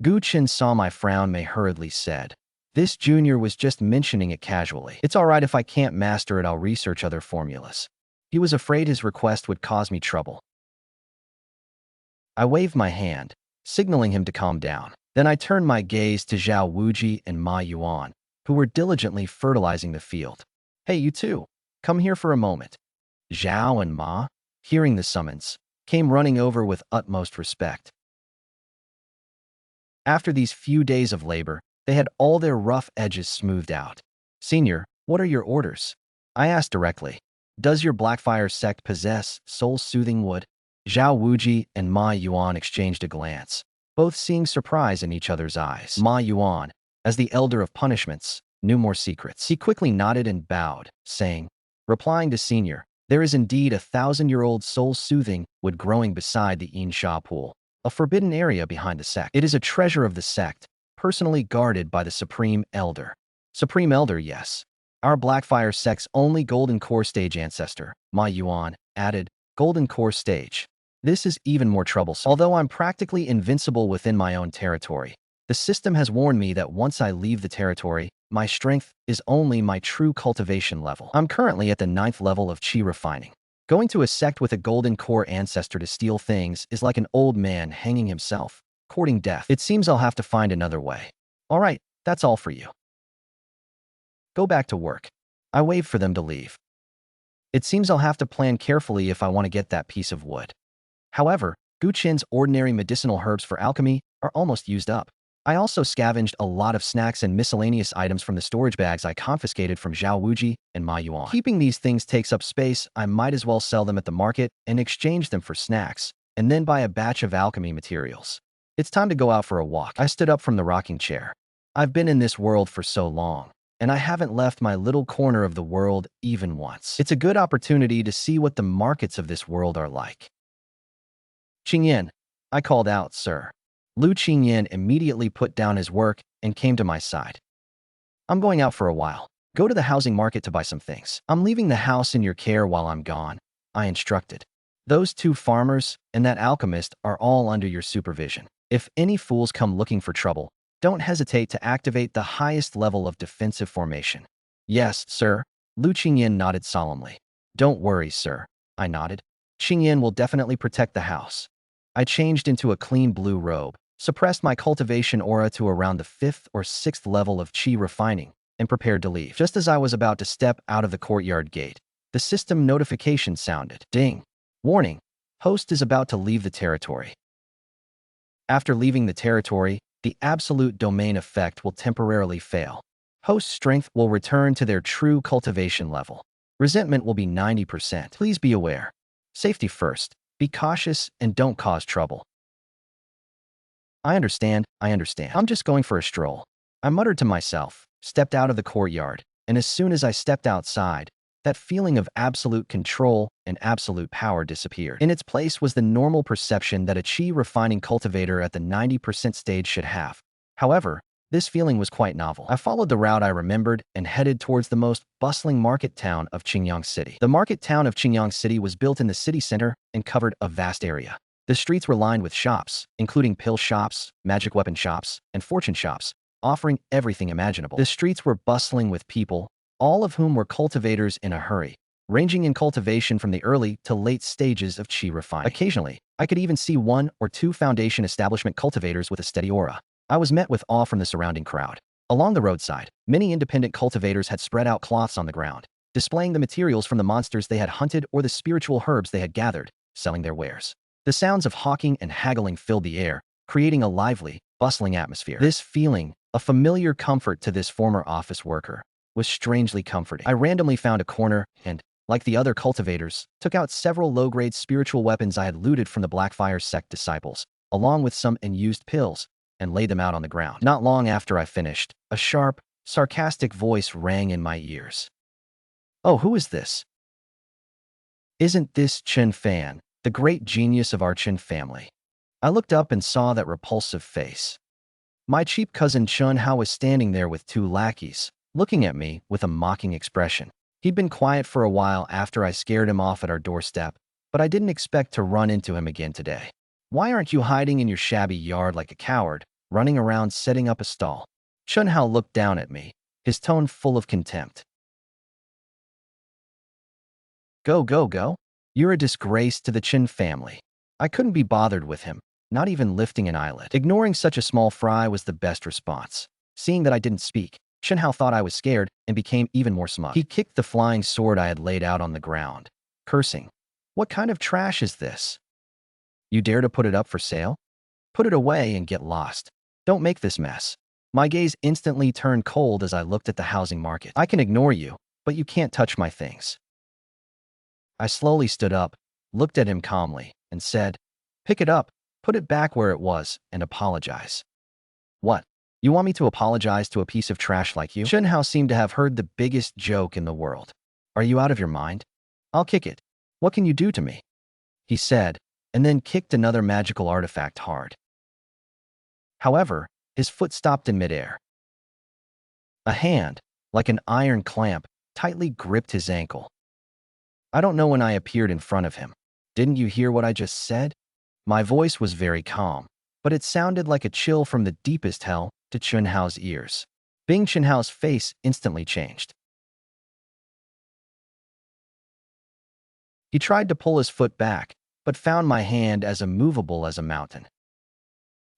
Gu Chen saw my frown and hurriedly said, this junior was just mentioning it casually. It's all right if I can't master it, I'll research other formulas. He was afraid his request would cause me trouble. I waved my hand, signaling him to calm down. Then I turned my gaze to Zhao Wuji and Ma Yuan, who were diligently fertilizing the field. Hey, you two, come here for a moment. Zhao and Ma, hearing the summons, came running over with utmost respect. After these few days of labor, they had all their rough edges smoothed out. Senior, what are your orders? I asked directly. Does your Blackfire sect possess soul-soothing wood? Zhao Wuji and Ma Yuan exchanged a glance, both seeing surprise in each other's eyes. Ma Yuan, as the elder of punishments, knew more secrets. He quickly nodded and bowed, saying, replying to Senior, there is indeed 1,000-year-old soul-soothing wood growing beside the Insha pool, a forbidden area behind the sect. It is a treasure of the sect, personally guarded by the Supreme Elder. Supreme Elder, yes. Our Blackfire sect's only Golden Core Stage ancestor, Ma Yuan, added, Golden Core Stage. This is even more troublesome. Although I'm practically invincible within my own territory, the system has warned me that once I leave the territory, my strength is only my true cultivation level. I'm currently at the 9th level of Qi refining. Going to a sect with a Golden Core ancestor to steal things is like an old man hanging himself, courting death. It seems I'll have to find another way. All right, that's all for you. Go back to work. I waved for them to leave. It seems I'll have to plan carefully if I want to get that piece of wood. However, Gu Chen's ordinary medicinal herbs for alchemy are almost used up. I also scavenged a lot of snacks and miscellaneous items from the storage bags I confiscated from Zhao Wuji and Ma Yuan. Keeping these things takes up space. I might as well sell them at the market and exchange them for snacks, and then buy a batch of alchemy materials. It's time to go out for a walk. I stood up from the rocking chair. I've been in this world for so long, and I haven't left my little corner of the world even once. It's a good opportunity to see what the markets of this world are like. Qingyan, I called out, sir. Lu Qingyan immediately put down his work and came to my side. I'm going out for a while. Go to the housing market to buy some things. I'm leaving the house in your care while I'm gone, I instructed. Those two farmers and that alchemist are all under your supervision. If any fools come looking for trouble, don't hesitate to activate the highest level of defensive formation. Yes, sir. Lu Qingyan nodded solemnly. Don't worry, sir. I nodded. Qingyan will definitely protect the house. I changed into a clean blue robe, suppressed my cultivation aura to around the 5th or 6th level of chi refining, and prepared to leave. Just as I was about to step out of the courtyard gate, the system notification sounded. Ding. Warning. Host is about to leave the territory. After leaving the territory, the absolute domain effect will temporarily fail. Host strength will return to their true cultivation level. Resentment will be 90%. Please be aware. Safety first. Be cautious and don't cause trouble. I understand. I'm just going for a stroll. I muttered to myself, stepped out of the courtyard, and as soon as I stepped outside, that feeling of absolute control and absolute power disappeared. In its place was the normal perception that a chi refining cultivator at the 90% stage should have. However, this feeling was quite novel. I followed the route I remembered and headed towards the most bustling market town of Qingyang City. The market town of Qingyang City was built in the city center and covered a vast area. The streets were lined with shops, including pill shops, magic weapon shops, and fortune shops, offering everything imaginable. The streets were bustling with people, all of whom were cultivators in a hurry, ranging in cultivation from the early to late stages of chi refining. Occasionally, I could even see 1 or 2 foundation establishment cultivators with a steady aura. I was met with awe from the surrounding crowd. Along the roadside, many independent cultivators had spread out cloths on the ground, displaying the materials from the monsters they had hunted or the spiritual herbs they had gathered, selling their wares. The sounds of hawking and haggling filled the air, creating a lively, bustling atmosphere. This feeling, a familiar comfort to this former office worker, was strangely comforting. I randomly found a corner and, like the other cultivators, took out several low-grade spiritual weapons I had looted from the Blackfire sect disciples, along with some unused pills, and laid them out on the ground. Not long after I finished, a sharp, sarcastic voice rang in my ears. Oh, who is this? Isn't this Chen Fan, the great genius of our Chen family? I looked up and saw that repulsive face. My cheap cousin Chen Hao was standing there with 2 lackeys, looking at me with a mocking expression. He'd been quiet for a while after I scared him off at our doorstep, but I didn't expect to run into him again today. Why aren't you hiding in your shabby yard like a coward, running around setting up a stall? Chen Hao looked down at me, his tone full of contempt. Go, go, go. You're a disgrace to the Chen family. I couldn't be bothered with him, not even lifting an eyelid. Ignoring such a small fry was the best response. Seeing that I didn't speak, Chen Hao thought I was scared and became even more smug. He kicked the flying sword I had laid out on the ground, cursing. What kind of trash is this? You dare to put it up for sale? Put it away and get lost. Don't make this mess. My gaze instantly turned cold as I looked at the housing market. I can ignore you, but you can't touch my things. I slowly stood up, looked at him calmly, and said, pick it up, put it back where it was, and apologize. What? You want me to apologize to a piece of trash like you? Chen Hao seemed to have heard the biggest joke in the world. Are you out of your mind? I'll kick it. What can you do to me? He said, and then kicked another magical artifact hard. However, his foot stopped in midair. A hand, like an iron clamp, tightly gripped his ankle. I don't know when I appeared in front of him. Didn't you hear what I just said? My voice was very calm, but it sounded like a chill from the deepest hell to Chen Hao's ears. Bing Chen Hao's face instantly changed. He tried to pull his foot back, but found my hand as immovable as a mountain.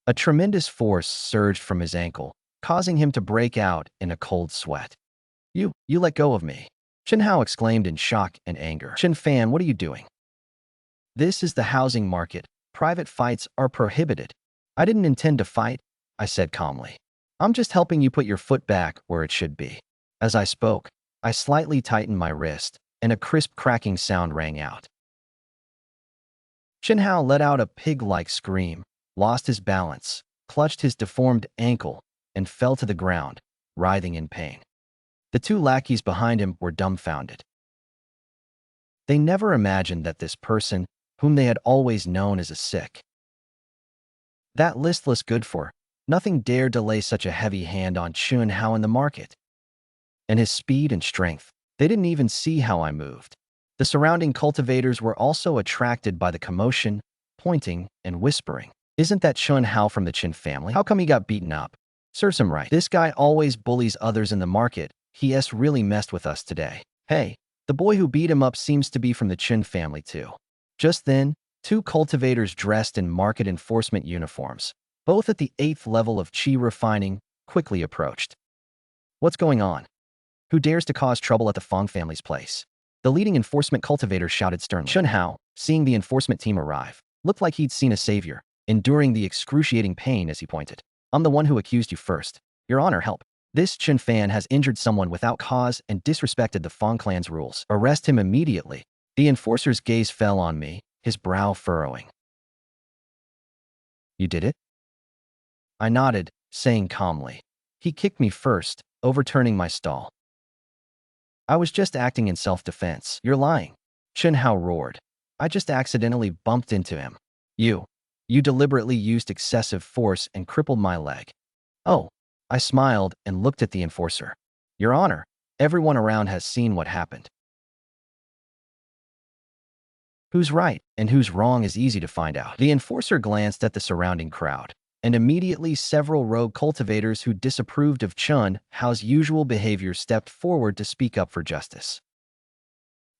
A tremendous force surged from his ankle, causing him to break out in a cold sweat. You let go of me. Chen Hao exclaimed in shock and anger. Chen Fan, what are you doing? This is the housing market. Private fights are prohibited. I didn't intend to fight, I said calmly. I'm just helping you put your foot back where it should be. As I spoke, I slightly tightened my wrist, and a crisp cracking sound rang out. Chen Hao let out a pig-like scream, lost his balance, clutched his deformed ankle, and fell to the ground, writhing in pain. The 2 lackeys behind him were dumbfounded. They never imagined that this person, whom they had always known as a sick, that listless good for Nothing dared to lay such a heavy hand on Chen Hao in the market. And his speed and strength, they didn't even see how I moved. The surrounding cultivators were also attracted by the commotion, pointing, and whispering. Isn't that Chen Hao from the Chen family? How come he got beaten up? Serves him right. This guy always bullies others in the market. He really messed with us today. Hey, the boy who beat him up seems to be from the Chen family too. Just then, two cultivators dressed in market enforcement uniforms, both at the 8th level of Qi refining, quickly approached. What's going on? Who dares to cause trouble at the Fong family's place? The leading enforcement cultivator shouted sternly. Chen Hao, seeing the enforcement team arrive, looked like he'd seen a savior, enduring the excruciating pain as he pointed. I'm the one who accused you first. Your Honor, help. This Chen fan has injured someone without cause and disrespected the Fong clan's rules. Arrest him immediately. The enforcer's gaze fell on me, his brow furrowing. You did it? I nodded, saying calmly. He kicked me first, overturning my stall. I was just acting in self-defense. You're lying. Chen Hao roared. I just accidentally bumped into him. You deliberately used excessive force and crippled my leg. Oh, I smiled and looked at the enforcer. Your Honor, everyone around has seen what happened. Who's right and who's wrong is easy to find out. The enforcer glanced at the surrounding crowd, and immediately several rogue cultivators who disapproved of Chen Hao's usual behavior stepped forward to speak up for justice.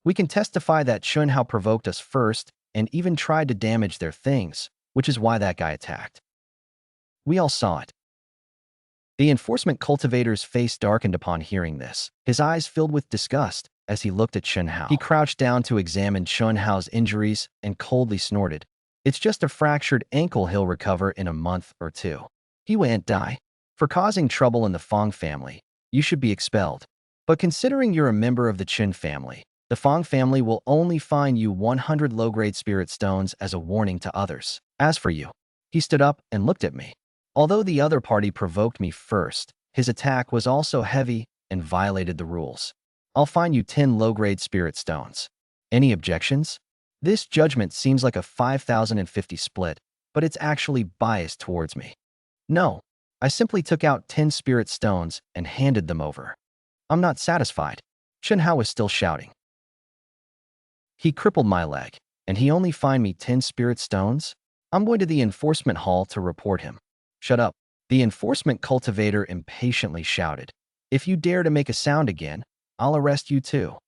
We can testify that Chen Hao provoked us first and even tried to damage their things, which is why that guy attacked. We all saw it. The enforcement cultivator's face darkened upon hearing this. His eyes filled with disgust as he looked at Chen Hao. He crouched down to examine Chen Hao's injuries and coldly snorted. It's just a fractured ankle. He'll recover in a month or two. He won't die. For causing trouble in the Fong family, you should be expelled. But considering you're a member of the Chen family, the Fong family will only fine you 100 low-grade spirit stones as a warning to others. As for you, he stood up and looked at me. Although the other party provoked me first, his attack was also heavy and violated the rules. I'll fine you 10 low-grade spirit stones. Any objections? This judgment seems like a 5,050 split, but it's actually biased towards me. No, I simply took out 10 spirit stones and handed them over. I'm not satisfied. Chen Hao was still shouting. He crippled my leg, and he only fined me 10 spirit stones? I'm going to the enforcement hall to report him. Shut up. The enforcement cultivator impatiently shouted. If you dare to make a sound again, I'll arrest you too.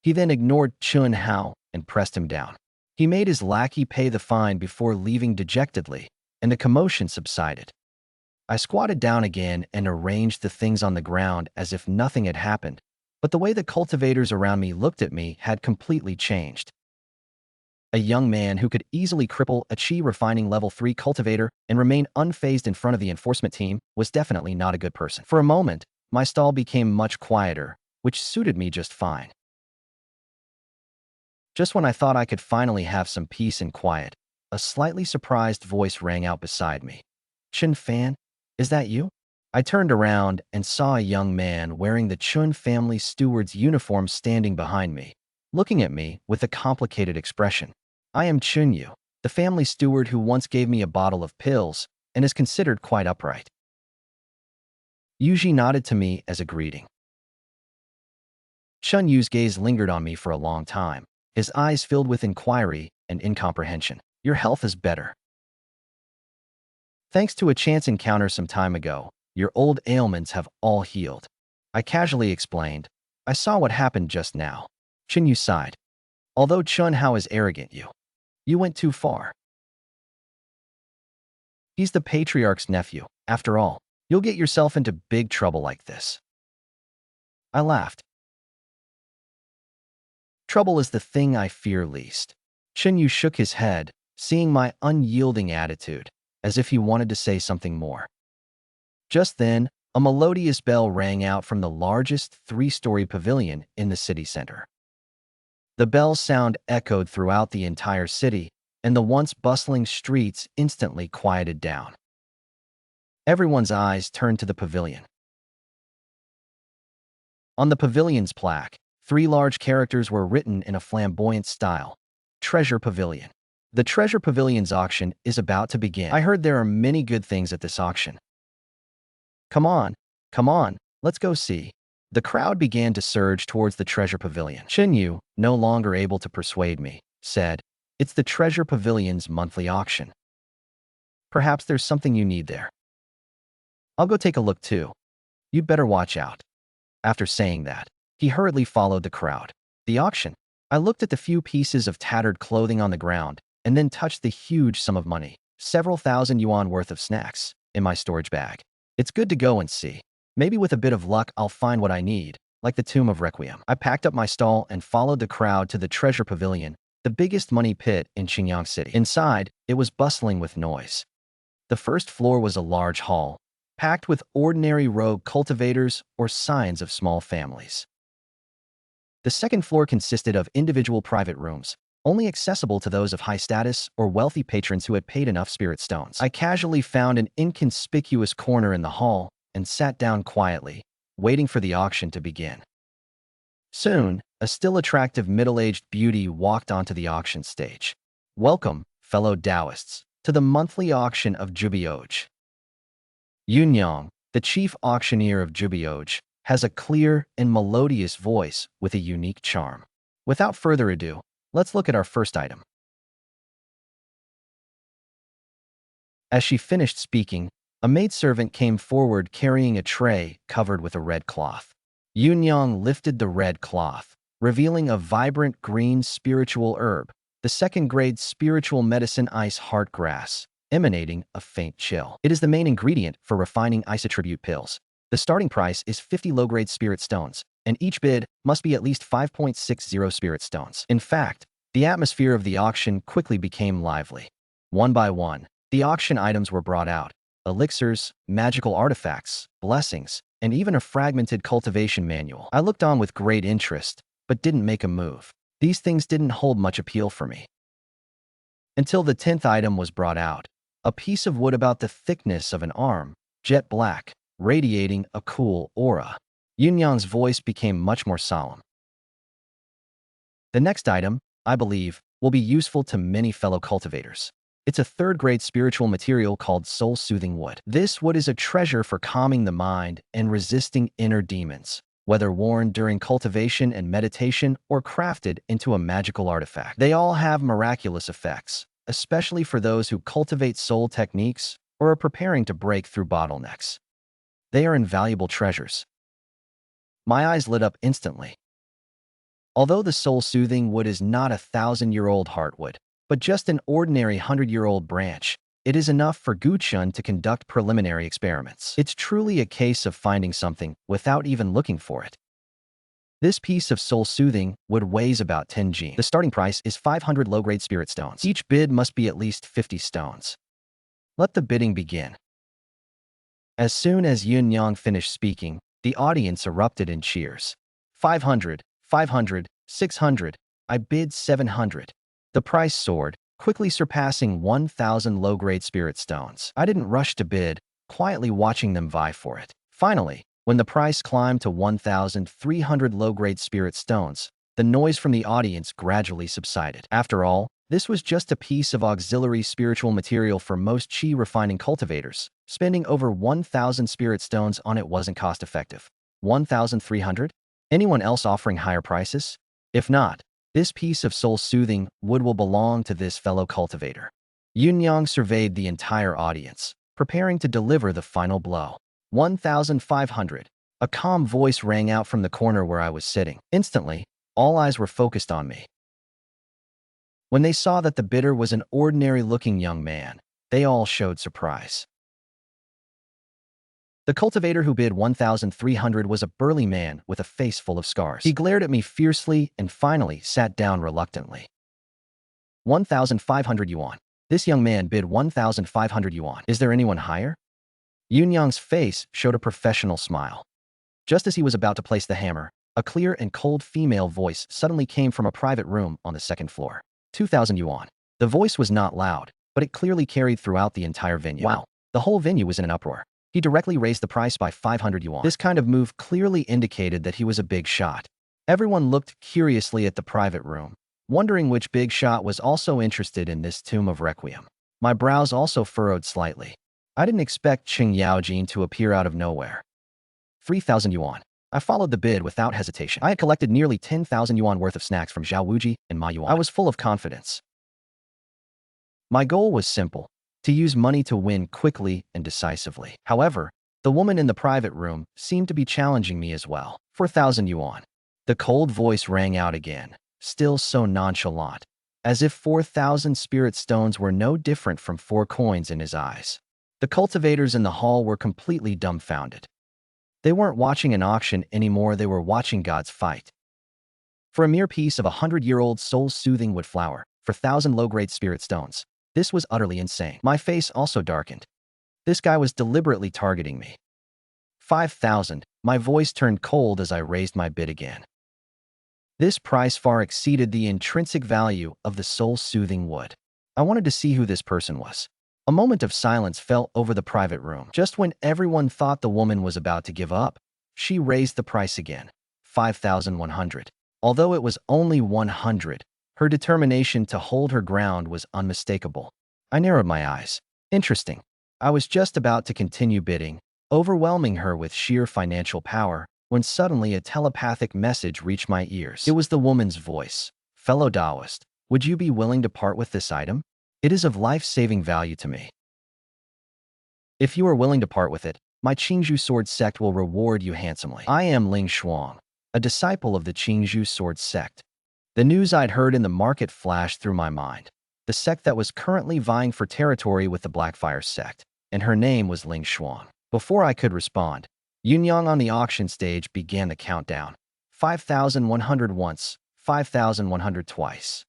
He then ignored Chen Hao and pressed him down. He made his lackey pay the fine before leaving dejectedly, and the commotion subsided. I squatted down again and arranged the things on the ground as if nothing had happened, but the way the cultivators around me looked at me had completely changed. A young man who could easily cripple a Qi refining level 3 cultivator and remain unfazed in front of the enforcement team was definitely not a good person. For a moment, my stall became much quieter, which suited me just fine. Just when I thought I could finally have some peace and quiet, a slightly surprised voice rang out beside me. Chen Fan, is that you? I turned around and saw a young man wearing the Chen family steward's uniform standing behind me, looking at me with a complicated expression. I am Chen Yu, the family steward who once gave me a bottle of pills and is considered quite upright. Yuji nodded to me as a greeting. Chen Yu's gaze lingered on me for a long time, his eyes filled with inquiry and incomprehension. Your health is better. Thanks to a chance encounter some time ago, your old ailments have all healed. I casually explained. I saw what happened just now. Chen Yu sighed. Although Chen Hao is arrogant, you went too far. He's the patriarch's nephew. After all, you'll get yourself into big trouble like this. I laughed. Trouble is the thing I fear least. Chen Yu shook his head, seeing my unyielding attitude, as if he wanted to say something more. Just then, a melodious bell rang out from the largest 3-story pavilion in the city center. The bell's sound echoed throughout the entire city, and the once bustling streets instantly quieted down. Everyone's eyes turned to the pavilion. On the pavilion's plaque, 3 large characters were written in a flamboyant style. Treasure Pavilion. The Treasure Pavilion's auction is about to begin. I heard there are many good things at this auction. Come on, let's go see. The crowd began to surge towards the treasure pavilion. Chen Yu, no longer able to persuade me, said, "It's the treasure pavilion's monthly auction. Perhaps there's something you need there. I'll go take a look too. You'd better watch out." After saying that, he hurriedly followed the crowd. The auction. I looked at the few pieces of tattered clothing on the ground and then touched the huge sum of money, several thousand yuan worth of snacks, in my storage bag. It's good to go and see. Maybe with a bit of luck I'll find what I need, like the Tomb of Requiem. I packed up my stall and followed the crowd to the treasure pavilion, the biggest money pit in Qingyang City. Inside, it was bustling with noise. The first floor was a large hall, packed with ordinary rogue cultivators or signs of small families. The second floor consisted of individual private rooms, only accessible to those of high status or wealthy patrons who had paid enough spirit stones. I casually found an inconspicuous corner in the hall and sat down quietly, waiting for the auction to begin. Soon, a still attractive middle-aged beauty walked onto the auction stage. "Welcome, fellow Taoists, to the monthly auction of Jubioj." Yunyang, the chief auctioneer of Jubioj, has a clear and melodious voice with a unique charm. Without further ado, let's look at our first item. As she finished speaking, a maidservant came forward carrying a tray covered with a red cloth. Yunyang lifted the red cloth, revealing a vibrant green spiritual herb, the second-grade spiritual medicine ice heart grass, emanating a faint chill. It is the main ingredient for refining ice attribute pills. The starting price is 50 low-grade spirit stones, and each bid must be at least 5.60 spirit stones. In fact, the atmosphere of the auction quickly became lively. One by one, the auction items were brought out: elixirs, magical artifacts, blessings, and even a fragmented cultivation manual. I looked on with great interest, but didn't make a move. These things didn't hold much appeal for me. Until the 10th item was brought out, a piece of wood about the thickness of an arm, jet black, radiating a cool aura. Yunyang's voice became much more solemn. The next item, I believe, will be useful to many fellow cultivators. It's a third-grade spiritual material called soul-soothing wood. This wood is a treasure for calming the mind and resisting inner demons, whether worn during cultivation and meditation or crafted into a magical artifact. They all have miraculous effects, especially for those who cultivate soul techniques or are preparing to break through bottlenecks. They are invaluable treasures. My eyes lit up instantly. Although the soul-soothing wood is not a 1,000-year-old heartwood, but just an ordinary 100-year-old branch, it is enough for Guchun to conduct preliminary experiments. It's truly a case of finding something without even looking for it. This piece of soul-soothing wood weighs about 10 g. The starting price is 500 low-grade spirit stones. Each bid must be at least 50 stones. Let the bidding begin. As soon as Yunyang finished speaking, the audience erupted in cheers. 500, 500, 600, I bid 700. The price soared, quickly surpassing 1,000 low-grade spirit stones. I didn't rush to bid, quietly watching them vie for it. Finally, when the price climbed to 1,300 low-grade spirit stones, the noise from the audience gradually subsided. After all, this was just a piece of auxiliary spiritual material for most chi refining cultivators. Spending over 1,000 spirit stones on it wasn't cost-effective. 1,300? Anyone else offering higher prices? If not, this piece of soul-soothing wood will belong to this fellow cultivator. Yunyang surveyed the entire audience, preparing to deliver the final blow. 1,500. A calm voice rang out from the corner where I was sitting. Instantly, all eyes were focused on me. When they saw that the bidder was an ordinary-looking young man, they all showed surprise. The cultivator who bid 1,300 was a burly man with a face full of scars. He glared at me fiercely and finally sat down reluctantly. 1,500 yuan. This young man bid 1,500 yuan. Is there anyone higher? Yunyang's face showed a professional smile. Just as he was about to place the hammer, a clear and cold female voice suddenly came from a private room on the second floor. 2,000 yuan. The voice was not loud, but it clearly carried throughout the entire venue. Wow. The whole venue was in an uproar. He directly raised the price by 500 yuan. This kind of move clearly indicated that he was a big shot. Everyone looked curiously at the private room, wondering which big shot was also interested in this Tomb of Requiem. My brows also furrowed slightly. I didn't expect Qing Yaojin to appear out of nowhere. 3,000 yuan. I followed the bid without hesitation. I had collected nearly 10,000 yuan worth of snacks from Zhao Wuji and Ma Yuan. I was full of confidence. My goal was simple: to use money to win quickly and decisively. However, the woman in the private room seemed to be challenging me as well. 4,000 yuan. The cold voice rang out again, still so nonchalant, as if 4,000 spirit stones were no different from 4 coins in his eyes. The cultivators in the hall were completely dumbfounded. They weren't watching an auction anymore, they were watching God's fight. For a mere piece of 100-year-old soul-soothing wood flower, for 1,000 low-grade spirit stones, this was utterly insane. My face also darkened. This guy was deliberately targeting me. 5,000. My voice turned cold as I raised my bid again. This price far exceeded the intrinsic value of the soul-soothing wood. I wanted to see who this person was. A moment of silence fell over the private room. Just when everyone thought the woman was about to give up, she raised the price again. 5,100. Although it was only 100, her determination to hold her ground was unmistakable. I narrowed my eyes. Interesting. I was just about to continue bidding, overwhelming her with sheer financial power, when suddenly a telepathic message reached my ears. It was the woman's voice. Fellow Taoist, would you be willing to part with this item? It is of life-saving value to me. If you are willing to part with it, my Qingzhou sword sect will reward you handsomely. I am Ling Shuang, a disciple of the Qingzhou sword sect. The news I'd heard in the market flashed through my mind. The sect that was currently vying for territory with the Blackfire sect, and her name was Ling Shuang. Before I could respond, Yunyang on the auction stage began the countdown. 5,100 once, 5,100 twice.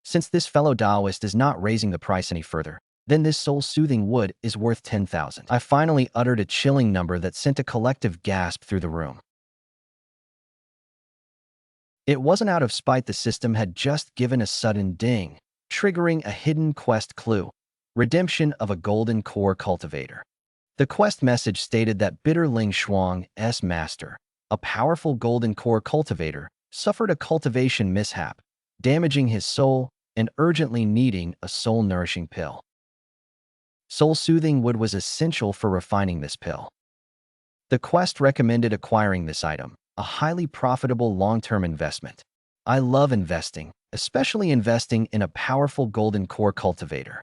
Since this fellow Taoist is not raising the price any further, then this soul-soothing wood is worth 10,000. I finally uttered a chilling number that sent a collective gasp through the room. It wasn't out of spite. The system had just given a sudden ding, triggering a hidden quest clue: redemption of a golden core cultivator. The quest message stated that Bitter Ling Shuang's master, a powerful golden core cultivator, suffered a cultivation mishap, damaging his soul and urgently needing a soul-nourishing pill. Soul-soothing wood was essential for refining this pill. The quest recommended acquiring this item, a highly profitable long-term investment. I love investing, especially investing in a powerful golden core cultivator.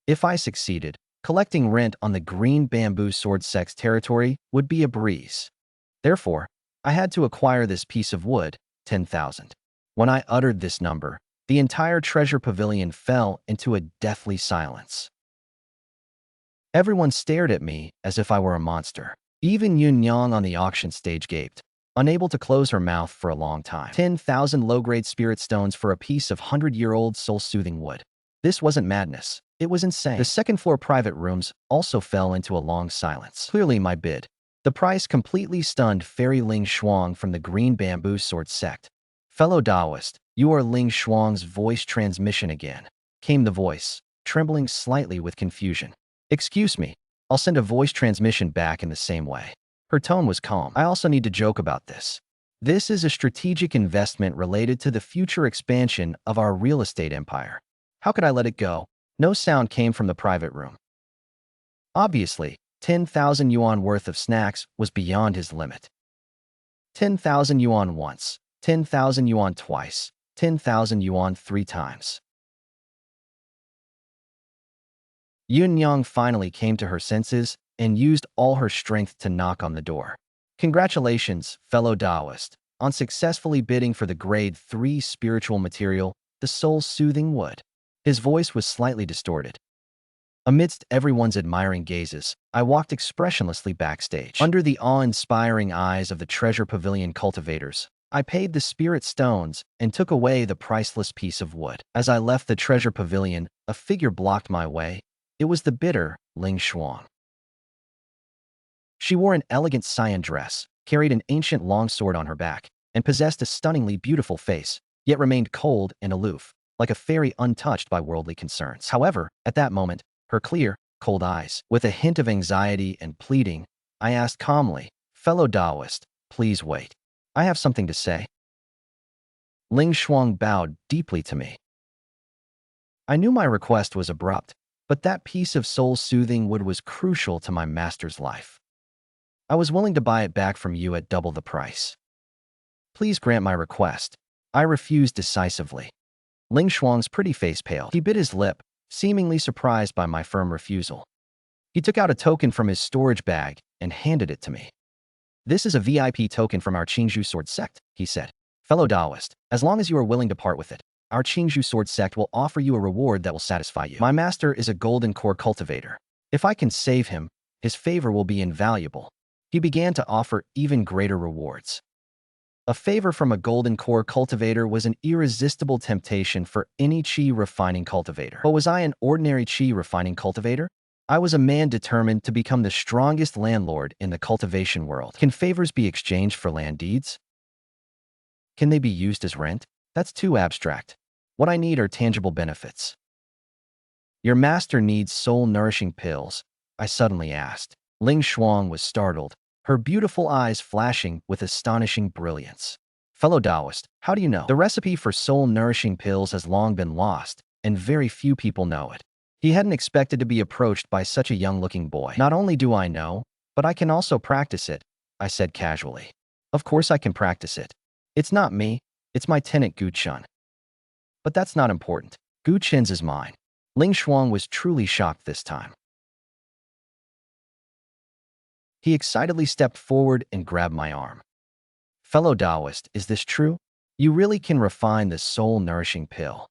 If I succeeded, collecting rent on the green bamboo sword sect's territory would be a breeze. Therefore, I had to acquire this piece of wood, 10,000. When I uttered this number, the entire treasure pavilion fell into a deathly silence. Everyone stared at me as if I were a monster. Even Yunyang on the auction stage gaped, unable to close her mouth for a long time. 10,000 low-grade spirit stones for a piece of 100-year-old soul-soothing wood. This wasn't madness. It was insane. The second-floor private rooms also fell into a long silence. Clearly my bid. The price completely stunned Fairy Ling Shuang from the green bamboo sword sect. Fellow Taoist, you are Ling Shuang's voice transmission again, came the voice, trembling slightly with confusion. Excuse me, I'll send a voice transmission back in the same way. Her tone was calm. I also need to joke about this. This is a strategic investment related to the future expansion of our real estate empire. How could I let it go? No sound came from the private room. Obviously, 10,000 yuan worth of snacks was beyond his limit. 10,000 yuan once, 10,000 yuan twice, 10,000 yuan 3 times. Yunyang finally came to her senses and used all her strength to knock on the door. Congratulations, fellow Taoist, on successfully bidding for the grade 3 spiritual material, the soul-soothing wood. His voice was slightly distorted. Amidst everyone's admiring gazes, I walked expressionlessly backstage. Under the awe-inspiring eyes of the treasure pavilion cultivators, I paid the spirit stones and took away the priceless piece of wood. As I left the treasure pavilion, a figure blocked my way. It was the bitter Ling Shuang. She wore an elegant cyan dress, carried an ancient longsword on her back, and possessed a stunningly beautiful face, yet remained cold and aloof, like a fairy untouched by worldly concerns. However, at that moment, her clear, cold eyes, with a hint of anxiety and pleading, I asked calmly, "Fellow Taoist, please wait. I have something to say." Ling Shuang bowed deeply to me. I knew my request was abrupt, But that piece of soul-soothing wood was crucial to my master's life. I was willing to buy it back from you at double the price. Please grant my request. I refused decisively. Ling Shuang's pretty face paled. He bit his lip, seemingly surprised by my firm refusal. He took out a token from his storage bag and handed it to me. This is a VIP token from our Qingzhou Sword Sect, he said. Fellow Taoist, as long as you are willing to part with it, our Qingzhou Sword Sect will offer you a reward that will satisfy you. My master is a golden core cultivator. If I can save him, his favor will be invaluable. He began to offer even greater rewards. A favor from a golden core cultivator was an irresistible temptation for any qi refining cultivator. But was I an ordinary qi refining cultivator? I was a man determined to become the strongest landlord in the cultivation world. Can favors be exchanged for land deeds? Can they be used as rent? That's too abstract. What I need are tangible benefits. Your master needs soul-nourishing pills, I suddenly asked. Ling Shuang was startled, her beautiful eyes flashing with astonishing brilliance. Fellow Taoist, how do you know? The recipe for soul-nourishing pills has long been lost, and very few people know it. He hadn't expected to be approached by such a young-looking boy. Not only do I know, but I can also practice it, I said casually. Of course I can practice it. It's not me, it's my tenant Gu Chen. But that's not important. Gu Chen's is mine. Ling Shuang was truly shocked this time. He excitedly stepped forward and grabbed my arm. Fellow Taoist, is this true? You really can refine this soul-nourishing pill.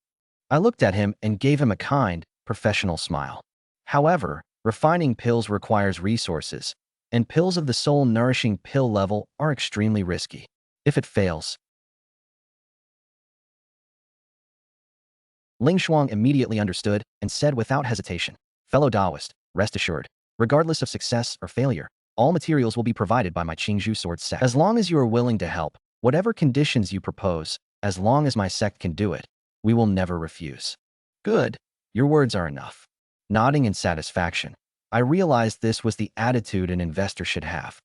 I looked at him and gave him a kind, professional smile. However, refining pills requires resources, and pills of the soul-nourishing pill level are extremely risky. If it fails, Ling Shuang immediately understood and said without hesitation, Fellow Taoist, rest assured, regardless of success or failure, all materials will be provided by my Qingzhou Sword Sect. As long as you are willing to help, whatever conditions you propose, as long as my sect can do it, we will never refuse. Good. Your words are enough. Nodding in satisfaction, I realized this was the attitude an investor should have.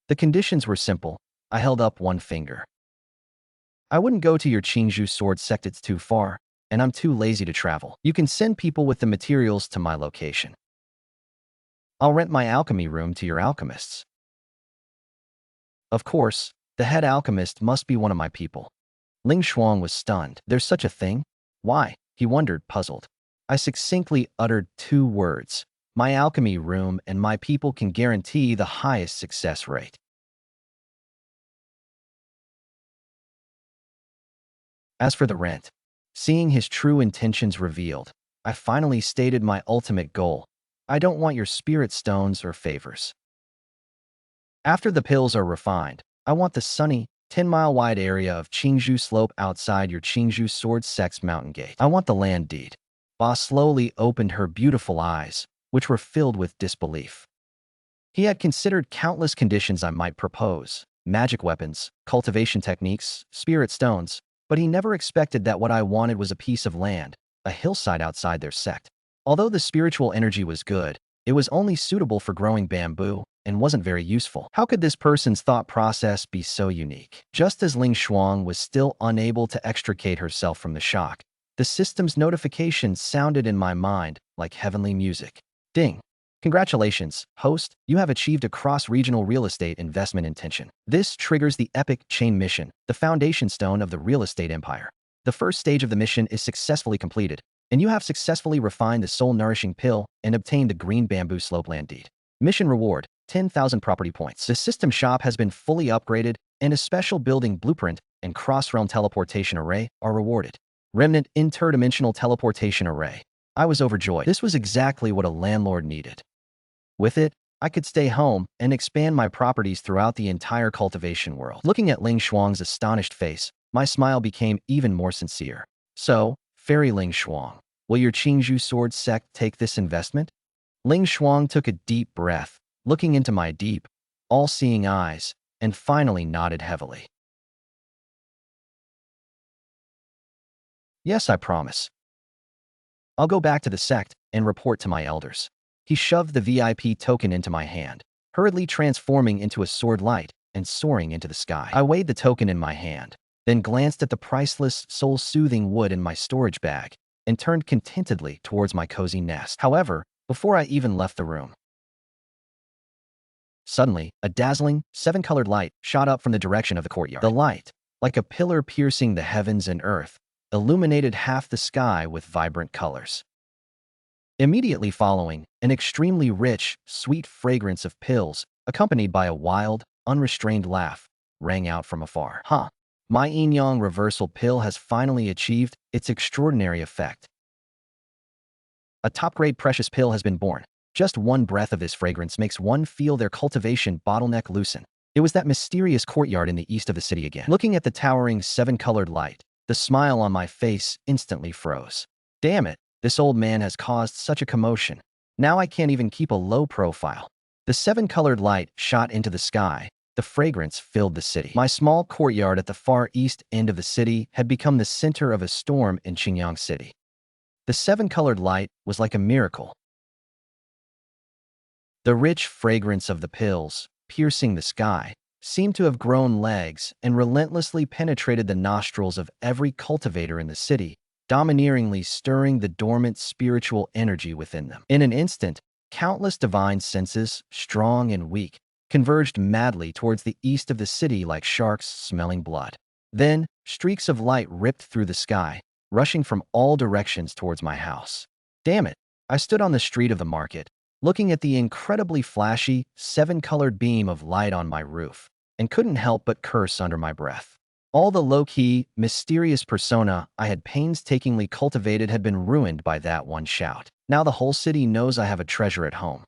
The conditions were simple. I held up one finger. I wouldn't go to your Qingzhou Sword Sect, it's too far, and I'm too lazy to travel. You can send people with the materials to my location. I'll rent my alchemy room to your alchemists. Of course, the head alchemist must be one of my people. Ling Shuang was stunned. There's such a thing? Why? He wondered, puzzled. I succinctly uttered 2 words. My alchemy room and my people can guarantee the highest success rate. As for the rent, seeing his true intentions revealed, I finally stated my ultimate goal. I don't want your spirit stones or favors. After the pills are refined, I want the sunny, 10-mile-wide area of Qingzhou slope outside your Qingzhou Sword Sect's mountain gate. I want the land deed. Ba slowly opened her beautiful eyes, which were filled with disbelief. He had considered countless conditions I might propose, magic weapons, cultivation techniques, spirit stones, but he never expected that what I wanted was a piece of land, a hillside outside their sect. Although the spiritual energy was good, it was only suitable for growing bamboo and wasn't very useful. How could this person's thought process be so unique? Just as Ling Shuang was still unable to extricate herself from the shock, the system's notification sounded in my mind like heavenly music. Ding! Congratulations, host, you have achieved a cross-regional real estate investment intention. This triggers the epic chain mission, the foundation stone of the real estate empire. The first stage of the mission is successfully completed, and you have successfully refined the soul-nourishing pill and obtained the green bamboo slope land deed. Mission reward, 10,000 property points. The system shop has been fully upgraded, and a special building blueprint and cross-realm teleportation array are rewarded. Remnant interdimensional teleportation array. I was overjoyed. This was exactly what a landlord needed. With it, I could stay home and expand my properties throughout the entire cultivation world. Looking at Ling Shuang's astonished face, my smile became even more sincere. So, Fairy Ling Shuang, will your Qingzhou Sword Sect take this investment? Ling Shuang took a deep breath, looking into my deep, all-seeing eyes, and finally nodded heavily. Yes, I promise. I'll go back to the sect and report to my elders. He shoved the VIP token into my hand, hurriedly transforming into a sword light and soaring into the sky. I weighed the token in my hand, then glanced at the priceless, soul-soothing wood in my storage bag, and turned contentedly towards my cozy nest. However, before I even left the room, suddenly, a dazzling, seven-colored light shot up from the direction of the courtyard. The light, like a pillar piercing the heavens and earth, illuminated half the sky with vibrant colors. Immediately following, an extremely rich, sweet fragrance of pills, accompanied by a wild, unrestrained laugh, rang out from afar. Huh. My yin-yang reversal pill has finally achieved its extraordinary effect. A top-grade precious pill has been born. Just one breath of this fragrance makes one feel their cultivation bottleneck loosen. It was that mysterious courtyard in the east of the city again. Looking at the towering seven-colored light, the smile on my face instantly froze. Damn it, this old man has caused such a commotion. Now I can't even keep a low profile. The seven-colored light shot into the sky. The fragrance filled the city. My small courtyard at the far east end of the city had become the center of a storm in Qingyang City. The seven-colored light was like a miracle. The rich fragrance of the pills, piercing the sky, seemed to have grown legs and relentlessly penetrated the nostrils of every cultivator in the city, domineeringly stirring the dormant spiritual energy within them. In an instant, countless divine senses, strong and weak, converged madly towards the east of the city like sharks smelling blood. Then, streaks of light ripped through the sky, rushing from all directions towards my house. Damn it! I stood on the street of the market, looking at the incredibly flashy, seven-colored beam of light on my roof, and couldn't help but curse under my breath. All the low-key, mysterious persona I had painstakingly cultivated had been ruined by that one shout. Now the whole city knows I have a treasure at home.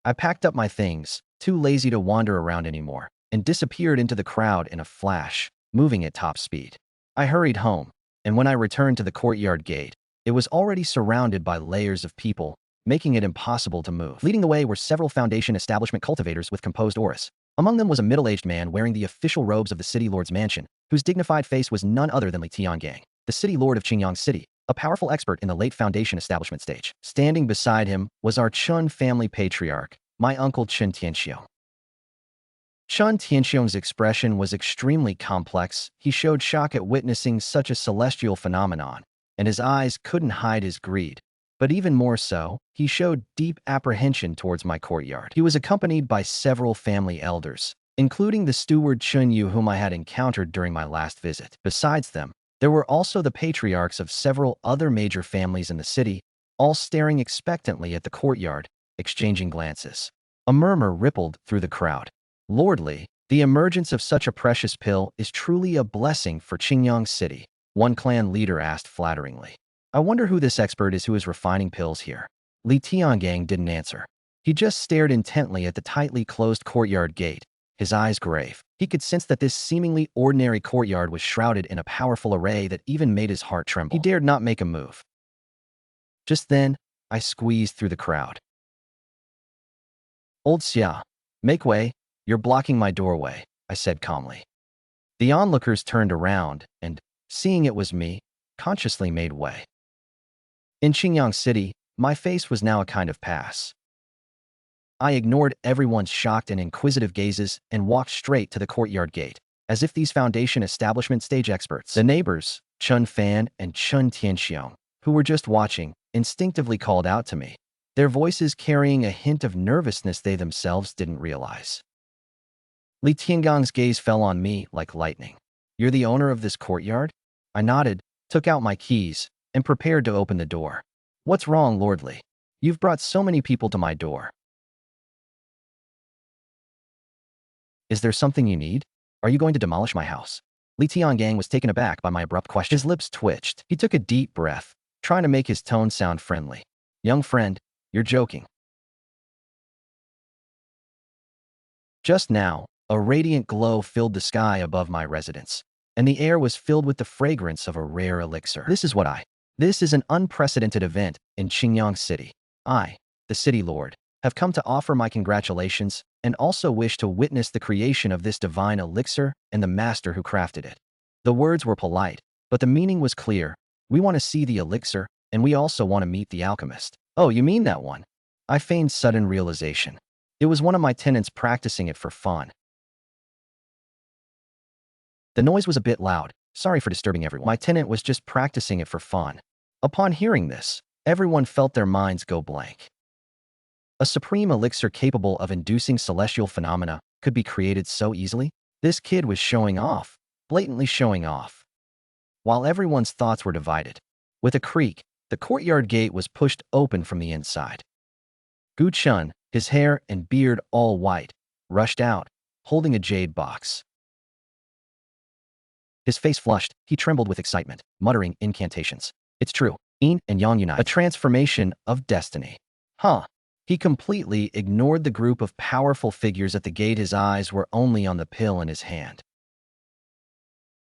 I packed up my things, too lazy to wander around anymore, and disappeared into the crowd in a flash, moving at top speed. I hurried home, and when I returned to the courtyard gate, it was already surrounded by layers of people, making it impossible to move. Leading the way were several Foundation establishment cultivators with composed auras. Among them was a middle-aged man wearing the official robes of the city lord's mansion, whose dignified face was none other than Li Tiangang, the city lord of Qingyang City, a powerful expert in the late Foundation establishment stage. Standing beside him was our Chen family patriarch, my uncle Chen Tianxiong. Chen Tianxiong's expression was extremely complex. He showed shock at witnessing such a celestial phenomenon, and his eyes couldn't hide his greed. But even more so, he showed deep apprehension towards my courtyard. He was accompanied by several family elders, including the steward Chun Yu whom I had encountered during my last visit. Besides them, there were also the patriarchs of several other major families in the city, all staring expectantly at the courtyard, exchanging glances. A murmur rippled through the crowd. Lordly, the emergence of such a precious pill is truly a blessing for Qingyang City, one clan leader asked flatteringly. I wonder who this expert is who is refining pills here. Li Tiangang didn't answer. He just stared intently at the tightly closed courtyard gate, his eyes grave. He could sense that this seemingly ordinary courtyard was shrouded in a powerful array that even made his heart tremble. He dared not make a move. Just then, I squeezed through the crowd. Old Xia, make way, you're blocking my doorway, I said calmly. The onlookers turned around and, seeing it was me, consciously made way. In Qingyang City, my face was now a kind of pass. I ignored everyone's shocked and inquisitive gazes and walked straight to the courtyard gate, as if these Foundation establishment stage experts, the neighbors, Chun Fan and Chun Tianxiong, who were just watching, instinctively called out to me, their voices carrying a hint of nervousness they themselves didn't realize. Li Tiangang's gaze fell on me like lightning. You're the owner of this courtyard? I nodded, took out my keys, and prepared to open the door. What's wrong, Lordly? You've brought so many people to my door. Is there something you need? Are you going to demolish my house? Li Tiangang was taken aback by my abrupt question. His lips twitched. He took a deep breath, trying to make his tone sound friendly. Young friend, you're joking. Just now, a radiant glow filled the sky above my residence, and the air was filled with the fragrance of a rare elixir. This is an unprecedented event in Qingyang City. I, the city lord, have come to offer my congratulations and also wish to witness the creation of this divine elixir and the master who crafted it. The words were polite, but the meaning was clear. We want to see the elixir, and we also want to meet the alchemist. Oh, you mean that one? I feigned sudden realization. It was one of my tenants practicing it for fun. The noise was a bit loud. Sorry for disturbing everyone. My tenant was just practicing it for fun. Upon hearing this, everyone felt their minds go blank. A supreme elixir capable of inducing celestial phenomena could be created so easily? This kid was showing off, blatantly showing off. While everyone's thoughts were divided, with a creak, the courtyard gate was pushed open from the inside. Gu Chun, his hair and beard all white, rushed out, holding a jade box. His face flushed, he trembled with excitement, muttering incantations. It's true, yin and yang unite, a transformation of destiny. Huh. He completely ignored the group of powerful figures at the gate. His eyes were only on the pill in his hand.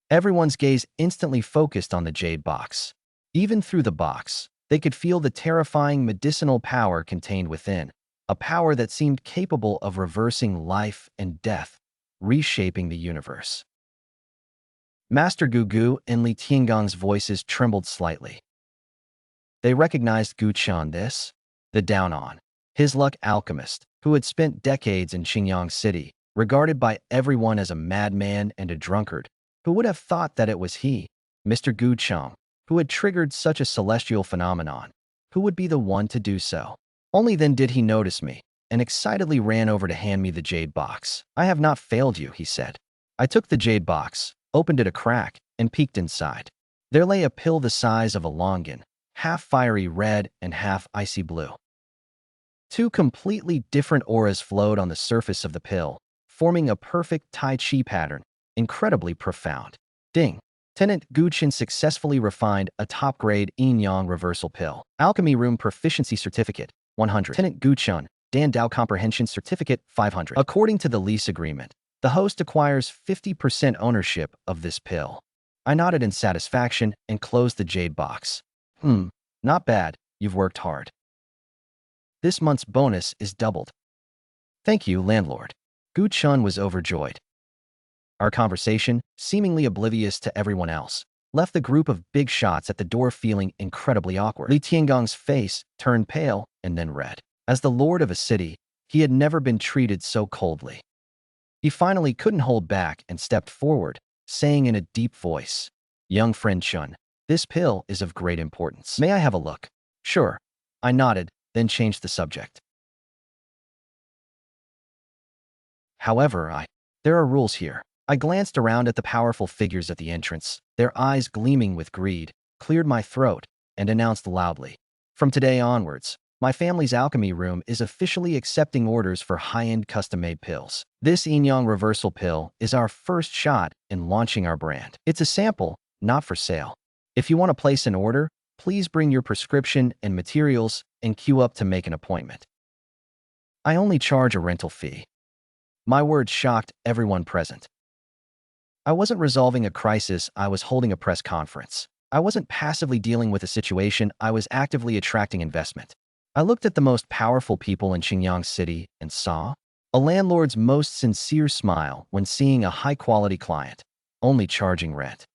Everyone's gaze instantly focused on the jade box. Even through the box, they could feel the terrifying medicinal power contained within, a power that seemed capable of reversing life and death, reshaping the universe. Master Gugu and Li Tiangong's voices trembled slightly. They recognized Gu Chun, the down-on, his luck alchemist, who had spent decades in Qingyang City, regarded by everyone as a madman and a drunkard. Who would have thought that it was he, Mr. Gu Chun, who had triggered such a celestial phenomenon? Who would be the one to do so? Only then did he notice me, and excitedly ran over to hand me the jade box. I have not failed you, he said. I took the jade box, opened it a crack, and peeked inside. There lay a pill the size of a longan, half fiery red and half icy blue. Two completely different auras flowed on the surface of the pill, forming a perfect Tai Chi pattern, incredibly profound. Ding! Tenant Guchin successfully refined a top-grade yin-yang reversal pill. Alchemy Room Proficiency Certificate, 100. Tenant Guchun, Dan Dao Comprehension Certificate, 500. According to the lease agreement, the host acquires 50% ownership of this pill. I nodded in satisfaction and closed the jade box. Not bad, you've worked hard. This month's bonus is doubled. Thank you, landlord. Gu Chun was overjoyed. Our conversation, seemingly oblivious to everyone else, left the group of big shots at the door feeling incredibly awkward. Li Tiangong's face turned pale and then red. As the lord of a city, he had never been treated so coldly. He finally couldn't hold back and stepped forward, saying in a deep voice, "Young friend Chun, this pill is of great importance. May I have a look?" "Sure." I nodded, then changed the subject. However, there are rules here. I glanced around at the powerful figures at the entrance, their eyes gleaming with greed, cleared my throat, and announced loudly, "From today onwards, my family's alchemy room is officially accepting orders for high-end custom-made pills. This yin-yang reversal pill is our first shot in launching our brand. It's a sample, not for sale. If you want to place an order, please bring your prescription and materials and queue up to make an appointment. I only charge a rental fee." My words shocked everyone present. I wasn't resolving a crisis, I was holding a press conference. I wasn't passively dealing with a situation, I was actively attracting investment. I looked at the most powerful people in Qingyang City and saw a landlord's most sincere smile when seeing a high-quality client, only charging rent.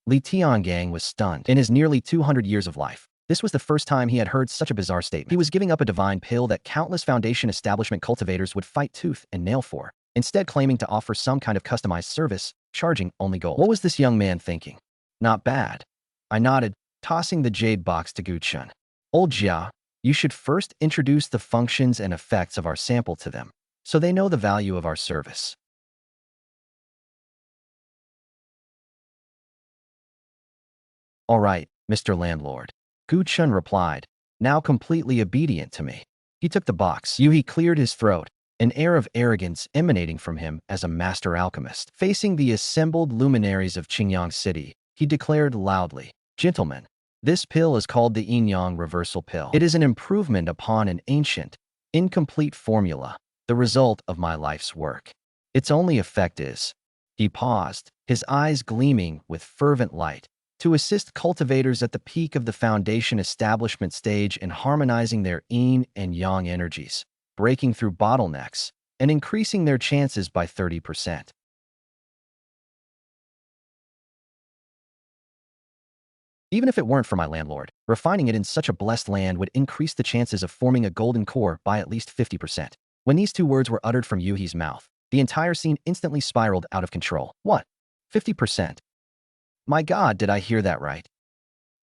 Li Tiangang was stunned. In his nearly 200 years of life, this was the first time he had heard such a bizarre statement. He was giving up a divine pill that countless foundation establishment cultivators would fight tooth and nail for, instead claiming to offer some kind of customized service, charging only gold. What was this young man thinking? Not bad. I nodded, tossing the jade box to Gu Chun. Old Jia, you should first introduce the functions and effects of our sample to them, so they know the value of our service. All right, Mr. Landlord. Gu Chun replied, now completely obedient to me. He took the box. He cleared his throat, an air of arrogance emanating from him as a master alchemist. Facing the assembled luminaries of Qingyang City, he declared loudly, "Gentlemen, this pill is called the yin-yang reversal pill. It is an improvement upon an ancient, incomplete formula, the result of my life's work. Its only effect is..." He paused, his eyes gleaming with fervent light, "to assist cultivators at the peak of the foundation establishment stage in harmonizing their yin and yang energies, breaking through bottlenecks, and increasing their chances by 30%. Even if it weren't for my landlord, refining it in such a blessed land would increase the chances of forming a golden core by at least 50%. When these two words were uttered from Yuhi's mouth, the entire scene instantly spiraled out of control. What? 50%? My God, did I hear that right?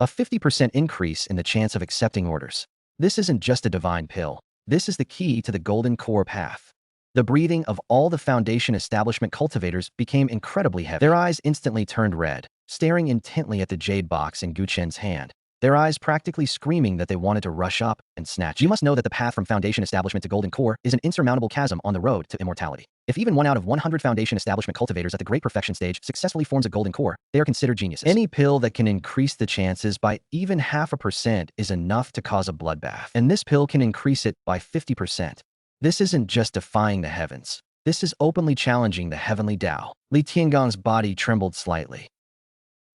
A 50% increase in the chance of accepting orders. This isn't just a divine pill. This is the key to the golden core path. The breathing of all the Foundation establishment cultivators became incredibly heavy. Their eyes instantly turned red, staring intently at the jade box in Gu Chen's hand, their eyes practically screaming that they wanted to rush up and snatch it. You must know that the path from Foundation establishment to golden core is an insurmountable chasm on the road to immortality. If even 1 out of 100 Foundation establishment cultivators at the great perfection stage successfully forms a golden core, they are considered geniuses. Any pill that can increase the chances by even 0.5% is enough to cause a bloodbath. And this pill can increase it by 50%. This isn't just defying the heavens. This is openly challenging the heavenly Tao. Li Tiangong's body trembled slightly.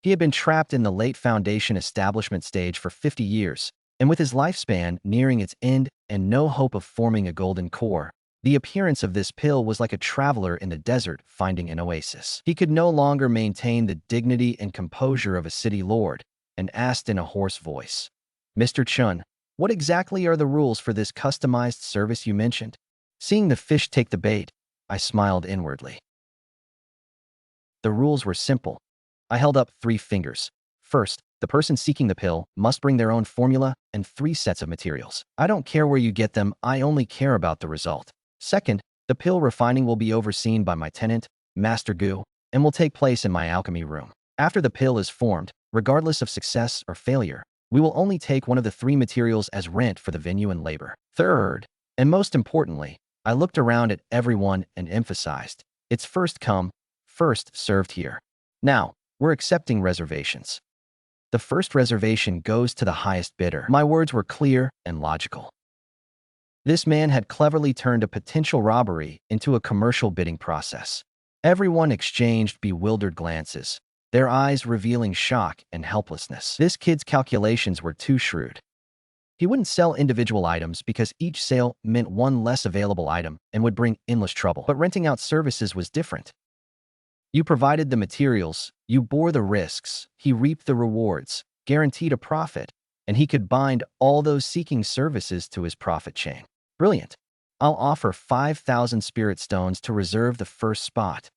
He had been trapped in the late Foundation establishment stage for 50 years, and with his lifespan nearing its end and no hope of forming a golden core, the appearance of this pill was like a traveler in the desert finding an oasis. He could no longer maintain the dignity and composure of a city lord, and asked in a hoarse voice, "Mr. Chen, what exactly are the rules for this customized service you mentioned?" Seeing the fish take the bait, I smiled inwardly. The rules were simple. I held up 3 fingers. First, the person seeking the pill must bring their own formula and 3 sets of materials. I don't care where you get them, I only care about the result. Second, the pill refining will be overseen by my tenant, Master Gu, and will take place in my alchemy room. After the pill is formed, regardless of success or failure, we will only take one of the 3 materials as rent for the venue and labor. Third, and most importantly, I looked around at everyone and emphasized, it's first come, first served here. Now, we're accepting reservations. The first reservation goes to the highest bidder. My words were clear and logical. This man had cleverly turned a potential robbery into a commercial bidding process. Everyone exchanged bewildered glances, their eyes revealing shock and helplessness. This kid's calculations were too shrewd. He wouldn't sell individual items because each sale meant one less available item and would bring endless trouble. But renting out services was different. You provided the materials, you bore the risks, he reaped the rewards, guaranteed a profit, and he could bind all those seeking services to his profit chain. Brilliant. I'll offer 5,000 spirit stones to reserve the first spot.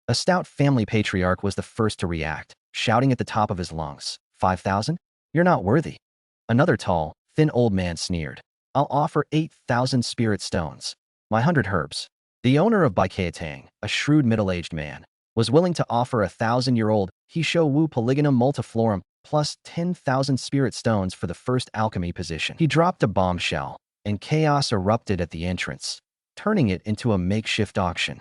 A stout family patriarch was the first to react, shouting at the top of his lungs, 5,000? You're not worthy. Another tall, thin old man sneered, I'll offer 8,000 spirit stones, my 100 herbs. The owner of Baikiatang, a shrewd middle-aged man, was willing to offer a 1,000-year-old Hisho Wu Polygonum multiflorum plus 10,000 spirit stones for the first alchemy position. He dropped a bombshell, and chaos erupted at the entrance, turning it into a makeshift auction.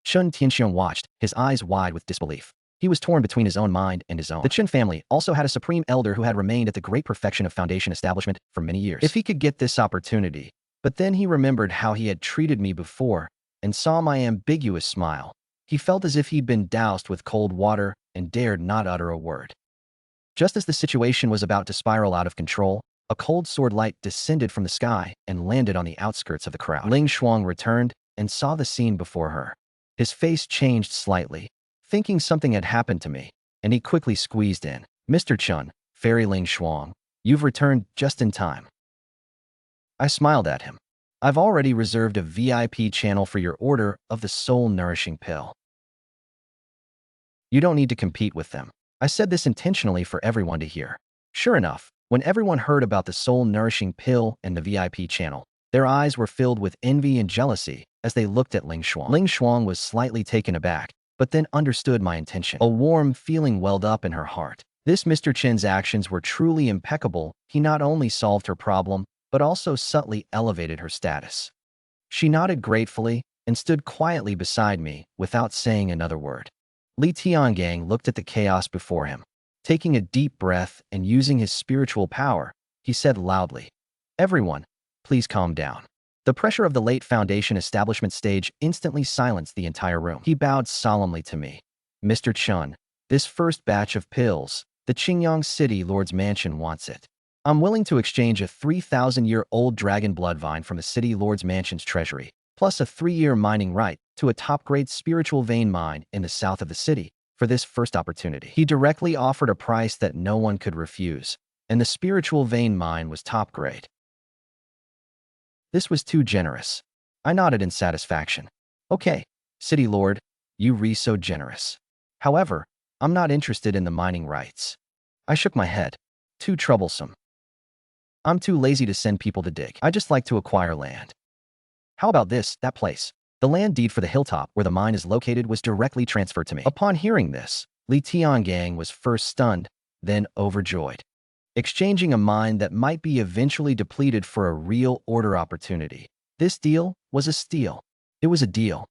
Chen Tianxiong watched, his eyes wide with disbelief. He was torn between his own mind and his own. The Chen family also had a supreme elder who had remained at the great perfection of Foundation establishment for many years. If he could get this opportunity, but then he remembered how he had treated me before and saw my ambiguous smile. He felt as if he'd been doused with cold water and dared not utter a word. Just as the situation was about to spiral out of control, a cold sword light descended from the sky and landed on the outskirts of the crowd. Ling Shuang returned and saw the scene before her. His face changed slightly, thinking something had happened to me, and he quickly squeezed in. Mr. Chen, Fairy Ling Shuang, you've returned just in time. I smiled at him. I've already reserved a VIP channel for your order of the soul-nourishing pill. You don't need to compete with them. I said this intentionally for everyone to hear. Sure enough, when everyone heard about the soul-nourishing pill and the VIP channel, their eyes were filled with envy and jealousy as they looked at Ling Shuang. Ling Shuang was slightly taken aback, but then understood my intention. A warm feeling welled up in her heart. This Mr. Chen's actions were truly impeccable. He not only solved her problem, but also subtly elevated her status. She nodded gratefully and stood quietly beside me without saying another word. Li Tiangang looked at the chaos before him. Taking a deep breath and using his spiritual power, he said loudly, "Everyone, please calm down." The pressure of the late Foundation establishment stage instantly silenced the entire room. He bowed solemnly to me. "Mr. Chen, this first batch of pills, the Qingyang City Lord's Mansion wants it. I'm willing to exchange a 3,000-year-old dragon blood vine from the City Lord's Mansion's treasury, plus a 3-year mining right to a top-grade spiritual vein mine in the south of the city for this first opportunity." He directly offered a price that no one could refuse, and the spiritual vein mine was top-grade. This was too generous. I nodded in satisfaction. Okay, City Lord, you re so generous. However, I'm not interested in the mining rights. I shook my head. Too troublesome. I'm too lazy to send people to dig. I just like to acquire land. How about this, that place? The land deed for the hilltop where the mine is located was directly transferred to me. Upon hearing this, Li Tiangang was first stunned, then overjoyed. Exchanging a mine that might be eventually depleted for a real order opportunity. This deal was a steal. It was a deal.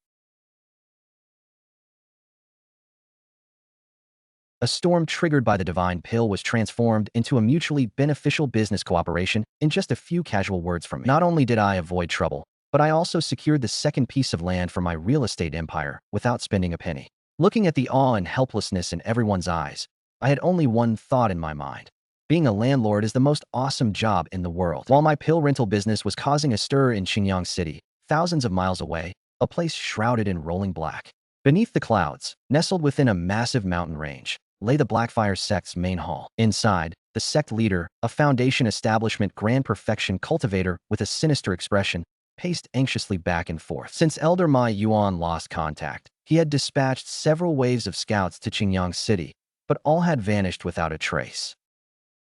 A storm triggered by the divine pill was transformed into a mutually beneficial business cooperation in just a few casual words from me. Not only did I avoid trouble, but I also secured the second piece of land for my real estate empire without spending a penny. Looking at the awe and helplessness in everyone's eyes, I had only one thought in my mind. Being a landlord is the most awesome job in the world. While my pill rental business was causing a stir in Qingyang City, thousands of miles away, a place shrouded in rolling black. Beneath the clouds, nestled within a massive mountain range, lay the Blackfire sect's main hall. Inside, the sect leader, a foundation establishment grand perfection cultivator with a sinister expression, paced anxiously back and forth. Since Elder Ma Yuan lost contact, he had dispatched several waves of scouts to Qingyang City, but all had vanished without a trace.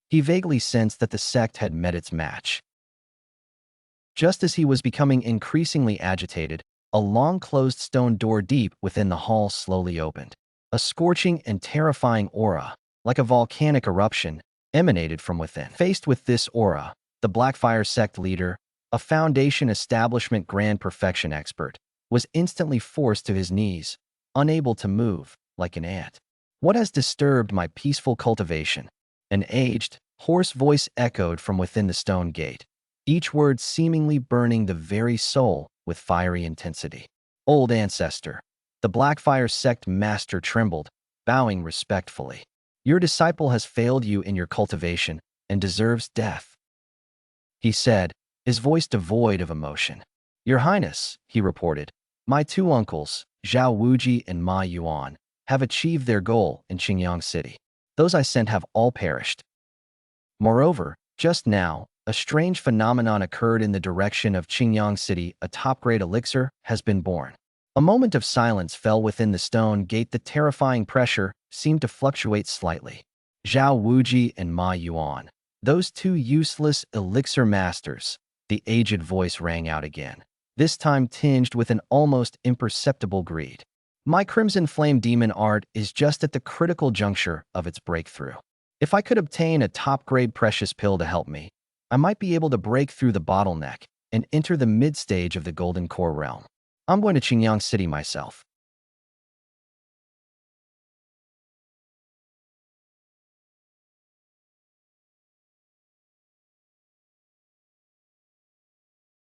He vaguely sensed that the sect had met its match. Just as he was becoming increasingly agitated, a long-closed stone door deep within the hall slowly opened. A scorching and terrifying aura, like a volcanic eruption, emanated from within. Faced with this aura, the Blackfire sect leader, a foundation establishment grand perfection expert, was instantly forced to his knees, unable to move, like an ant. What has disturbed my peaceful cultivation? An aged, hoarse voice echoed from within the stone gate, each word seemingly burning the very soul with fiery intensity. Old ancestor. The Blackfire sect master trembled, bowing respectfully. Your disciple has failed you in your cultivation and deserves death, he said, his voice devoid of emotion. Your Highness, he reported, my two uncles, Zhao Wuji and Ma Yuan, have achieved their goal in Qingyang City. Those I sent have all perished. Moreover, just now, a strange phenomenon occurred in the direction of Qingyang City. A top-grade elixir has been born. A moment of silence fell within the stone gate. The terrifying pressure seemed to fluctuate slightly. Zhao Wuji and Ma Yuan, those two useless elixir masters, the aged voice rang out again, this time tinged with an almost imperceptible greed. My Crimson Flame Demon art is just at the critical juncture of its breakthrough. If I could obtain a top-grade precious pill to help me, I might be able to break through the bottleneck and enter the mid-stage of the Golden Core realm. I'm going to Qingyang City myself.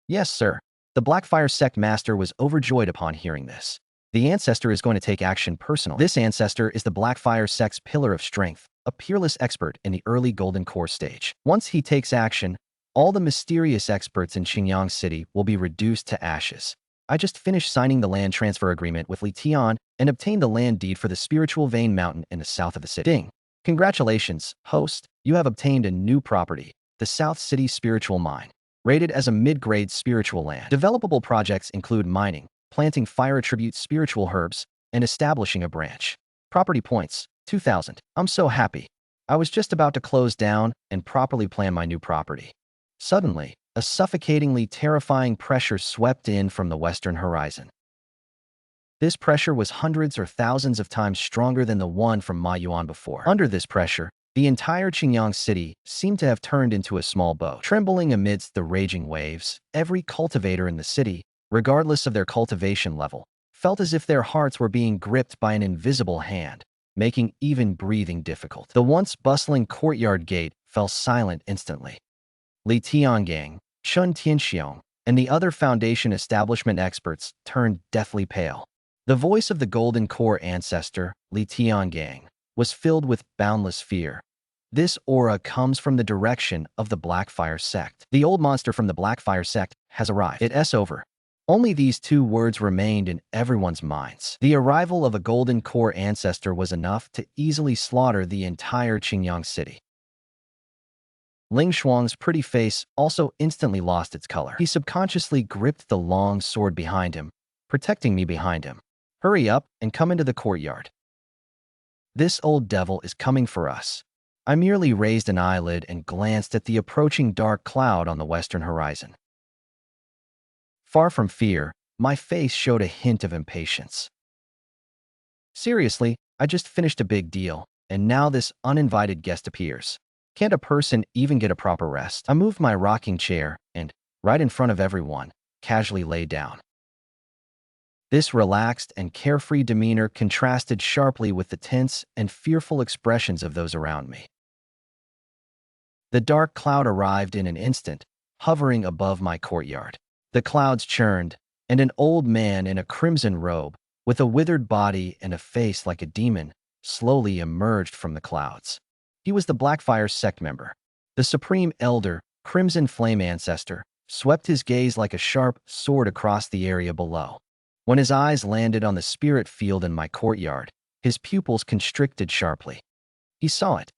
Yes, sir. The Blackfire sect master was overjoyed upon hearing this. The ancestor is going to take action personally. This ancestor is the Blackfire sect's pillar of strength, a peerless expert in the early Golden Core stage. Once he takes action, all the mysterious experts in Qingyang City will be reduced to ashes. I just finished signing the land transfer agreement with Li Tian and obtained the land deed for the spiritual vein mountain in the south of the city. Ding! Congratulations, host. You have obtained a new property, the South City Spiritual Mine. Rated as a mid-grade spiritual land. Developable projects include mining, planting fire attribute spiritual herbs, and establishing a branch. Property points, 2,000. I'm so happy. I was just about to close down and properly plan my new property. Suddenly, a suffocatingly terrifying pressure swept in from the western horizon. This pressure was hundreds or thousands of times stronger than the one from Ma Yuan before. Under this pressure, the entire Qingyang City seemed to have turned into a small boat. Trembling amidst the raging waves, every cultivator in the city, regardless of their cultivation level, felt as if their hearts were being gripped by an invisible hand, making even breathing difficult. The once bustling courtyard gate fell silent instantly. Li Tiangang, Chen Tianxiong, and the other foundation establishment experts turned deathly pale. The voice of the Golden Core ancestor, Li Tiangang, was filled with boundless fear. This aura comes from the direction of the Blackfire sect. The old monster from the Blackfire sect has arrived. It's over. Only these two words remained in everyone's minds. The arrival of a Golden Core ancestor was enough to easily slaughter the entire Qingyang City. Ling Shuang's pretty face also instantly lost its color. He subconsciously gripped the long sword behind him, protecting me behind him. Hurry up and come into the courtyard. This old devil is coming for us. I merely raised an eyelid and glanced at the approaching dark cloud on the western horizon. Far from fear, my face showed a hint of impatience. Seriously, I just finished a big deal, and now this uninvited guest appears. Can't a person even get a proper rest? I moved my rocking chair and, right in front of everyone, casually lay down. This relaxed and carefree demeanor contrasted sharply with the tense and fearful expressions of those around me. The dark cloud arrived in an instant, hovering above my courtyard. The clouds churned, and an old man in a crimson robe, with a withered body and a face like a demon, slowly emerged from the clouds. He was the Blackfire sect member. The supreme elder, Crimson Flame Ancestor, swept his gaze like a sharp sword across the area below. When his eyes landed on the spirit field in my courtyard, his pupils constricted sharply. He saw it.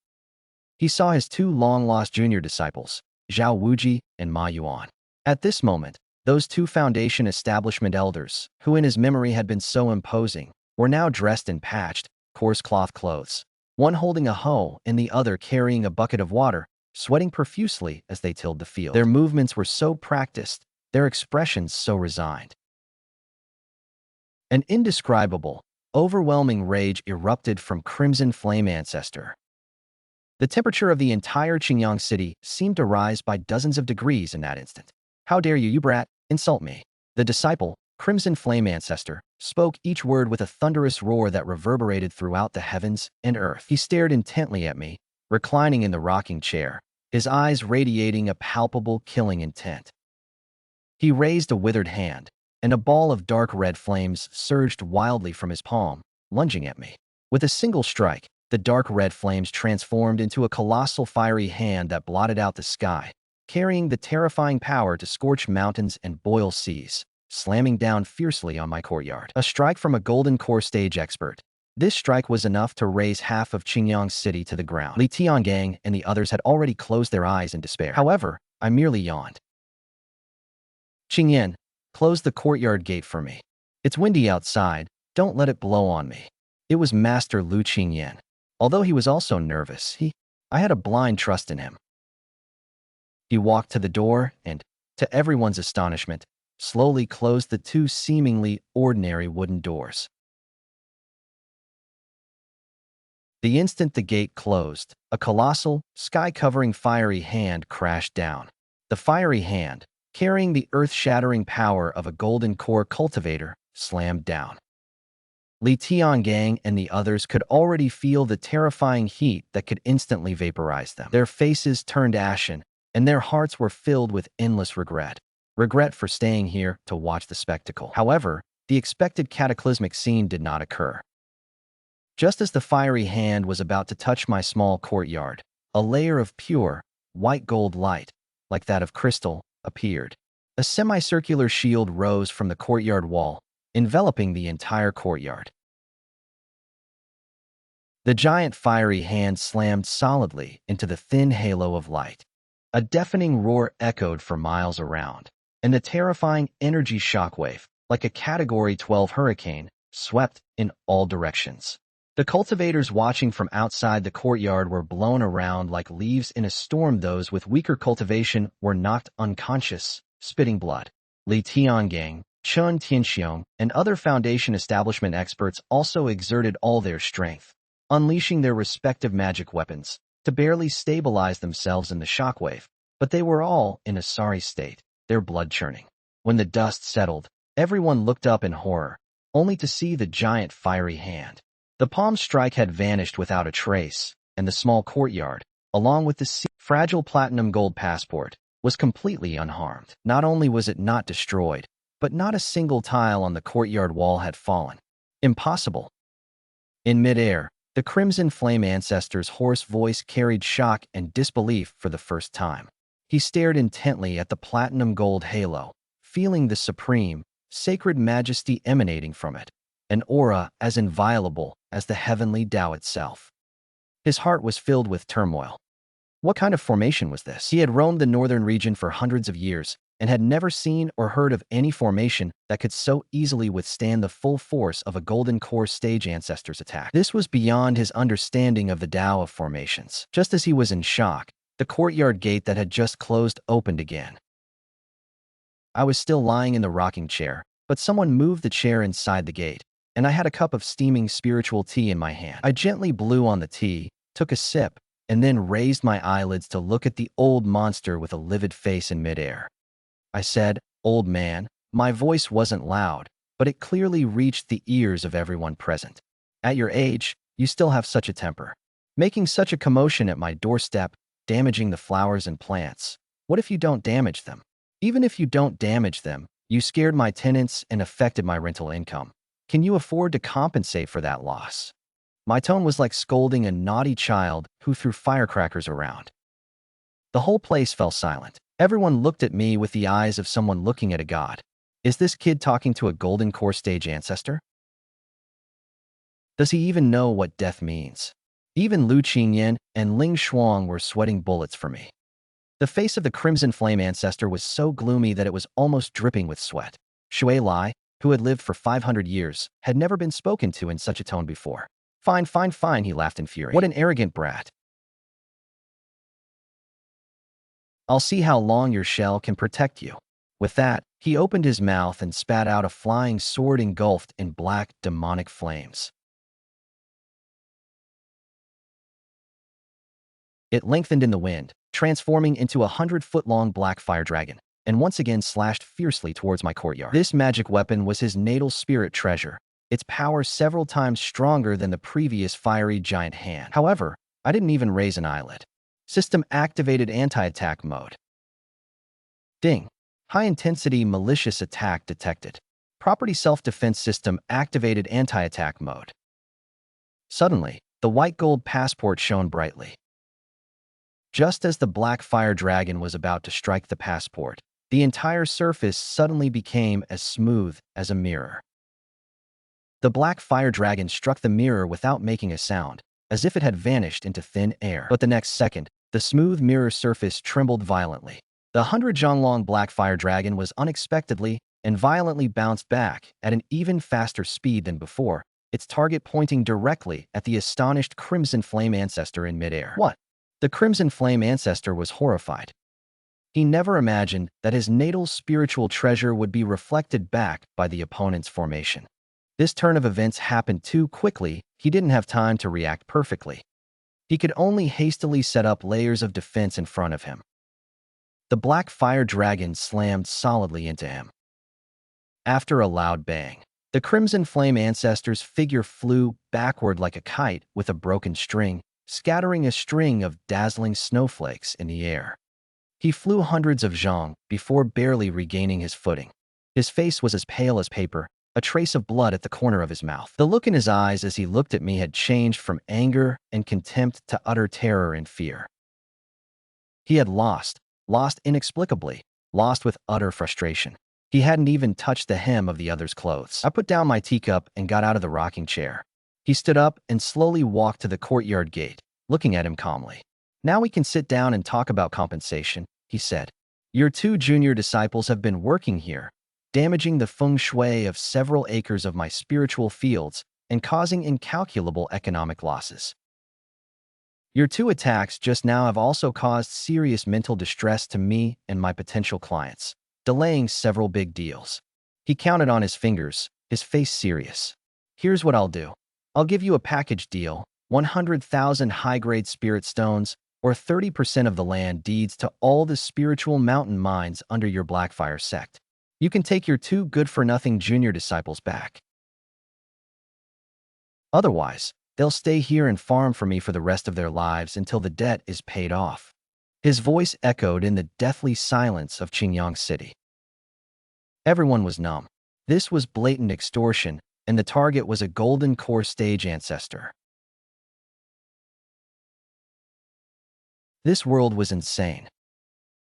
He saw his two long-lost junior disciples, Zhao Wuji and Ma Yuan. At this moment, those two Foundation establishment elders, who in his memory had been so imposing, were now dressed in patched, coarse cloth clothes, one holding a hoe and the other carrying a bucket of water, sweating profusely as they tilled the field. Their movements were so practiced, their expressions so resigned. An indescribable, overwhelming rage erupted from Crimson Flame Ancestor. The temperature of the entire Qingyang city seemed to rise by dozens of degrees in that instant. "How dare you, you brat, insult me?" The disciple, Crimson Flame Ancestor, spoke each word with a thunderous roar that reverberated throughout the heavens and earth. He stared intently at me, reclining in the rocking chair, his eyes radiating a palpable killing intent. He raised a withered hand, and a ball of dark red flames surged wildly from his palm, lunging at me. With a single strike, the dark red flames transformed into a colossal fiery hand that blotted out the sky, carrying the terrifying power to scorch mountains and boil seas, slamming down fiercely on my courtyard. A strike from a golden core stage expert. This strike was enough to raze half of Qingyang city to the ground. Li Tiangang and the others had already closed their eyes in despair. However, I merely yawned. "Qingyan, close the courtyard gate for me. It's windy outside, don't let it blow on me." It was Master Lu Qingyan. Although he was also nervous, I had a blind trust in him. He walked to the door and, to everyone's astonishment, slowly closed the two seemingly ordinary wooden doors. The instant the gate closed, a colossal, sky-covering fiery hand crashed down. The fiery hand, carrying the earth-shattering power of a golden core cultivator, slammed down. Li Tiangang and the others could already feel the terrifying heat that could instantly vaporize them. Their faces turned ashen, and their hearts were filled with endless regret. Regret for staying here to watch the spectacle. However, the expected cataclysmic scene did not occur. Just as the fiery hand was about to touch my small courtyard, a layer of pure, white gold light, like that of crystal, appeared. A semicircular shield rose from the courtyard wall, enveloping the entire courtyard. The giant fiery hand slammed solidly into the thin halo of light. A deafening roar echoed for miles around, and the terrifying energy shockwave, like a Category 12 hurricane, swept in all directions. The cultivators watching from outside the courtyard were blown around like leaves in a storm. Those with weaker cultivation were knocked unconscious, spitting blood. Li Tiangang, Chen Tianxiong, and other Foundation establishment experts also exerted all their strength, unleashing their respective magic weapons to barely stabilize themselves in the shockwave, but they were all in a sorry state, their blood churning. When the dust settled, everyone looked up in horror, only to see the giant fiery hand. The palm strike had vanished without a trace, and the small courtyard, along with the fragile platinum gold passport, was completely unharmed. Not only was it not destroyed, but not a single tile on the courtyard wall had fallen. Impossible. In midair, the Crimson Flame Ancestor's hoarse voice carried shock and disbelief for the first time. He stared intently at the platinum gold halo, feeling the supreme, sacred majesty emanating from it, an aura as inviolable as the heavenly Tao itself. His heart was filled with turmoil. What kind of formation was this? He had roamed the northern region for hundreds of years, and had never seen or heard of any formation that could so easily withstand the full force of a golden core stage ancestor's attack. This was beyond his understanding of the Tao of formations. Just as he was in shock, the courtyard gate that had just closed opened again. I was still lying in the rocking chair, but someone moved the chair inside the gate, and I had a cup of steaming spiritual tea in my hand. I gently blew on the tea, took a sip, and then raised my eyelids to look at the old monster with a livid face in midair. I said, "Old man." My voice wasn't loud, but it clearly reached the ears of everyone present. "At your age, you still have such a temper. Making such a commotion at my doorstep, damaging the flowers and plants. What if you don't damage them? Even if you don't damage them, you scared my tenants and affected my rental income. Can you afford to compensate for that loss?" My tone was like scolding a naughty child who threw firecrackers around. The whole place fell silent. Everyone looked at me with the eyes of someone looking at a god. Is this kid talking to a golden core stage ancestor? Does he even know what death means? Even Lu Qingyan and Ling Shuang were sweating bullets for me. The face of the Crimson Flame ancestor was so gloomy that it was almost dripping with sweat. Shui Lai, who had lived for 500 years, had never been spoken to in such a tone before. Fine, fine, fine, he laughed in fury. What an arrogant brat. I'll see how long your shell can protect you. With that, he opened his mouth and spat out a flying sword engulfed in black, demonic flames. It lengthened in the wind, transforming into a 100-foot-long black fire dragon, and once again slashed fiercely towards my courtyard. This magic weapon was his natal spirit treasure, its power several times stronger than the previous fiery giant hand. However, I didn't even raise an eyelid. System activated anti-attack mode. Ding. High-intensity malicious attack detected. Property self-defense system activated anti-attack mode. Suddenly, the white gold passport shone brightly. Just as the black fire dragon was about to strike the passport, the entire surface suddenly became as smooth as a mirror. The black fire dragon struck the mirror without making a sound, as if it had vanished into thin air. But the next second, the smooth mirror surface trembled violently. The 100-zhonglong black fire dragon was unexpectedly and violently bounced back at an even faster speed than before, its target pointing directly at the astonished Crimson Flame ancestor in midair. What? The Crimson Flame ancestor was horrified. He never imagined that his natal spiritual treasure would be reflected back by the opponent's formation. This turn of events happened too quickly, he didn't have time to react perfectly. He could only hastily set up layers of defense in front of him. The black fire dragon slammed solidly into him. After a loud bang, the Crimson Flame ancestor's figure flew backward like a kite with a broken string, scattering a string of dazzling snowflakes in the air. He flew hundreds of zhong before barely regaining his footing. His face was as pale as paper, a trace of blood at the corner of his mouth. The look in his eyes as he looked at me had changed from anger and contempt to utter terror and fear. He had lost inexplicably, lost with utter frustration. He hadn't even touched the hem of the other's clothes. I put down my teacup and got out of the rocking chair. He stood up and slowly walked to the courtyard gate, looking at him calmly. "Now we can sit down and talk about compensation," he said. "Your 2 junior disciples have been working here, damaging the feng shui of several acres of my spiritual fields and causing incalculable economic losses. Your 2 attacks just now have also caused serious mental distress to me and my potential clients, delaying several big deals." He counted on his fingers, his face serious. "Here's what I'll do. I'll give you a package deal, 100,000 high-grade spirit stones, or 30% of the land deeds to all the spiritual mountain mines under your Blackfire sect. You can take your 2 good-for-nothing junior disciples back. Otherwise, they'll stay here and farm for me for the rest of their lives until the debt is paid off." His voice echoed in the deathly silence of Qingyang City. Everyone was numb. This was blatant extortion, and the target was a golden core stage ancestor. This world was insane.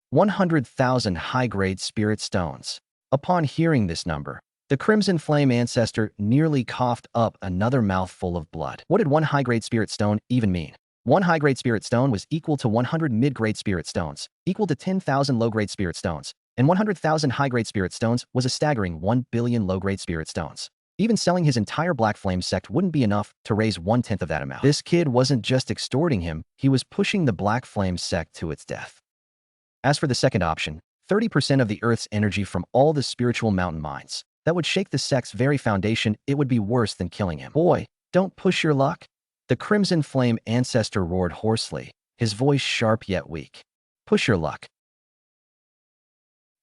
100,000 high-grade spirit stones. Upon hearing this number, the Crimson Flame ancestor nearly coughed up another mouthful of blood. What did 1 high-grade spirit stone even mean? 1 high-grade spirit stone was equal to 100 mid-grade spirit stones, equal to 10,000 low-grade spirit stones, And 100,000 high-grade spirit stones was a staggering 1 billion low-grade spirit stones. Even selling his entire Black Flame sect wouldn't be enough to raise 1/10 of that amount. This kid wasn't just extorting him, he was pushing the Black Flame sect to its death. As for the second option, 30% of the Earth's energy from all the spiritual mountain mines. That would shake the sect's very foundation. It would be worse than killing him. Boy, don't push your luck. The Crimson Flame ancestor roared hoarsely, his voice sharp yet weak. Push your luck.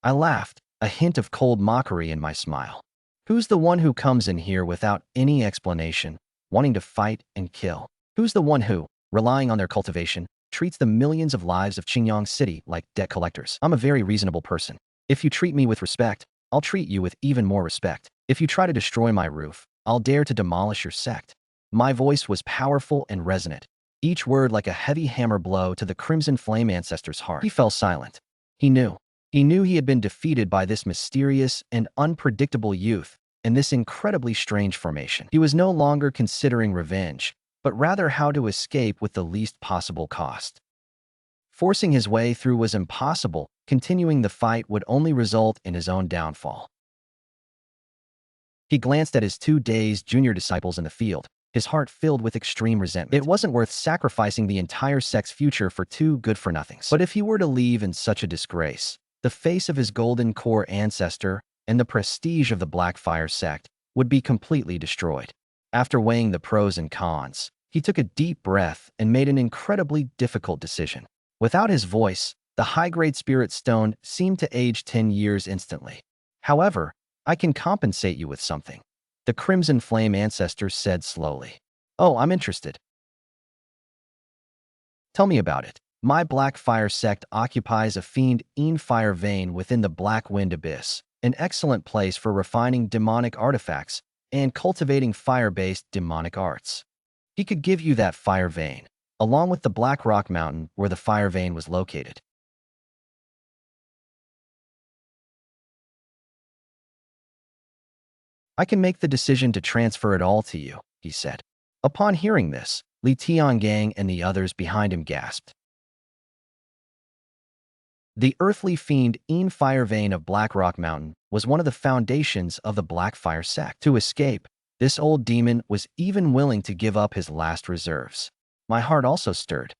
I laughed, a hint of cold mockery in my smile. Who's the one who comes in here without any explanation, wanting to fight and kill? Who's the one who, relying on their cultivation, treats the millions of lives of Qingyang City like debt collectors? I'm a very reasonable person. If you treat me with respect, I'll treat you with even more respect. If you try to destroy my roof, I'll dare to demolish your sect. My voice was powerful and resonant, each word like a heavy hammer blow to the Crimson Flame ancestor's heart. He fell silent. He knew. He knew he had been defeated by this mysterious and unpredictable youth in this incredibly strange formation. He was no longer considering revenge, but rather how to escape with the least possible cost. Forcing his way through was impossible. Continuing the fight would only result in his own downfall. He glanced at his 2 dazed junior disciples in the field, his heart filled with extreme resentment. It wasn't worth sacrificing the entire sect's future for 2 good-for-nothings. But if he were to leave in such a disgrace, the face of his golden core ancestor and the prestige of the Blackfire sect would be completely destroyed. After weighing the pros and cons, he took a deep breath and made an incredibly difficult decision. Without his voice, the high-grade spirit stone seemed to age 10 years instantly. However, I can compensate you with something, the Crimson Flame ancestor said slowly. Oh, I'm interested. Tell me about it. My Blackfire sect occupies a fiend fire vein within the Black Wind Abyss, an excellent place for refining demonic artifacts and cultivating fire-based demonic arts. He could give you that fire vein, along with the Black Rock Mountain where the fire vein was located. I can make the decision to transfer it all to you, he said. Upon hearing this, Li Tiangang and the others behind him gasped. The earthly fiend fire vein of Black Rock Mountain was one of the foundations of the Blackfire sect. To escape, this old demon was even willing to give up his last reserves. My heart also stirred.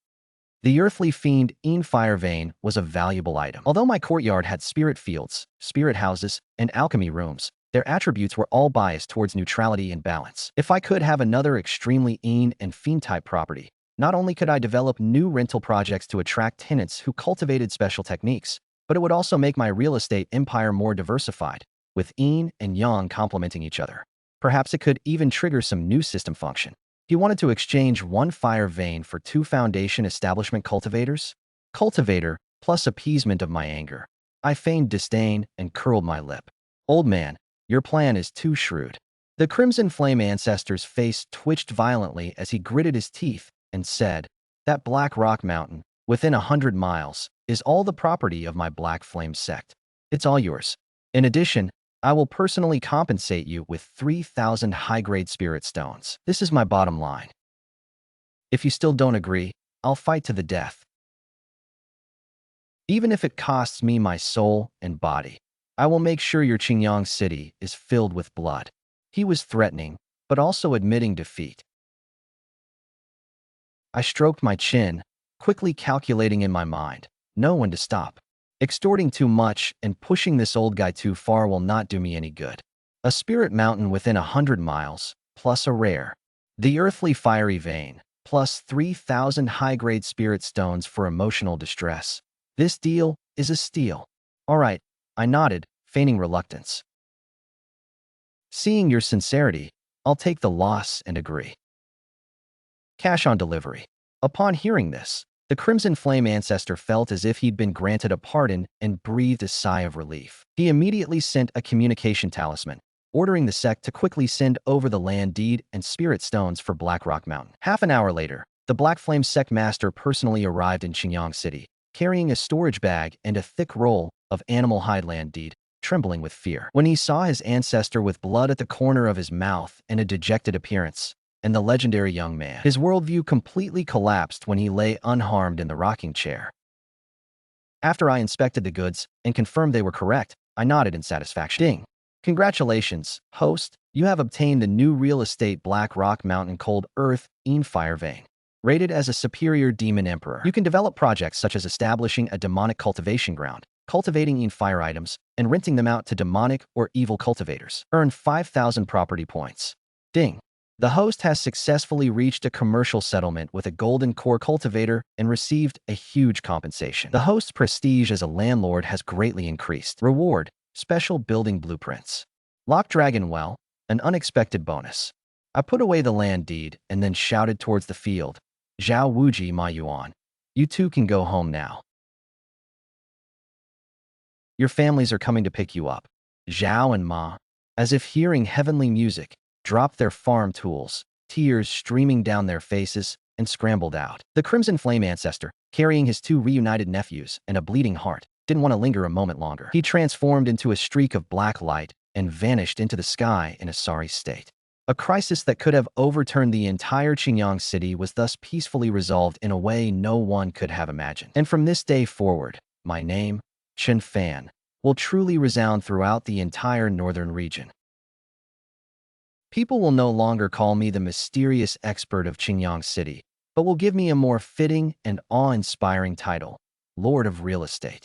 The earthly fiend fire vein was a valuable item. Although my courtyard had spirit fields, spirit houses, and alchemy rooms, their attributes were all biased towards neutrality and balance. If I could have another extremely and fiend-type property, not only could I develop new rental projects to attract tenants who cultivated special techniques, but it would also make my real estate empire more diversified, with yin and yang complementing each other. Perhaps it could even trigger some new system function. He wanted to exchange 1 fire vein for 2 foundation establishment cultivators? Cultivator, plus appeasement of my anger. I feigned disdain and curled my lip. Old man, your plan is too shrewd. The Crimson Flame ancestor's face twitched violently as he gritted his teeth and said, that Black Rock Mountain, within 100 miles, is all the property of my Black Flame sect. It's all yours. In addition, I will personally compensate you with 3,000 high-grade spirit stones. This is my bottom line. If you still don't agree, I'll fight to the death. Even if it costs me my soul and body, I will make sure your Qingyang City is filled with blood. He was threatening, but also admitting defeat. I stroked my chin, quickly calculating in my mind, know when to stop. Extorting too much and pushing this old guy too far will not do me any good. A spirit mountain within 100 miles, plus a rare. The earthly fiery vein, plus 3,000 high-grade spirit stones for emotional distress. This deal is a steal. All right, I nodded, feigning reluctance. Seeing your sincerity, I'll take the loss and agree. Cash on delivery. Upon hearing this, the Crimson Flame ancestor felt as if he'd been granted a pardon and breathed a sigh of relief. He immediately sent a communication talisman, ordering the sect to quickly send over the land deed and spirit stones for Black Rock Mountain. Half an hour later, the Black Flame sect master personally arrived in Qingyang City, carrying a storage bag and a thick roll of animal hide land deed, trembling with fear. When he saw his ancestor with blood at the corner of his mouth and a dejected appearance, and the legendary young man, his worldview completely collapsed when he lay unharmed in the rocking chair. After I inspected the goods and confirmed they were correct, I nodded in satisfaction. Ding. Congratulations, host. You have obtained the new real estate Black Rock Mountain Cold Earth Fire Vein. Rated as a superior demon emperor. You can develop projects such as establishing a demonic cultivation ground, cultivating fire items, and renting them out to demonic or evil cultivators. Earn 5,000 property points. Ding. The host has successfully reached a commercial settlement with a golden core cultivator and received a huge compensation. The host's prestige as a landlord has greatly increased. Reward: special building blueprints. Lock Dragon Well, an unexpected bonus. I put away the land deed and then shouted towards the field. Zhao Wuji Ma Yuan. You two can go home now. Your families are coming to pick you up. Zhao and Ma, as if hearing heavenly music, dropped their farm tools, tears streaming down their faces, and scrambled out. The Crimson Flame ancestor, carrying his two reunited nephews and a bleeding heart, didn't want to linger a moment longer. He transformed into a streak of black light and vanished into the sky in a sorry state. A crisis that could have overturned the entire Qingyang city was thus peacefully resolved in a way no one could have imagined. And from this day forward, my name, Chen Fan, will truly resound throughout the entire northern region. People will no longer call me the mysterious expert of Qingyang City, but will give me a more fitting and awe-inspiring title, Lord of Real Estate.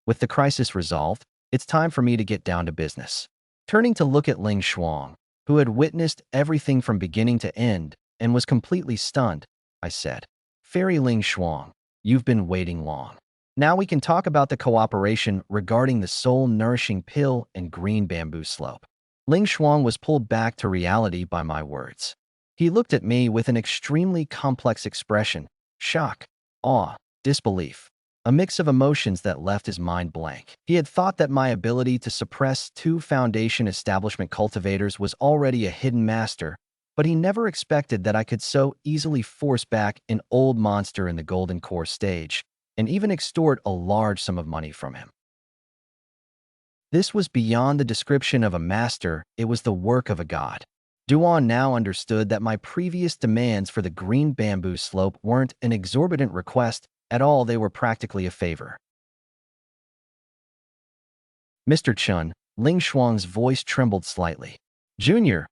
With the crisis resolved, it's time for me to get down to business. Turning to look at Ling Shuang, who had witnessed everything from beginning to end and was completely stunned, I said, Fairy Ling Shuang, you've been waiting long. Now we can talk about the cooperation regarding the soul-nourishing pill and green bamboo slope. Ling Shuang was pulled back to reality by my words. He looked at me with an extremely complex expression: shock, awe, disbelief, a mix of emotions that left his mind blank. He had thought that my ability to suppress two foundation establishment cultivators was already a hidden master, but he never expected that I could so easily force back an old monster in the Golden Core stage, and even extort a large sum of money from him. This was beyond the description of a master, it was the work of a god. Duan now understood that my previous demands for the green bamboo slope weren't an exorbitant request at all, they were practically a favor. Mr. Chun, Ling Shuang's voice trembled slightly. Junior,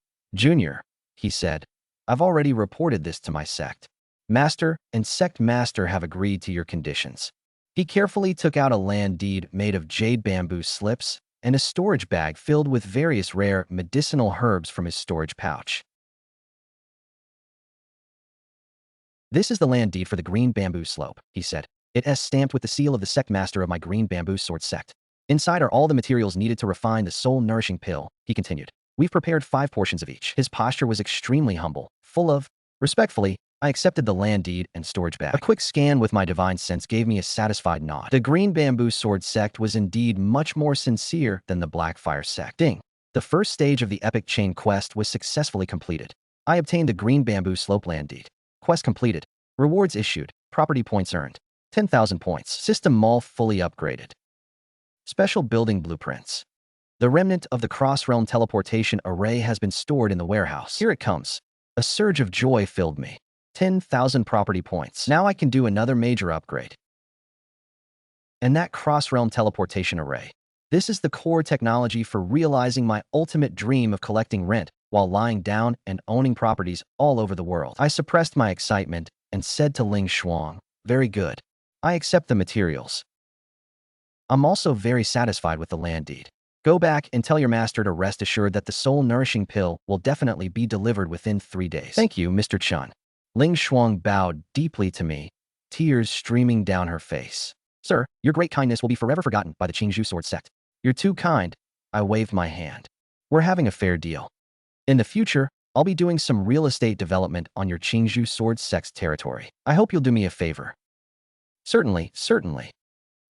he said, I've already reported this to my sect. Master and sect master have agreed to your conditions. He carefully took out a land deed made of jade bamboo slips and a storage bag filled with various rare medicinal herbs from his storage pouch. This is the land deed for the green bamboo slope, he said. It is stamped with the seal of the sect master of my green bamboo sword sect. Inside are all the materials needed to refine the soul-nourishing pill, he continued. We've prepared 5 portions of each. His posture was extremely humble, full of... Respectfully, I accepted the land deed and storage bag. A quick scan with my divine sense gave me a satisfied nod. The green bamboo sword sect was indeed much more sincere than the Blackfire sect. Ding! The first stage of the epic chain quest was successfully completed. I obtained the green bamboo slope land deed. Quest completed. Rewards issued. Property points earned. 10,000 points. System mall fully upgraded. Special building blueprints. The remnant of the cross-realm teleportation array has been stored in the warehouse. Here it comes. A surge of joy filled me. 10,000 property points. Now I can do another major upgrade. And that cross-realm teleportation array. This is the core technology for realizing my ultimate dream of collecting rent while lying down and owning properties all over the world. I suppressed my excitement and said to Ling Shuang, very good. I accept the materials. I'm also very satisfied with the land deed. Go back and tell your master to rest assured that the soul-nourishing pill will definitely be delivered within 3 days. Thank you, Mr. Chun. Ling Shuang bowed deeply to me, tears streaming down her face. Sir, your great kindness will be forever forgotten by the Qingzhou Sword Sect. You're too kind. I waved my hand. We're having a fair deal. In the future, I'll be doing some real estate development on your Qingzhou Sword Sect's territory. I hope you'll do me a favor. Certainly.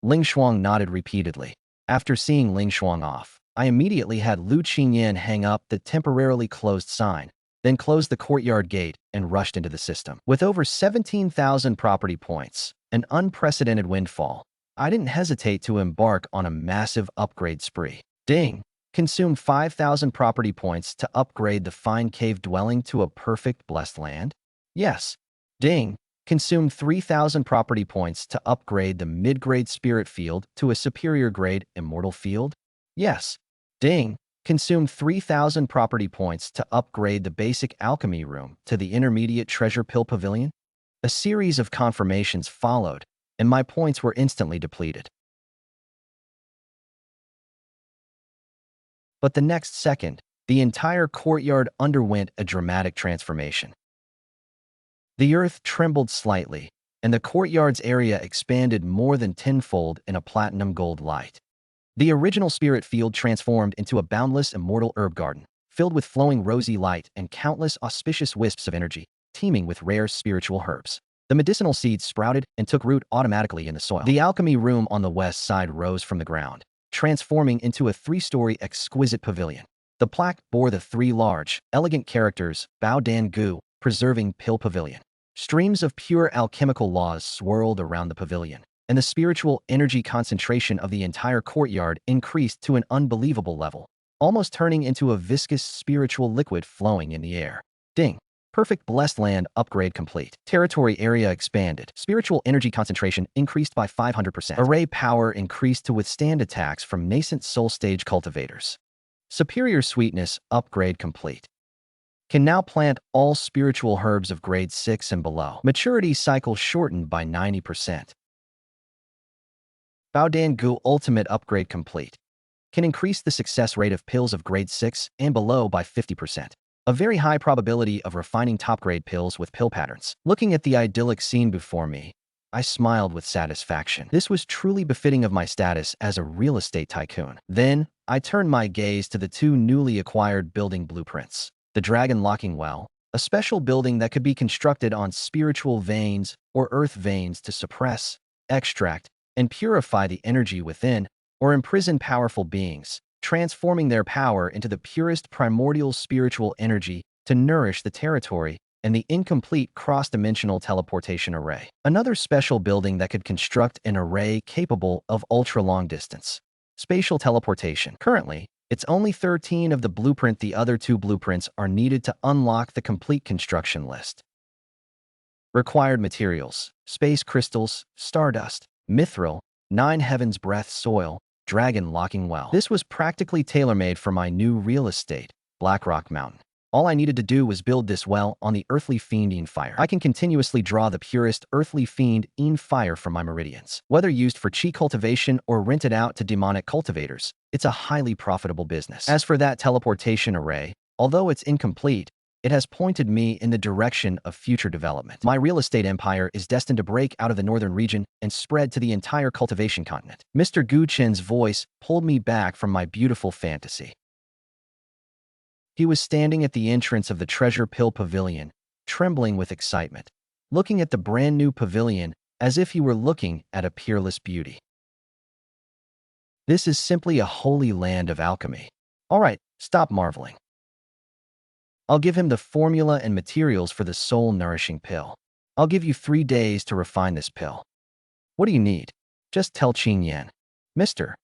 Ling Shuang nodded repeatedly. After seeing Ling Shuang off, I immediately had Lu Qingyan hang up the temporarily closed sign, then closed the courtyard gate and rushed into the system. With over 17,000 property points, an unprecedented windfall, I didn't hesitate to embark on a massive upgrade spree. Ding! Consume 5,000 property points to upgrade the fine cave dwelling to a perfect blessed land? Yes. Ding! Consume 3,000 property points to upgrade the mid-grade spirit field to a superior grade immortal field? Yes. Ding. Consume 3,000 property points to upgrade the basic alchemy room to the intermediate treasure pill pavilion? A series of confirmations followed, and my points were instantly depleted. But the next second, the entire courtyard underwent a dramatic transformation. The earth trembled slightly, and the courtyard's area expanded more than tenfold in a platinum gold light. The original spirit field transformed into a boundless immortal herb garden, filled with flowing rosy light and countless auspicious wisps of energy, teeming with rare spiritual herbs. The medicinal seeds sprouted and took root automatically in the soil. The alchemy room on the west side rose from the ground, transforming into a 3-story exquisite pavilion. The plaque bore the 3 large, elegant characters, Bao Dan Gu, preserving Pill Pavilion. Streams of pure alchemical laws swirled around the pavilion, and the spiritual energy concentration of the entire courtyard increased to an unbelievable level, almost turning into a viscous spiritual liquid flowing in the air. Ding. Perfect blessed land upgrade complete. Territory area expanded. Spiritual energy concentration increased by 500%. Array power increased to withstand attacks from nascent soul stage cultivators. Superior sweetness upgrade complete. Can now plant all spiritual herbs of grade 6 and below. Maturity cycle shortened by 90%. Bao Dan Gu ultimate upgrade complete. Can increase the success rate of pills of grade 6 and below by 50%. A very high probability of refining top-grade pills with pill patterns. Looking at the idyllic scene before me, I smiled with satisfaction. This was truly befitting of my status as a real estate tycoon. Then, I turned my gaze to the 2 newly acquired building blueprints. The Dragon Locking Well, a special building that could be constructed on spiritual veins or earth veins to suppress, extract, and purify the energy within, or imprison powerful beings, transforming their power into the purest primordial spiritual energy to nourish the territory, and the incomplete cross-dimensional teleportation array. Another special building that could construct an array capable of ultra-long distance. Spatial teleportation. Currently, it's only 13 of the blueprint. The other 2 blueprints are needed to unlock the complete construction list. Required materials: space crystals, stardust, mithril, 9 heavens breath soil, Dragon Locking Well. This was practically tailor-made for my new real estate, Blackrock Mountain. All I needed to do was build this well on the earthly fiend fire. I can continuously draw the purest earthly fiend fire from my meridians. Whether used for chi cultivation or rented out to demonic cultivators, it's a highly profitable business. As for that teleportation array, although it's incomplete, it has pointed me in the direction of future development. My real estate empire is destined to break out of the northern region and spread to the entire cultivation continent. Mr. Gu Chen's voice pulled me back from my beautiful fantasy. He was standing at the entrance of the Treasure Pill Pavilion, trembling with excitement, looking at the brand new pavilion as if he were looking at a peerless beauty. This is simply a holy land of alchemy. All right, stop marveling. I'll give him the formula and materials for the soul-nourishing pill. I'll give you 3 days to refine this pill. What do you need? Just tell Qing Yan. Mr.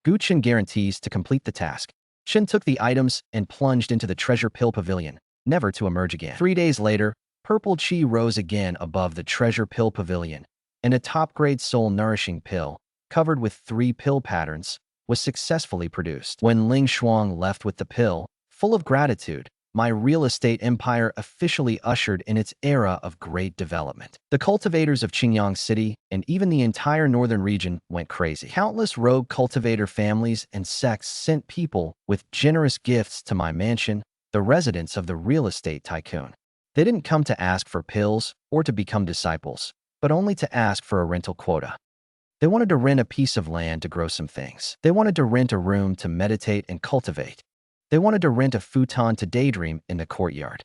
Gu Chen guarantees to complete the task. Chen took the items and plunged into the Treasure Pill Pavilion, never to emerge again. 3 days later, purple chi rose again above the Treasure Pill Pavilion, and a top-grade soul-nourishing pill, covered with 3 pill patterns, was successfully produced. When Ling Shuang left with the pill, full of gratitude, my real estate empire officially ushered in its era of great development. The cultivators of Qingyang City and even the entire northern region went crazy. Countless rogue cultivator families and sects sent people with generous gifts to my mansion, the residence of the real estate tycoon. They didn't come to ask for pills or to become disciples, but only to ask for a rental quota. They wanted to rent a piece of land to grow some things. They wanted to rent a room to meditate and cultivate. They wanted to rent a futon to daydream in the courtyard.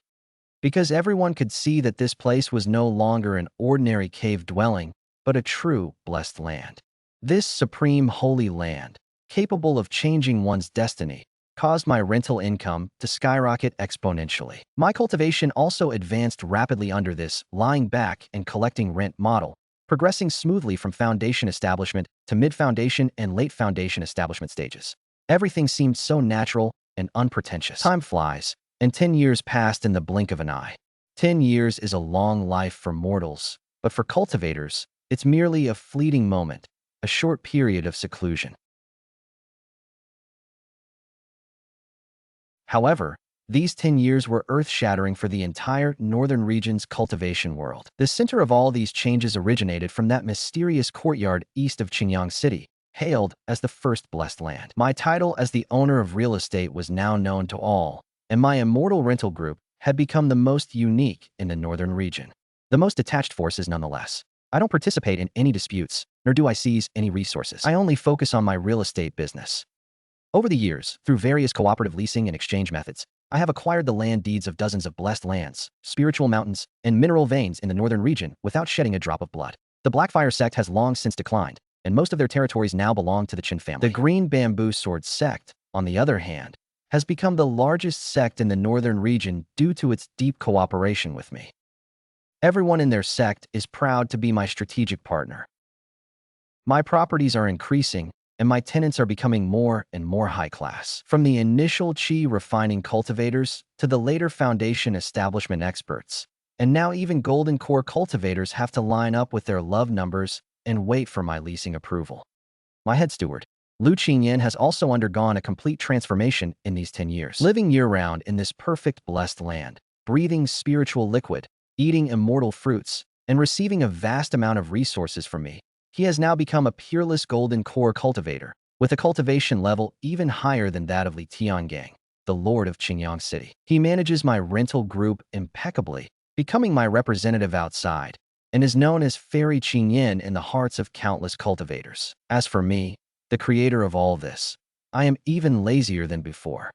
Because everyone could see that this place was no longer an ordinary cave dwelling, but a true blessed land. This supreme holy land, capable of changing one's destiny, caused my rental income to skyrocket exponentially. My cultivation also advanced rapidly under this lying back and collecting rent model, progressing smoothly from foundation establishment to mid-foundation and late foundation establishment stages. Everything seemed so natural and unpretentious. Time flies, and 10 years passed in the blink of an eye. 10 years is a long life for mortals, but for cultivators, it's merely a fleeting moment, a short period of seclusion. However, these 10 years were earth-shattering for the entire northern region's cultivation world. The center of all these changes originated from that mysterious courtyard east of Qingyang City, hailed as the first blessed land. My title as the owner of real estate was now known to all, and my immortal rental group had become the most unique in the northern region. The most detached forces nonetheless. I don't participate in any disputes, nor do I seize any resources. I only focus on my real estate business. Over the years, through various cooperative leasing and exchange methods, I have acquired the land deeds of dozens of blessed lands, spiritual mountains, and mineral veins in the northern region without shedding a drop of blood. The Blackfire sect has long since declined, and most of their territories now belong to the Chen family. The Green Bamboo Sword sect, on the other hand, has become the largest sect in the northern region due to its deep cooperation with me. Everyone in their sect is proud to be my strategic partner. My properties are increasing, and my tenants are becoming more and more high class. From the initial chi refining cultivators to the later foundation establishment experts, and now even golden core cultivators have to line up with their love numbers and wait for my leasing approval. My head steward, Lu Qingyan, has also undergone a complete transformation in these 10 years. Living year-round in this perfect blessed land, breathing spiritual liquid, eating immortal fruits, and receiving a vast amount of resources from me, he has now become a peerless golden core cultivator, with a cultivation level even higher than that of Li Tiangang, the lord of Qingyang City. He manages my rental group impeccably, becoming my representative outside, and is known as Fairy Qingyan in the hearts of countless cultivators. As for me, the creator of all this, I am even lazier than before.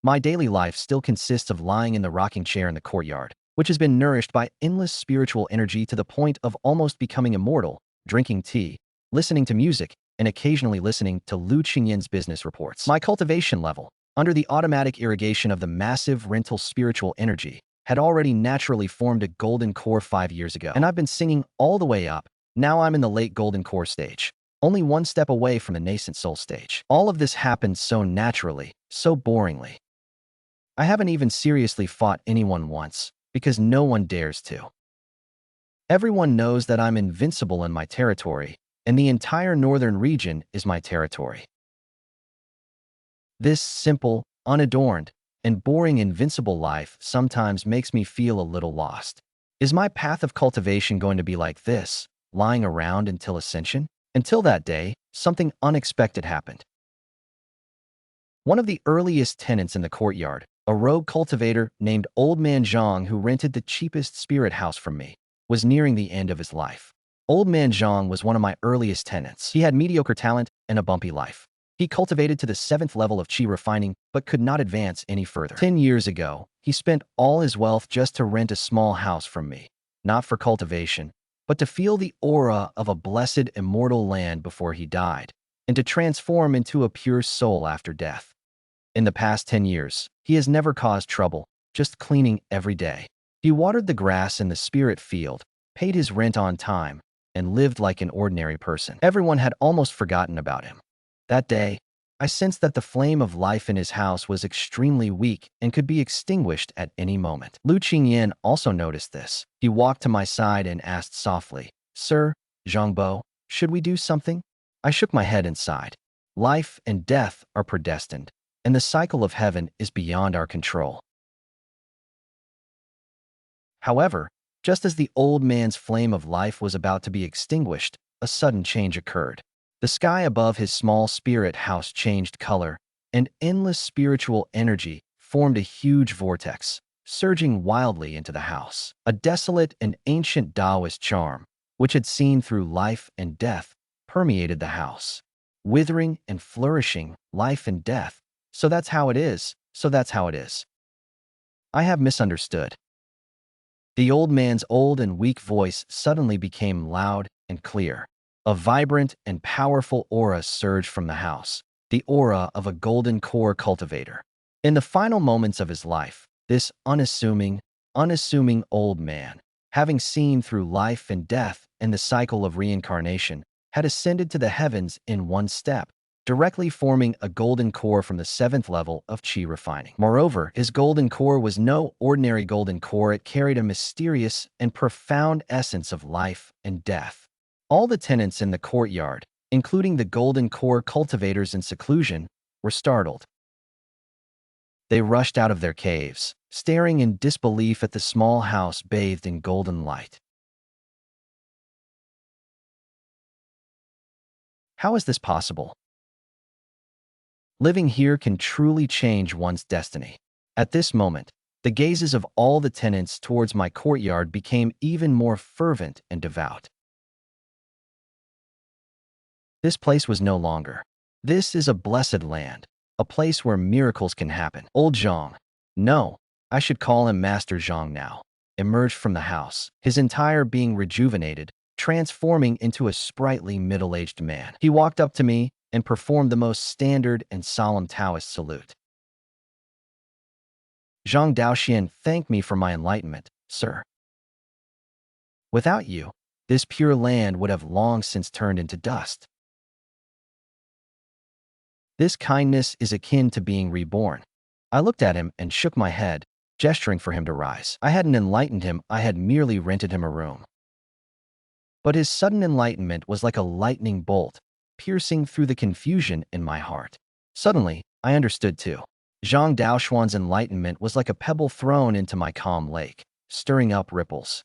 My daily life still consists of lying in the rocking chair in the courtyard, which has been nourished by endless spiritual energy to the point of almost becoming immortal, drinking tea, listening to music, and occasionally listening to Lu Qingyan's business reports. My cultivation level, under the automatic irrigation of the massive rental spiritual energy, had already naturally formed a golden core 5 years ago, and I've been singing all the way up. Now I'm in the late golden core stage, only one step away from the nascent soul stage. All of this happened so naturally, so boringly. I haven't even seriously fought anyone once, because no one dares to. Everyone knows that I'm invincible in my territory, and the entire northern region is my territory. This simple, unadorned, and boring invincible life sometimes makes me feel a little lost. Is my path of cultivation going to be like this, lying around until ascension? Until that day, something unexpected happened. One of the earliest tenants in the courtyard, a rogue cultivator named Old Man Zhang, who rented the cheapest spirit house from me, was nearing the end of his life. Old Man Zhang was one of my earliest tenants. He had mediocre talent and a bumpy life. He cultivated to the 7th level of chi refining, but could not advance any further. 10 years ago, he spent all his wealth just to rent a small house from me, not for cultivation, but to feel the aura of a blessed immortal land before he died, and to transform into a pure soul after death. In the past 10 years, he has never caused trouble, just cleaning every day. He watered the grass in the spirit field, paid his rent on time, and lived like an ordinary person. Everyone had almost forgotten about him. That day, I sensed that the flame of life in his house was extremely weak and could be extinguished at any moment. Lu Qingyan also noticed this. He walked to my side and asked softly, "Sir, Zhangbo, should we do something?" I shook my head and sighed. Life and death are predestined, and the cycle of heaven is beyond our control. However, just as the old man's flame of life was about to be extinguished, a sudden change occurred. The sky above his small spirit house changed color, and endless spiritual energy formed a huge vortex, surging wildly into the house. A desolate and ancient Taoist charm, which had seen through life and death, permeated the house. Withering and flourishing, life and death. So that's how it is, so that's how it is. I have misunderstood. The old man's old and weak voice suddenly became loud and clear. A vibrant and powerful aura surged from the house, the aura of a golden core cultivator. In the final moments of his life, this unassuming old man, having seen through life and death and the cycle of reincarnation, had ascended to the heavens in one step, directly forming a golden core from the 7th level of Qi refining. Moreover, his golden core was no ordinary golden core. It carried a mysterious and profound essence of life and death. All the tenants in the courtyard, including the golden core cultivators in seclusion, were startled. They rushed out of their caves, staring in disbelief at the small house bathed in golden light. How is this possible? Living here can truly change one's destiny. At this moment, the gazes of all the tenants towards my courtyard became even more fervent and devout. This place was no longer. This is a blessed land, a place where miracles can happen. Old Zhang, no, I should call him Master Zhang now, emerged from the house, his entire being rejuvenated, transforming into a sprightly middle-aged man. He walked up to me and performed the most standard and solemn Taoist salute. Zhang Daoxian thanked me for my enlightenment, sir. Without you, this pure land would have long since turned into dust. This kindness is akin to being reborn. I looked at him and shook my head, gesturing for him to rise. I hadn't enlightened him, I had merely rented him a room. But his sudden enlightenment was like a lightning bolt, piercing through the confusion in my heart. Suddenly, I understood too. Zhang Daoxuan's enlightenment was like a pebble thrown into my calm lake, stirring up ripples.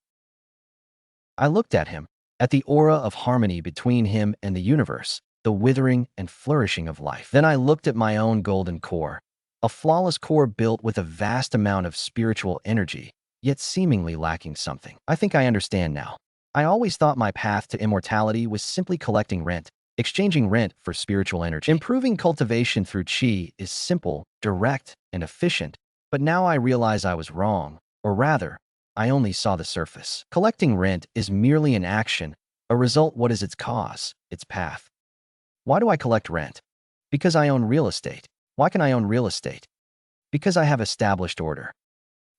I looked at him, at the aura of harmony between him and the universe, the withering and flourishing of life. Then I looked at my own golden core, a flawless core built with a vast amount of spiritual energy, yet seemingly lacking something. I think I understand now. I always thought my path to immortality was simply collecting rent, exchanging rent for spiritual energy. Improving cultivation through Qi is simple, direct, and efficient, but now I realize I was wrong, or rather, I only saw the surface. Collecting rent is merely an action, a result. What is its cause, its path? Why do I collect rent? Because I own real estate. Why can I own real estate? Because I have established order.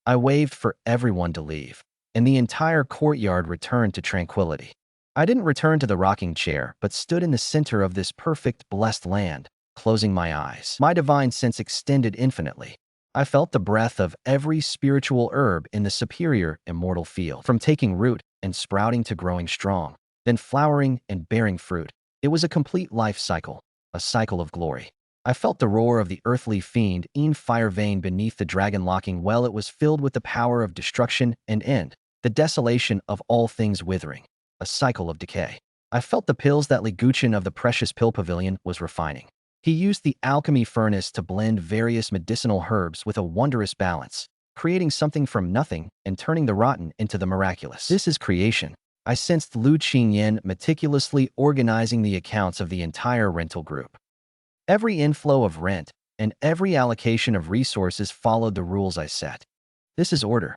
I waved for everyone to leave, and the entire courtyard returned to tranquility. I didn't return to the rocking chair, but stood in the center of this perfect, blessed land, closing my eyes. My divine sense extended infinitely. I felt the breath of every spiritual herb in the superior, immortal field, from taking root and sprouting to growing strong, then flowering and bearing fruit. It was a complete life cycle, a cycle of glory. I felt the roar of the earthly fiend in fire vein beneath the dragon-locking well. It was filled with the power of destruction and end, the desolation of all things withering, a cycle of decay. I felt the pills that Li Guchen of the precious pill pavilion was refining. He used the alchemy furnace to blend various medicinal herbs with a wondrous balance, creating something from nothing and turning the rotten into the miraculous. This is creation. I sensed Lu Qingyan meticulously organizing the accounts of the entire rental group. Every inflow of rent and every allocation of resources followed the rules I set. This is order.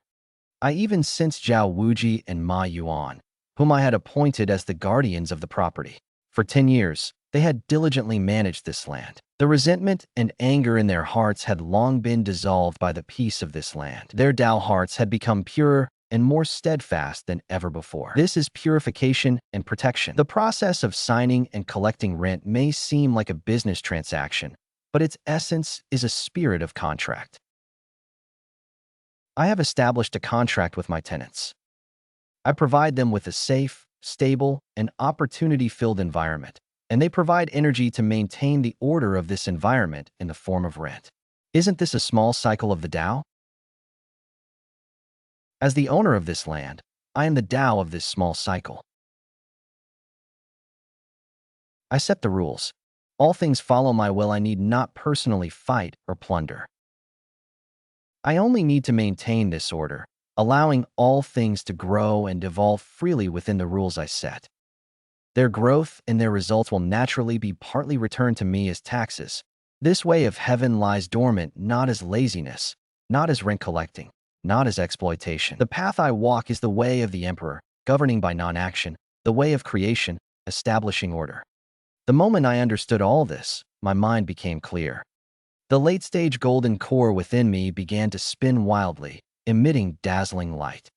I even sensed Zhao Wuji and Ma Yuan, whom I had appointed as the guardians of the property. For 10 years, they had diligently managed this land. The resentment and anger in their hearts had long been dissolved by the peace of this land. Their Dao hearts had become purer and more steadfast than ever before. This is purification and protection. The process of signing and collecting rent may seem like a business transaction, but its essence is a spirit of contract. I have established a contract with my tenants. I provide them with a safe, stable, and opportunity-filled environment, and they provide energy to maintain the order of this environment in the form of rent. Isn't this a small cycle of the Tao? As the owner of this land, I am the Tao of this small cycle. I set the rules. All things follow my will. I need not personally fight or plunder. I only need to maintain this order, allowing all things to grow and evolve freely within the rules I set. Their growth and their results will naturally be partly returned to me as taxes. This way of heaven lies dormant not as laziness, not as rent collecting, not as exploitation. The path I walk is the way of the emperor, governing by non-action, the way of creation, establishing order. The moment I understood all this, my mind became clear. The late-stage golden core within me began to spin wildly, emitting dazzling light.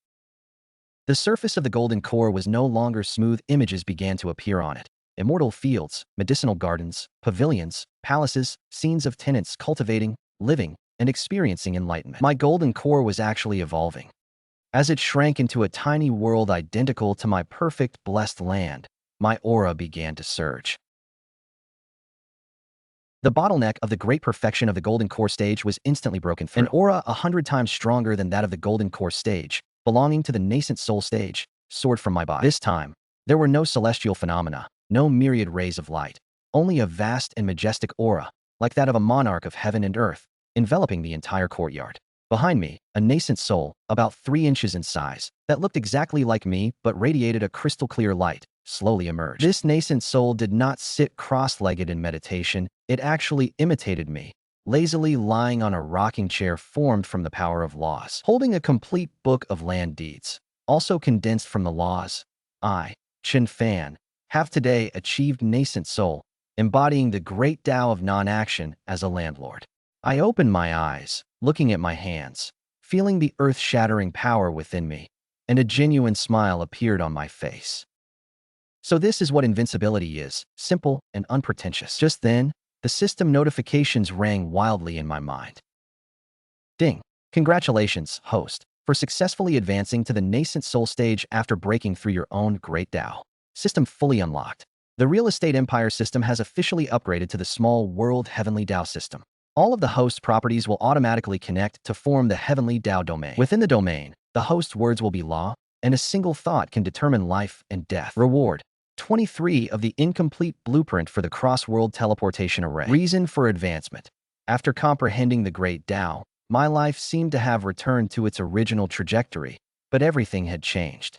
The surface of the golden core was no longer smooth. Images began to appear on it. immortal fields, medicinal gardens, pavilions, palaces, scenes of tenants cultivating, living, and experiencing enlightenment. My golden core was actually evolving. As it shrank into a tiny world identical to my perfect, blessed land, my aura began to surge. The bottleneck of the great perfection of the Golden Core stage was instantly broken through. An aura 100 times stronger than that of the Golden Core stage, belonging to the nascent soul stage, soared from my body. This time, there were no celestial phenomena, no myriad rays of light, only a vast and majestic aura, like that of a monarch of heaven and earth, enveloping the entire courtyard. Behind me, a nascent soul, about 3 inches in size, that looked exactly like me but radiated a crystal-clear light, slowly emerged. This nascent soul did not sit cross-legged in meditation, it actually imitated me, lazily lying on a rocking chair formed from the power of laws. Holding a complete book of land deeds, also condensed from the laws, I, Chen Fan, have today achieved nascent soul, embodying the great Tao of non-action as a landlord. I opened my eyes, looking at my hands, feeling the earth-shattering power within me, and a genuine smile appeared on my face. So this is what invincibility is, simple and unpretentious. Just then, the system notifications rang wildly in my mind. Ding! Congratulations, host, for successfully advancing to the nascent soul stage after breaking through your own great Tao. System fully unlocked. The real estate empire system has officially upgraded to the small world heavenly Tao system. All of the host properties will automatically connect to form the heavenly Tao domain. Within the domain, the host words will be law, and a single thought can determine life and death. Reward: 23 of the incomplete blueprint for the cross-world teleportation array. Reason for advancement: after comprehending the great Tao, my life seemed to have returned to its original trajectory, but everything had changed.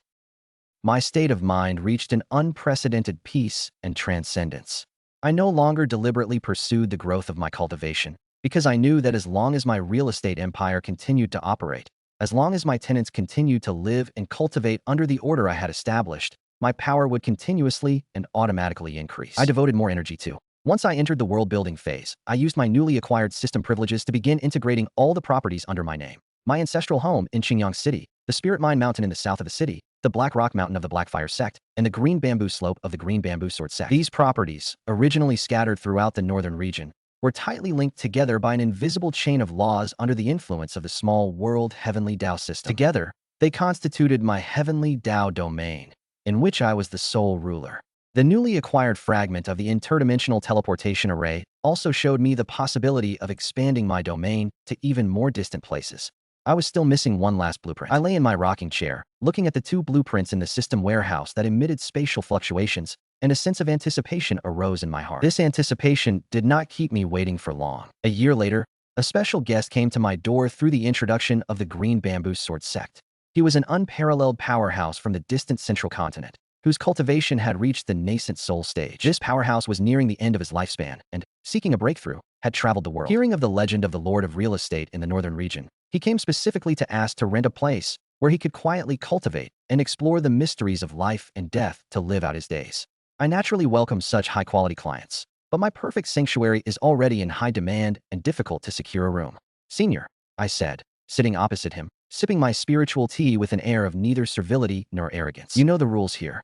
My state of mind reached an unprecedented peace and transcendence. I no longer deliberately pursued the growth of my cultivation, because I knew that as long as my real estate empire continued to operate, as long as my tenants continued to live and cultivate under the order I had established, my power would continuously and automatically increase. I devoted more energy to. Once I entered the world-building phase, I used my newly acquired system privileges to begin integrating all the properties under my name. My ancestral home in Qingyang City, the Spirit Mine Mountain in the south of the city, the Black Rock Mountain of the Blackfire sect, and the Green Bamboo Slope of the Green Bamboo Sword sect. These properties, originally scattered throughout the northern region, were tightly linked together by an invisible chain of laws under the influence of the small world heavenly Tao system. Together, they constituted my heavenly Tao domain, in which I was the sole ruler. The newly acquired fragment of the interdimensional teleportation array also showed me the possibility of expanding my domain to even more distant places. I was still missing one last blueprint. I lay in my rocking chair, looking at the 2 blueprints in the system warehouse that emitted spatial fluctuations, and a sense of anticipation arose in my heart. This anticipation did not keep me waiting for long. A year later, a special guest came to my door through the introduction of the Green Bamboo Sword sect. He was an unparalleled powerhouse from the distant central continent, whose cultivation had reached the nascent soul stage. This powerhouse was nearing the end of his lifespan and, seeking a breakthrough, had traveled the world. Hearing of the legend of the Lord of Real Estate in the northern region, he came specifically to ask to rent a place where he could quietly cultivate and explore the mysteries of life and death to live out his days. I naturally welcome such high-quality clients, but my perfect sanctuary is already in high demand and difficult to secure a room. Senior, I said, sitting opposite him, sipping my spiritual tea with an air of neither servility nor arrogance. You know the rules here.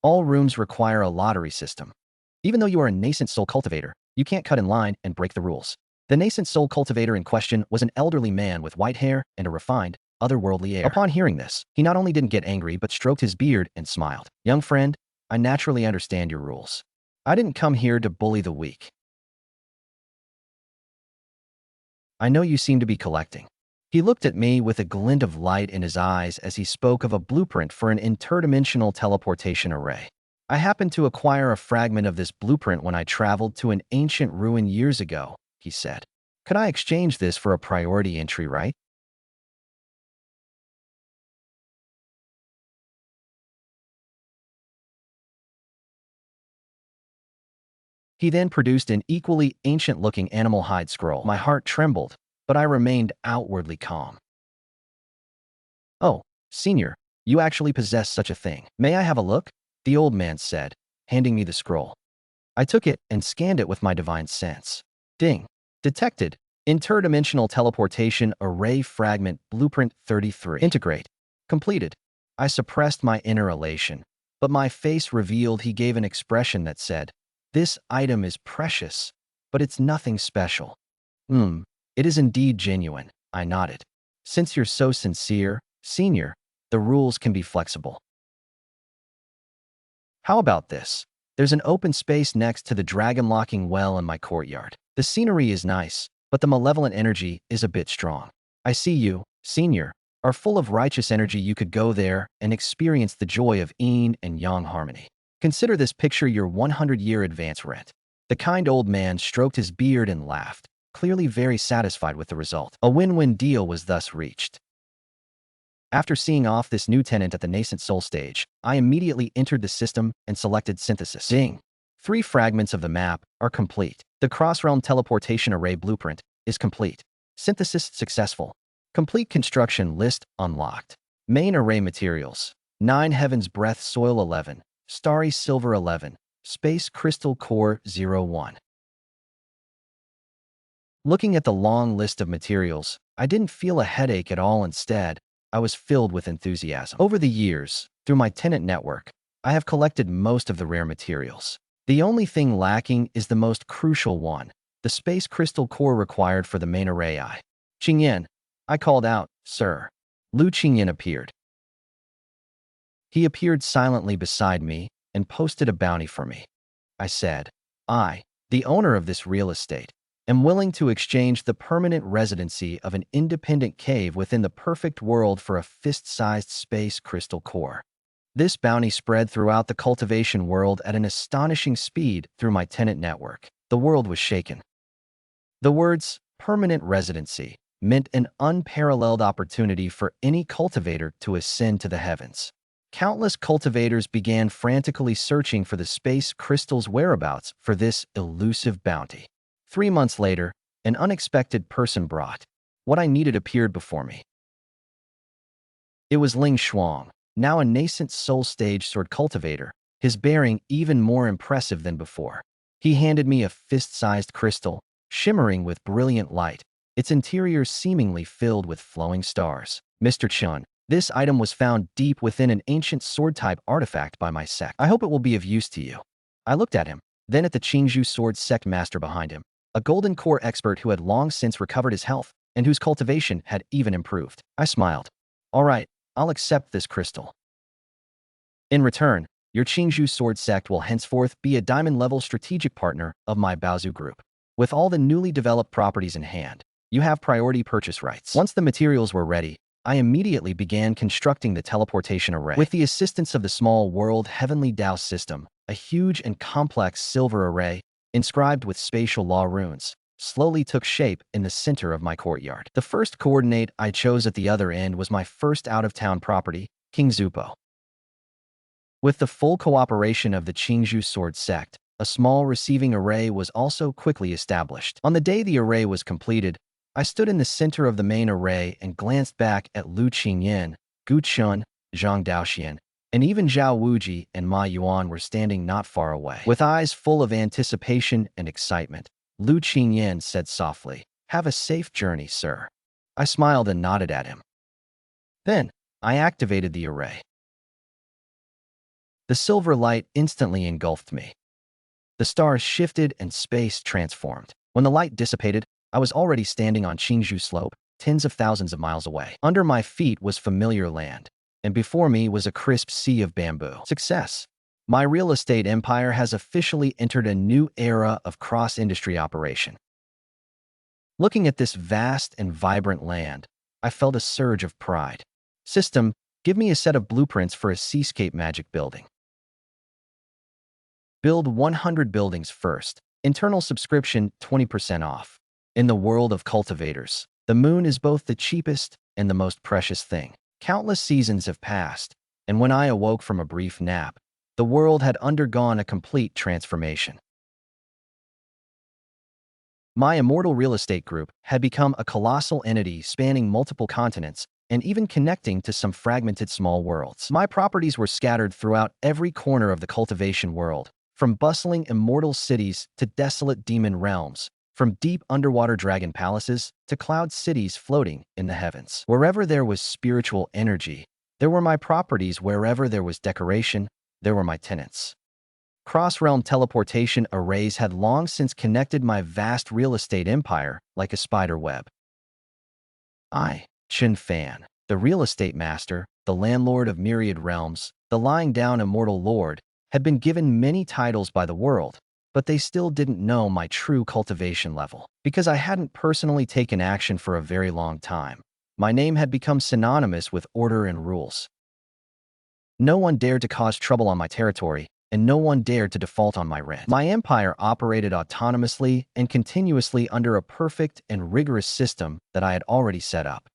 All rooms require a lottery system. Even though you are a nascent soul cultivator, you can't cut in line and break the rules. The nascent soul cultivator in question was an elderly man with white hair and a refined, otherworldly air. Upon hearing this, he not only didn't get angry but stroked his beard and smiled. Young friend, I naturally understand your rules. I didn't come here to bully the weak. I know you seem to be collecting. He looked at me with a glint of light in his eyes as he spoke of a blueprint for an interdimensional teleportation array. I happened to acquire a fragment of this blueprint when I traveled to an ancient ruin years ago, he said. Could I exchange this for a priority entry right? He then produced an equally ancient-looking animal hide scroll. My heart trembled, but I remained outwardly calm. Oh, senior, you actually possess such a thing. May I have a look? The old man said, handing me the scroll. I took it and scanned it with my divine sense. Ding. Detected. Interdimensional teleportation array fragment blueprint 33. Integrate. Completed. I suppressed my inner elation, but my face revealed he gave an expression that said, "This item is precious, but it's nothing special." It is indeed genuine, I nodded. Since you're so sincere, senior, the rules can be flexible. How about this? There's an open space next to the dragon-locking well in my courtyard. The scenery is nice, but the malevolent energy is a bit strong. I see you, senior, are full of righteous energy. You could go there and experience the joy of yin and yang harmony. Consider this picture your 100-year advance rent. The kind old man stroked his beard and laughed, clearly very satisfied with the result. A win-win deal was thus reached. After seeing off this new tenant at the nascent soul stage, I immediately entered the system and selected synthesis. Ding! 3 fragments of the map are complete. The cross-realm teleportation array blueprint is complete. Synthesis successful. Complete construction list unlocked. Main array materials: 9 Heaven's Breath Soil 11, Starry Silver 11, Space Crystal Core 01. Looking at the long list of materials, I didn't feel a headache at all. Instead, I was filled with enthusiasm. Over the years, through my tenant network, I have collected most of the rare materials. The only thing lacking is the most crucial one, the space crystal core required for the main array. Qingyan, I called out, "Sir." Lu Qingyan appeared. He appeared silently beside me and posted a bounty for me. I said, "I, the owner of this real estate, am willing to exchange the permanent residency of an independent cave within the perfect world for a fist-sized space crystal core." This bounty spread throughout the cultivation world at an astonishing speed through my tenant network. The world was shaken. The words "permanent residency" meant an unparalleled opportunity for any cultivator to ascend to the heavens. Countless cultivators began frantically searching for the space crystal's whereabouts for this elusive bounty. 3 months later, an unexpected person brought what I needed appeared before me. It was Ling Shuang, now a nascent soul stage sword cultivator, his bearing even more impressive than before. He handed me a fist-sized crystal, shimmering with brilliant light, its interior seemingly filled with flowing stars. "Mr. Chen, this item was found deep within an ancient sword-type artifact by my sect. I hope it will be of use to you." I looked at him, then at the Qingzhou sword sect master behind him, a golden core expert who had long since recovered his health and whose cultivation had even improved. I smiled. "All right, I'll accept this crystal. In return, your Qingzhou sword sect will henceforth be a diamond-level strategic partner of my Baozu group. With all the newly developed properties in hand, you have priority purchase rights." Once the materials were ready, I immediately began constructing the teleportation array. With the assistance of the small world heavenly Dao system, a huge and complex silver array, inscribed with spatial law runes, slowly took shape in the center of my courtyard. The first coordinate I chose at the other end was my first out-of-town property, King Zupo. With the full cooperation of the Qingzhou sword sect, a small receiving array was also quickly established. On the day the array was completed, I stood in the center of the main array and glanced back at Lu Qingyan, Gu Chun, Zhang Daoxian, and even Zhao Wuji and Ma Yuan were standing not far away. With eyes full of anticipation and excitement, Lu Qingyan said softly, "Have a safe journey, sir." I smiled and nodded at him. Then, I activated the array. The silver light instantly engulfed me. The stars shifted and space transformed. When the light dissipated, I was already standing on Qingzhou Slope, tens of thousands of miles away. Under my feet was familiar land, and before me was a crisp sea of bamboo. Success! My real estate empire has officially entered a new era of cross-industry operation. Looking at this vast and vibrant land, I felt a surge of pride. System, give me a set of blueprints for a seascape magic building. Build 100 buildings first. Internal subscription 20% off. In the world of cultivators, the moon is both the cheapest and the most precious thing. Countless seasons have passed, and when I awoke from a brief nap, the world had undergone a complete transformation. My immortal real estate group had become a colossal entity spanning multiple continents and even connecting to some fragmented small worlds. My properties were scattered throughout every corner of the cultivation world, from bustling immortal cities to desolate demon realms, from deep underwater dragon palaces to cloud cities floating in the heavens. Wherever there was spiritual energy, there were my properties. Wherever there was decoration, there were my tenants. Cross-realm teleportation arrays had long since connected my vast real estate empire like a spider web. I, Chen Fan, the real estate master, the landlord of myriad realms, the lying down immortal lord, had been given many titles by the world, but they still didn't know my true cultivation level. Because I hadn't personally taken action for a very long time, my name had become synonymous with order and rules. No one dared to cause trouble on my territory, and no one dared to default on my rent. My empire operated autonomously and continuously under a perfect and rigorous system that I had already set up.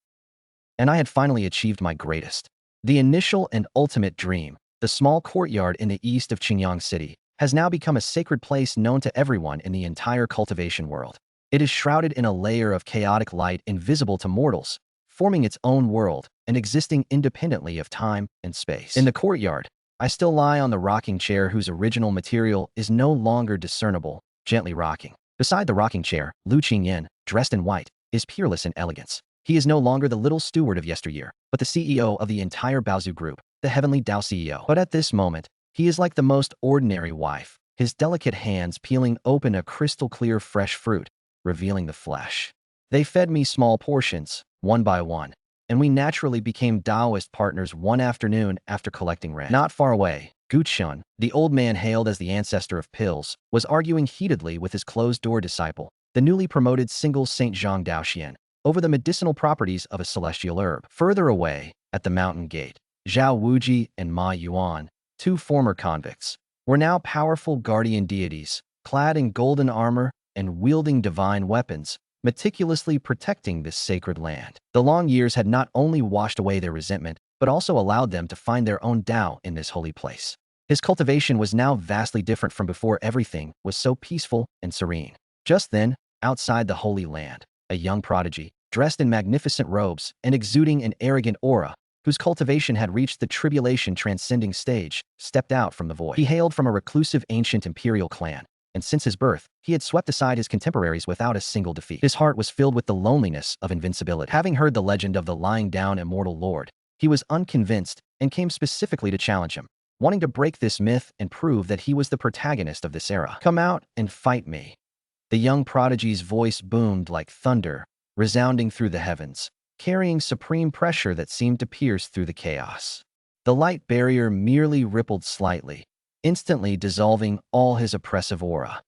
And I had finally achieved my greatest. The initial and ultimate dream, the small courtyard in the east of Qingyang City, has now become a sacred place known to everyone in the entire cultivation world. It is shrouded in a layer of chaotic light invisible to mortals, forming its own world and existing independently of time and space. In the courtyard, I still lie on the rocking chair whose original material is no longer discernible, gently rocking. Beside the rocking chair, Lu Qingyan, dressed in white, is peerless in elegance. He is no longer the little steward of yesteryear, but the CEO of the entire Baozu Group, the heavenly Dao CEO. But at this moment, he is like the most ordinary wife, his delicate hands peeling open a crystal-clear fresh fruit, revealing the flesh. They fed me small portions, one by one, and we naturally became Taoist partners one afternoon after collecting rent. Not far away, Gu Chun, the old man hailed as the ancestor of pills, was arguing heatedly with his closed-door disciple, the newly promoted single Saint Zhang Daoxian, over the medicinal properties of a celestial herb. Further away, at the mountain gate, Zhao Wuji and Ma Yuan, two former convicts, were now powerful guardian deities, clad in golden armor and wielding divine weapons, meticulously protecting this sacred land. The long years had not only washed away their resentment, but also allowed them to find their own Tao in this holy place. His cultivation was now vastly different from before. Everything was so peaceful and serene. Just then, outside the holy land, a young prodigy, dressed in magnificent robes and exuding an arrogant aura, whose cultivation had reached the tribulation-transcending stage, stepped out from the void. He hailed from a reclusive ancient imperial clan, and since his birth, he had swept aside his contemporaries without a single defeat. His heart was filled with the loneliness of invincibility. Having heard the legend of the lying down immortal lord, he was unconvinced and came specifically to challenge him, wanting to break this myth and prove that he was the protagonist of this era. "Come out and fight me." The young prodigy's voice boomed like thunder, resounding through the heavens, carrying supreme pressure that seemed to pierce through the chaos. The light barrier merely rippled slightly, instantly dissolving all his oppressive aura.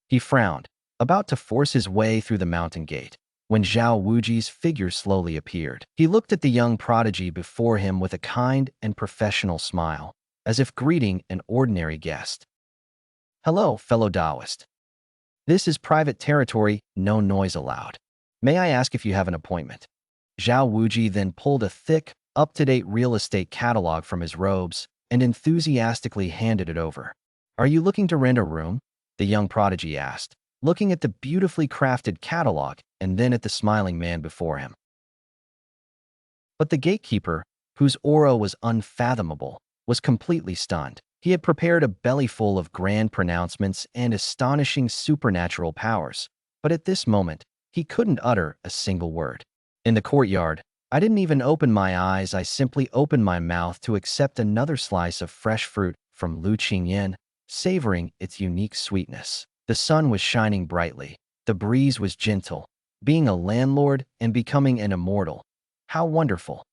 He frowned, about to force his way through the mountain gate, when Zhao Wuji's figure slowly appeared. He looked at the young prodigy before him with a kind and professional smile, as if greeting an ordinary guest. "Hello, fellow Taoist. This is private territory, no noise allowed. May I ask if you have an appointment?" Zhao Wuji then pulled a thick, up-to-date real estate catalog from his robes and enthusiastically handed it over. "Are you looking to rent a room?" the young prodigy asked, looking at the beautifully crafted catalog and then at the smiling man before him. But the gatekeeper, whose aura was unfathomable, was completely stunned. He had prepared a bellyful of grand pronouncements and astonishing supernatural powers, but at this moment, he couldn't utter a single word. In the courtyard, I didn't even open my eyes. I simply opened my mouth to accept another slice of fresh fruit from Lu Qingyan, savoring its unique sweetness. The sun was shining brightly. The breeze was gentle. Being a landlord and becoming an immortal. How wonderful.